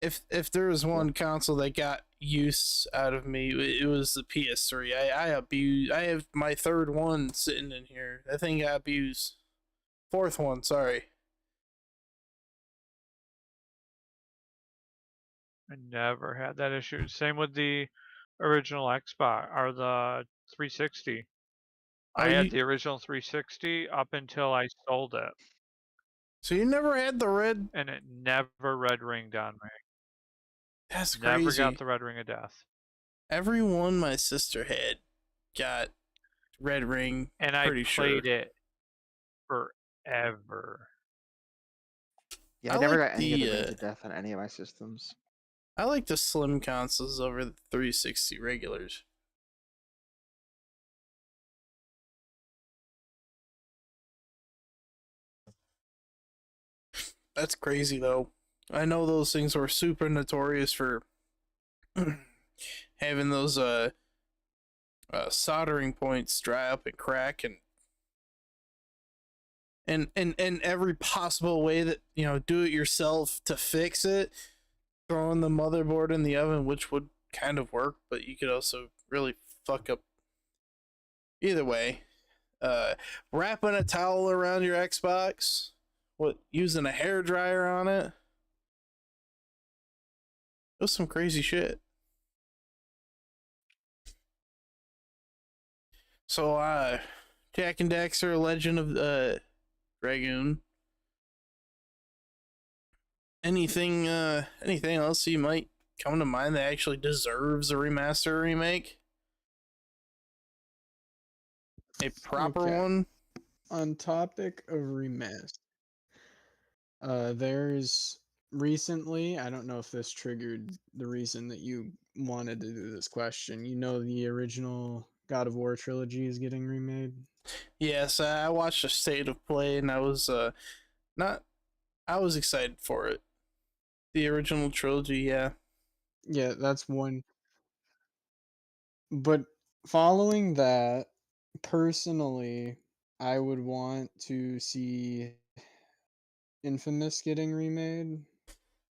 if there was one console that got use out of me, it was the PS3. I abused. I have my third one sitting in here. That thing got abused. Fourth one, sorry. I never had that issue. Same with the original Xbox or the 360. Oh, I had you the original 360 up until I sold it, so you never had the red? and it never red ringed on me. That's Never got crazy. the red ring of death. Every one my sister had got red ring. And I Pretty played sure. it forever. yeah, I I never like got any of the the rings of death on any of my systems. I like the slim consoles over the 360 regulars. That's crazy though. I know those things were super notorious for having those soldering points dry up and crack and every possible way that do it yourself to fix it, throwing the motherboard in the oven, which would kind of work, but you could also really fuck up either way. Wrapping a towel around your Xbox, using a hair dryer on it. It was some crazy shit. So Jack and Daxter, Legend of Dragoon. Anything else you might come to mind that actually deserves a remaster or remake? A proper Okay. one? On topic of remaster, there's recently, I don't know if this triggered the reason that you wanted to do this question. You know, the original God of War trilogy is getting remade. Yes, I watched a state of play and I was not I was excited for it. The original trilogy, yeah. Yeah, that's one. But following that, personally, I would want to see Infamous getting remade.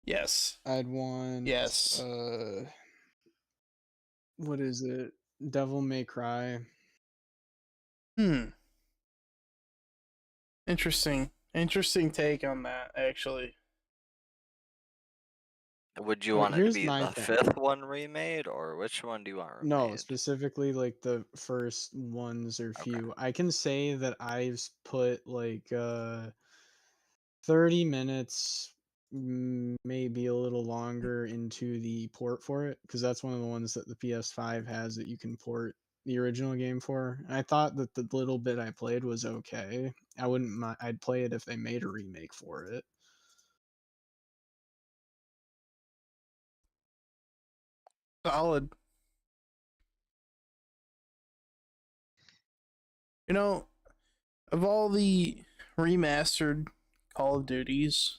Yes. I'd want Yes. what is it? Devil May Cry. Hmm. Interesting take on that, actually. Would you But want it to here's be my the thing. fifth one remade, or which one do you want No, remade? specifically like the first ones or Okay. few. I can say that I've put like 30 minutes, maybe a little longer into the port for it, because that's one of the ones that the PS5 has that you can port the original game for. And I thought that the little bit I played was okay. I wouldn't mind, I'd play it if they made a remake for it. Solid. You know, of all the remastered Call of Duties,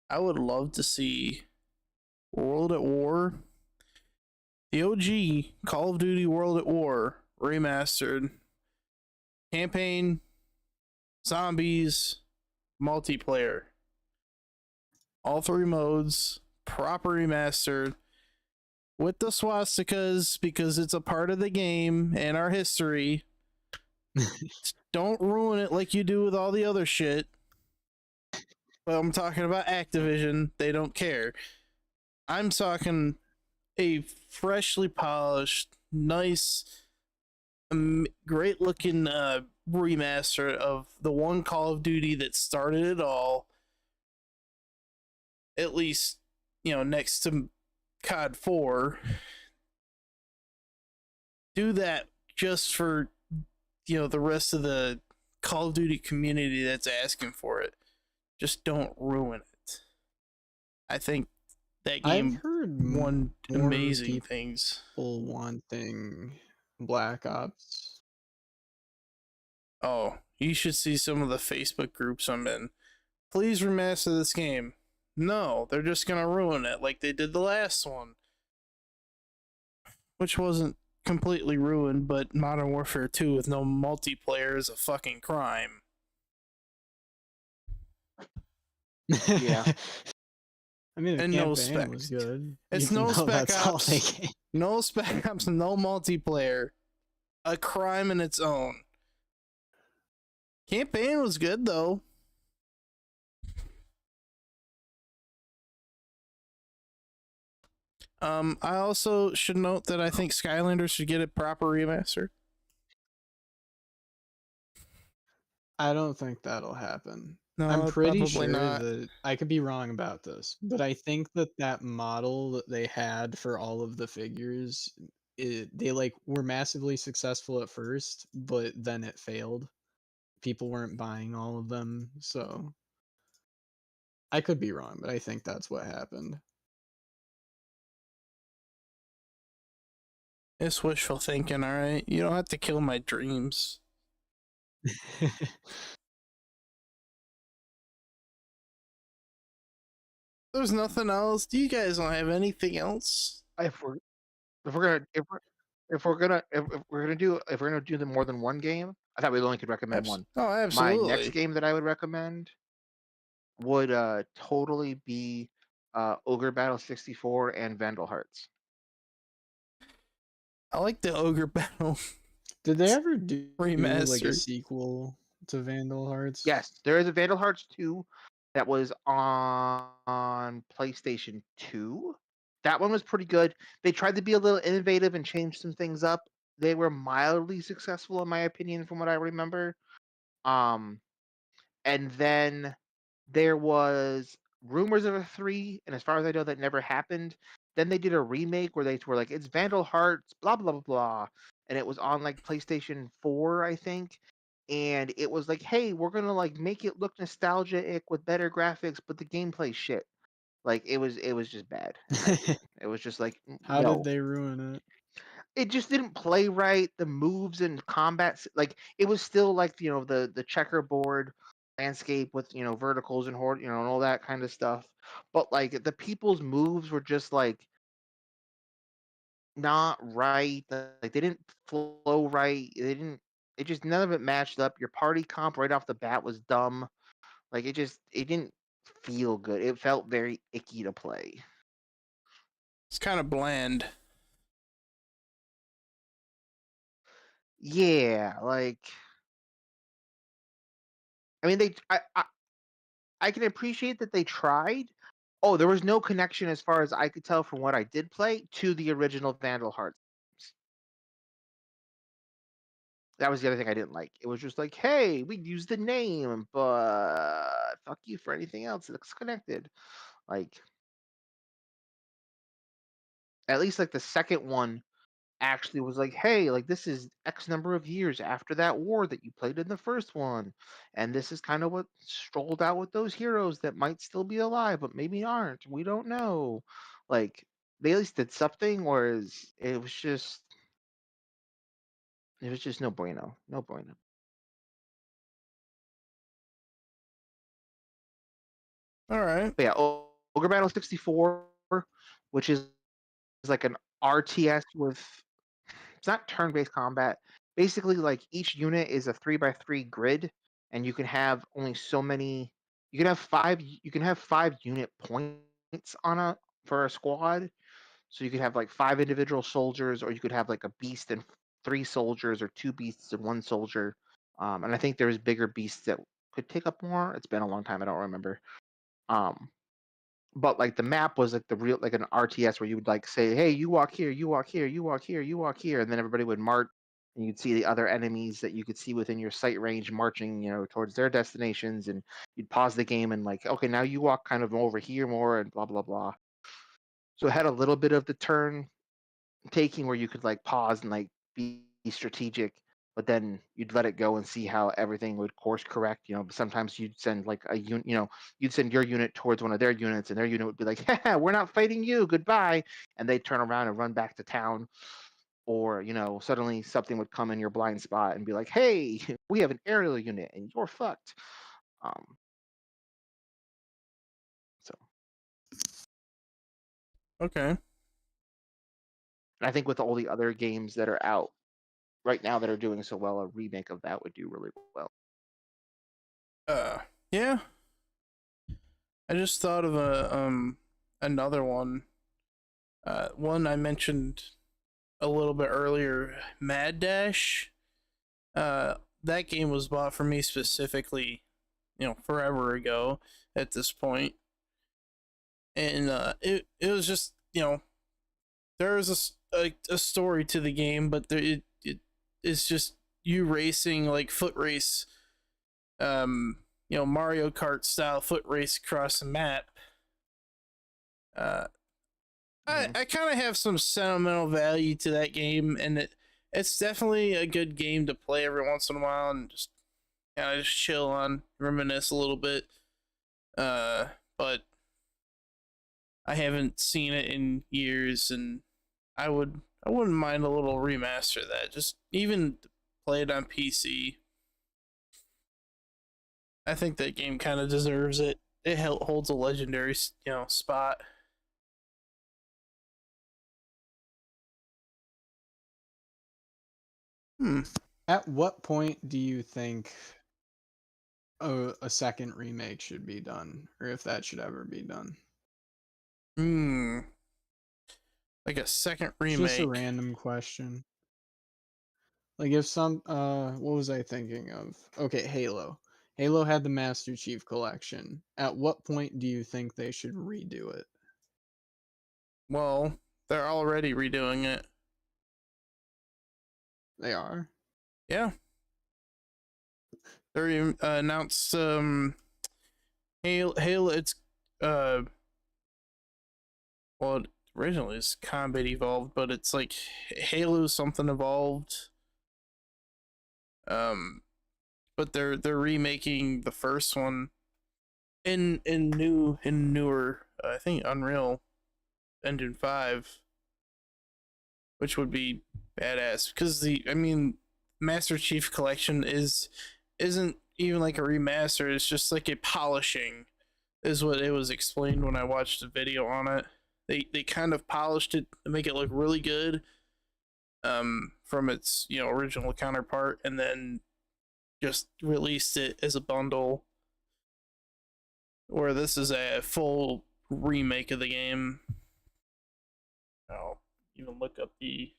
I would love to see World at War. The OG Call of Duty World at War remastered. Campaign, zombies, multiplayer. All three modes, proper remastered. With the swastikas, because it's a part of the game and our history. Don't ruin it like you do with all the other shit. But I'm talking about Activision. They don't care. I'm talking a freshly polished, nice, great looking remaster of the one Call of Duty that started it all. At least, next to COD 4. Do that just for, the rest of the Call of Duty community that's asking for it. Just don't ruin it. I think that I've game heard won more amazing things. people wanting Black Ops. Oh, you should see some of the Facebook groups I'm in. Please remaster this game. No, they're just gonna ruin it like they did the last one, which wasn't completely ruined, but Modern Warfare 2 with no multiplayer is a fucking crime. Yeah. I mean, the And no campaign was specs. good. It's even no though Spec that's all they Ops. gave. No Spec Ops, no multiplayer. A crime in its own. Campaign was good though. I also should note that I think Skylanders should get a proper remaster. I don't think that'll happen. I'm No, pretty probably sure not. that I could be wrong about this, but I think that that model that they had for all of the figures, they like were massively successful at first, but then it failed. People weren't buying all of them, so I could be wrong, but I think that's what happened. It's wishful thinking, alright? You don't have to kill my dreams. There's nothing else. Do you guys don't have anything else? If we're if we're gonna if we're gonna if we're gonna do if we're gonna do the more than one game, I thought we only could recommend one. Oh, My next absolutely. game that I would recommend would totally be Ogre Battle 64 and Vandal Hearts. I like the Ogre Battle. Did they ever do like a Remastered. sequel to Vandal Hearts? Yes, there is a Vandal Hearts 2 that was on PlayStation 2. That one was pretty good. They tried to be a little innovative and change some things up. They were mildly successful, in my opinion, from what I remember. And then there was rumors of a 3, and as far as I know, that never happened. Then they did a remake where they were like, it's Vandal Hearts, blah, blah, blah, blah. And it was on like PlayStation 4, I think. And it was like, hey, we're gonna like make it look nostalgic with better graphics, but the gameplay shit. Like it was just bad, in my opinion. It was just like How did no. they ruin it? It just didn't play right. The moves and combat, like it was still like the checkerboard landscape with verticals and horde, and all that kind of stuff. But like the people's moves were just like not right. Like they didn't flow right. They didn't. It just none of it matched up. Your party comp right off the bat was dumb. Like it didn't feel good. It felt very icky to play. It's kind of bland. Yeah, like I mean I can appreciate that they tried. Oh, there was no connection as far as I could tell from what I did play to the original Vandal Hearts. That was the other thing I didn't like. It was just like, hey, we used the name, but fuck you for anything else that looks connected. Like, at least like the second one actually was like, hey, like this is X number of years after that war that you played in the first one. And this is kind of what strolled out with those heroes that might still be alive, but maybe aren't. We don't know. Like, they at least did something, whereas it was just no bueno. No bueno. All right. But yeah, Ogre Battle 64, which is like an RTS with it's not turn-based combat. Basically, like each unit is a 3x3 grid, and you can have only so many. You can have five. You can have 5 unit points on a for a squad. So you could have like 5 individual soldiers, or you could have like a beast and 3 soldiers, or 2 beasts and 1 soldier. And I think there's bigger beasts that could take up more. It's been a long time. I don't remember. Um, but like the map was like the real like an RTS where you would like say, "Hey, you walk here, you walk here, you walk here, you walk here," and then everybody would march, and you'd see the other enemies that you could see within your sight range marching, towards their destinations, and you'd pause the game and like, okay, now you walk kind of over here more, and blah blah blah. So it had a little bit of the turn taking where you could like pause and like be strategic, but then you'd let it go and see how everything would course correct. Sometimes you'd send like a unit, you'd send your unit towards one of their units, and their unit would be like, "Haha, we're not fighting you, goodbye," and they'd turn around and run back to town. Or suddenly something would come in your blind spot and be like, "Hey, we have an aerial unit, and you're fucked." Um, so Okay. and I think with all the other games that are out right now that are doing so well, a remake of that would do really well. Yeah. I just thought of another one. One I mentioned a little bit earlier, Mad Dash. That game was bought for me specifically, forever ago at this point. And it was just, there was a story to the game, but it's just you racing like foot race, Mario Kart style foot race across the map. Uh, I kind of have some sentimental value to that game, and it's definitely a good game to play every once in a while and just kind of just chill on, reminisce a little bit. But I haven't seen it in years, and I wouldn't mind a little remaster of that. Just even play it on PC. I think that game kind of deserves it. It holds a legendary, spot. Hmm. At what point do you think a second remake should be done, or if that should ever be done? Hmm. Like a second It's just a remake. random question. Like if some what was I thinking of? Okay, Halo. Halo had the Master Chief Collection. At what point do you think they should redo it? Well, they're already redoing it. They are. Yeah. They announced Halo. It's uh well, originally it's Combat Evolved, but it's like Halo something evolved. Um, but they're remaking the first one in newer. I think Unreal Engine 5, which would be badass because Master Chief Collection isn't even like a remaster. It's just like a polishing, is what it was explained when I watched the video on it. They kind of polished it to make it look really good, from its original counterpart, and then just released it as a bundle. Where this is a full remake of the game. I'll even look up the.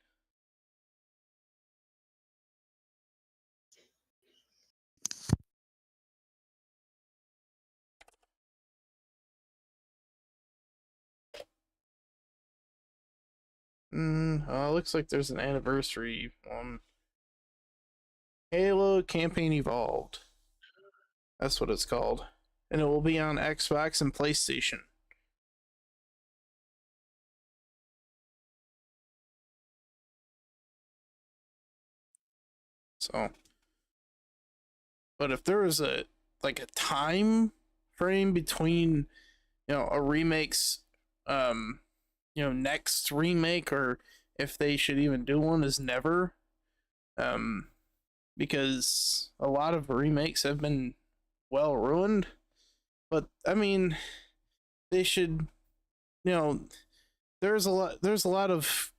Looks like there's an anniversary one. Halo Campaign Evolved. That's what it's called. And it will be on Xbox and PlayStation. So, but if there was a time frame between a remake's next remake, or if they should even do one, is never. Um, because a lot of remakes have been well ruined. But they should, you know, there's a lot of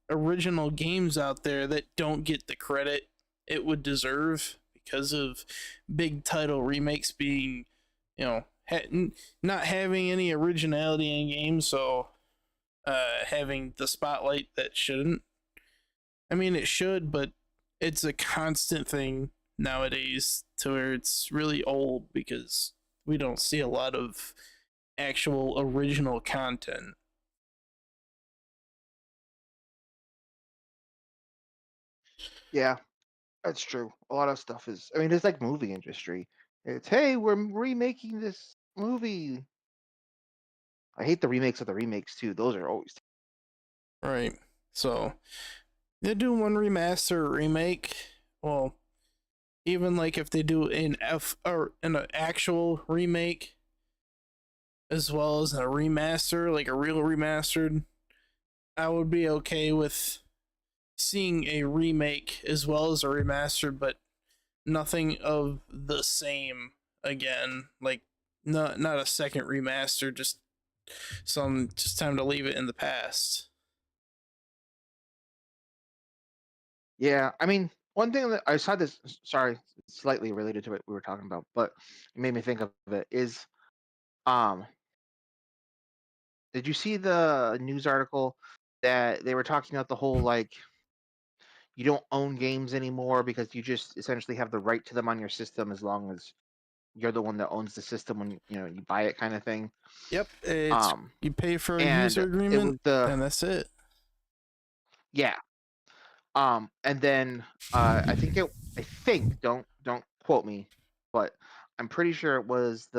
original games out there that don't get the credit it would deserve because of big title remakes being, not having any originality in games, so having the spotlight that shouldn't. It should, but it's a constant thing nowadays to where it's really old because we don't see a lot of actual original content. Yeah, that's true. A lot of stuff is. I mean, it's like movie industry. It's, hey, we're remaking this movie. I hate the remakes of the remakes too. Those are always. Right. So they do one remaster or remake. well, even like if they do an F or an actual remake as well as a remaster, like a real remastered, I would be okay with seeing a remake as well as a remaster, but nothing of the same again. Like not a second remaster, just time to leave it in the past. Yeah, I mean, one thing that I saw this, sorry, slightly related to what we were talking about, but it made me think of it is, um, did you see the news article that they were talking about the whole like you don't own games anymore because you just essentially have the right to them on your system as long as you're the one that owns the system when you buy it kind of thing. Yep, it's Um, you pay for a and user it was agreement, the and that's it. yeah. And then I think don't quote me, but I'm pretty sure it was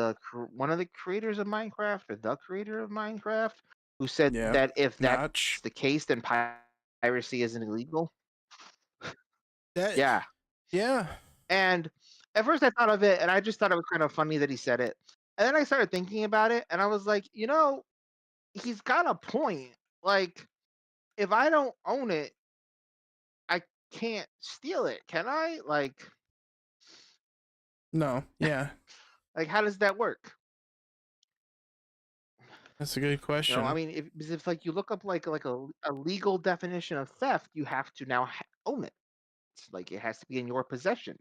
one of the creators of Minecraft or the creator of Minecraft who said Yeah, that if that's Notch. the case, then piracy isn't illegal. That Yeah. yeah, And at first I thought of it and I just thought it was kind of funny that he said it. And then I started thinking about it and I was like, he's got a point. Like, if I don't own it, I can't steal it, can I? no, yeah, Like how does that work? that's a good I question. mean, if like you look up like a legal definition of theft, you have to now own it. It's like it has to be in your possession.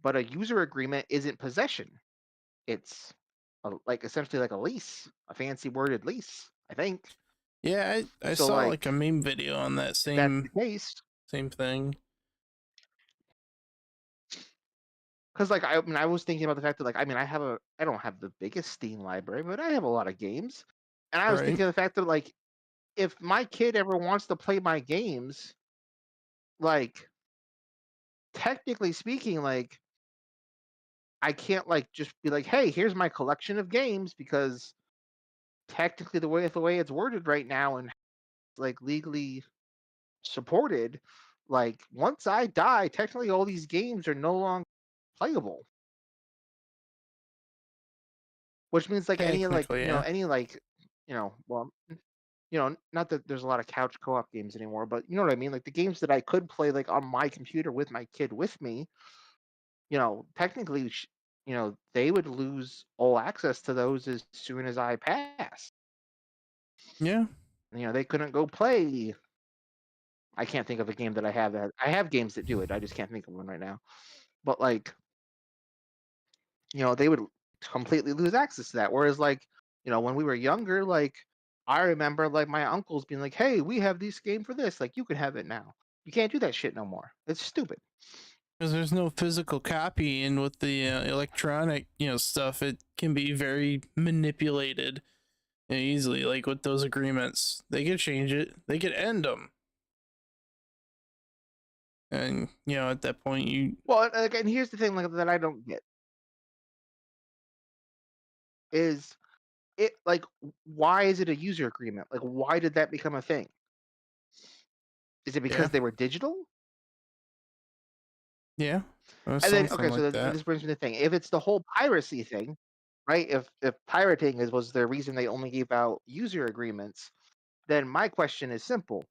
But a user agreement isn't possession. It's like essentially like a lease, a fancy worded lease, I think. Yeah, I So saw like like a meme video on that if that's the case, same thing. because like I mean, I was thinking about the fact that like I mean, I don't have the biggest Steam library, but I have a lot of games, and I was Right. thinking of the fact that like if my kid ever wants to play my games, like technically speaking, like I can't like just be like, hey, here's my collection of games because technically the way it's worded right now and like legally supported, like once I die, technically all these games are no longer playable. Which means like Technically, yeah. well, not that there's a lot of couch co-op games anymore, but you know what I mean? Like the games that I could play like on my computer with my kid with me, technically, they would lose all access to those as soon as I pass. Yeah. They couldn't go play. I can't think of a game that I have I have games that do it. I just can't think of one right now. But like, they would completely lose access to that. Whereas like, when we were younger, like I remember like my uncles being like, "Hey, we have this game for this. Like, you can have it now. You can't do that shit no more. It's stupid." Because there's no physical copy, and with the electronic, stuff, it can be very manipulated easily. Like with those agreements, they could change it, they could end them, and at that point, you Well, and here's the thing like that I don't get is it like why is it a user agreement? Like why did that become a thing? Is it yeah, because they were digital? yeah, or And then something okay, so like then that. this brings me to the thing. If it's the whole piracy thing, right? If pirating was the reason they only gave out user agreements, then my question is simple.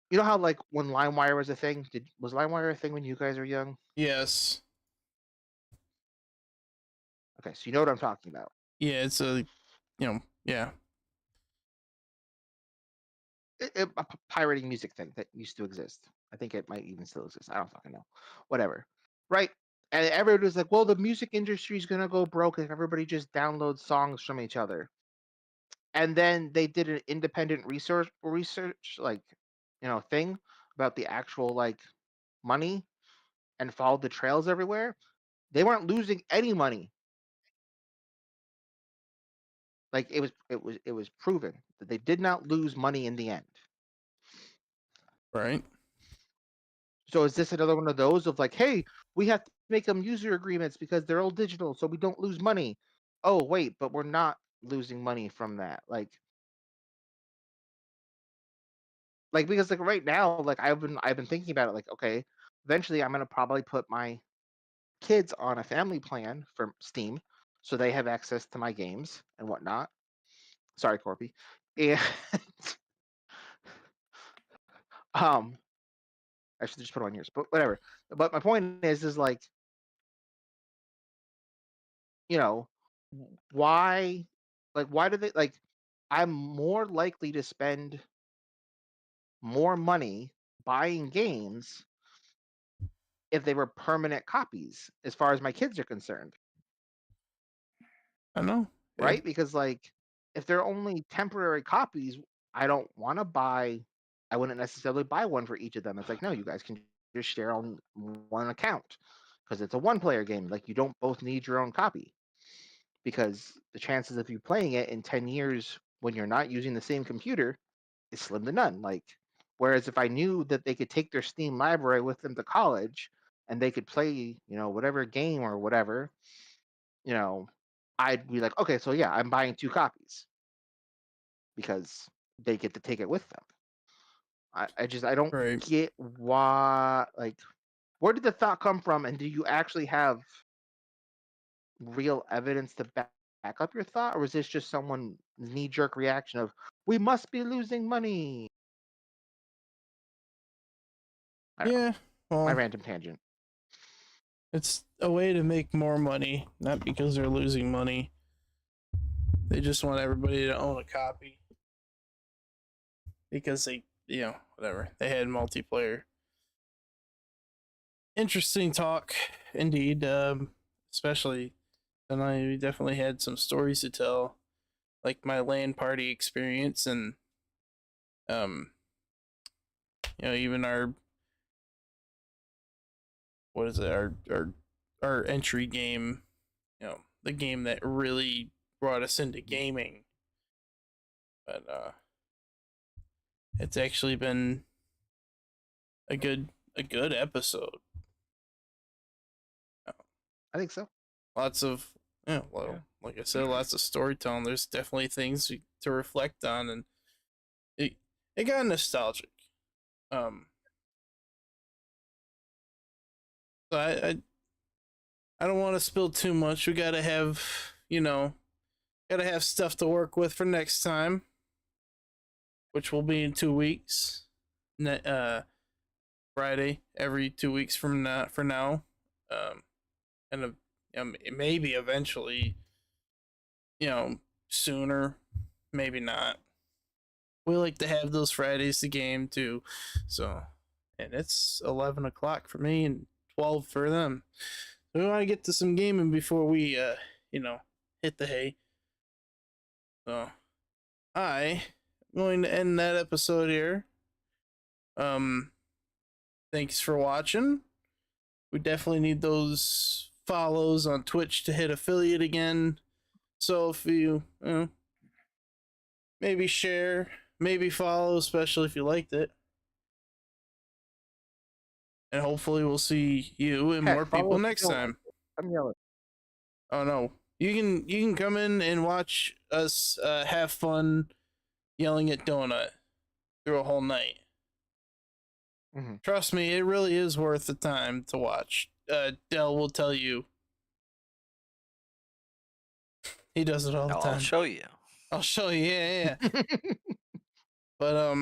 You know how like when LimeWire was a thing? Was LimeWire a thing when you guys were young? Yes, Okay, so you know what I'm talking about. yeah, it's yeah, A pirating music thing that used to exist. I think it might even still exist. I don't fucking know. Whatever. Right? And everybody was like, well, the music industry is gonna go broke if everybody just downloads songs from each other. And then they did an independent research like, thing about the actual like money and followed the trails everywhere. They weren't losing any money. Like it was proven that they did not lose money in the end. right. So is this another one of those of like, hey, we have to make them user agreements because they're all digital, so we don't lose money. Oh wait, but we're not losing money from that. Like because like right now, like I've been thinking about it. Like okay, eventually I'm gonna probably put my kids on a family plan for Steam, so they have access to my games and whatnot. Sorry, Corpy. And um, I should just put it on yours, but whatever. But my point is like, you know, why, like, why do they like? I'm more likely to spend more money buying games if they were permanent copies, as far as my kids are concerned, I know. right? Because like, if they're only temporary copies, I don't want to buy. I wouldn't necessarily buy one for each of them. It's like, no, you guys can just share on one account because it's a one-player game. Like, you don't both need your own copy, because the chances of you playing it in 10 years when you're not using the same computer is slim to none. Like, whereas if I knew that they could take their Steam library with them to college and they could play, whatever game or whatever, you know, I'd be like, okay, so yeah, I'm buying 2 copies because they get to take it with them. I don't Right. get why, like, where did the thought come from, and do you actually have real evidence to back up your thought, or was this just someone knee jerk reaction of we must be losing money? I don't know. Yeah. My Well, random tangent. it's a way to make more money, not because they're losing money. They just want everybody to own a copy because they, whatever. They had multiplayer. Interesting talk, indeed. Especially, and I definitely had some stories to tell, like my LAN party experience, and um, even our what is it, our entry game, the game that really brought us into gaming. But it's actually been a good episode. I think so. Lots of like I said, lots of storytelling. There's definitely things to reflect on, and it got nostalgic. Um, so I don't want to spill too much. We gotta have gotta have stuff to work with for next time, which will be in 2 weeks. Friday every 2 weeks from now. For now, and maybe eventually, sooner, maybe not. We like to have those Fridays to game too, so, and it's 11 o'clock for me and 12 for them. So we want to get to some gaming before we, hit the hay. So I'm going to end that episode here. Thanks for watching. We definitely need those follows on Twitch to hit affiliate again. So if you maybe share, maybe follow, especially if you liked it. And hopefully we'll see you and more people next time. I'm yelling. Oh no. You can come in and watch us have fun yelling at Donut through a whole night. Mm-hmm. Trust me, it really is worth the time to watch. Dell will tell you. He does it all the time. I'll show you. I'll show you. Yeah. But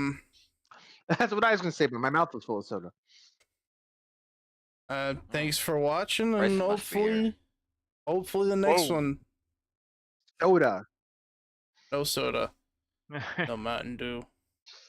That's what I was gonna say, but my mouth was full of soda. thanks for watching, Bryce and must be here. hopefully the next Whoa. one. Soda. No soda. No Mountain Dew.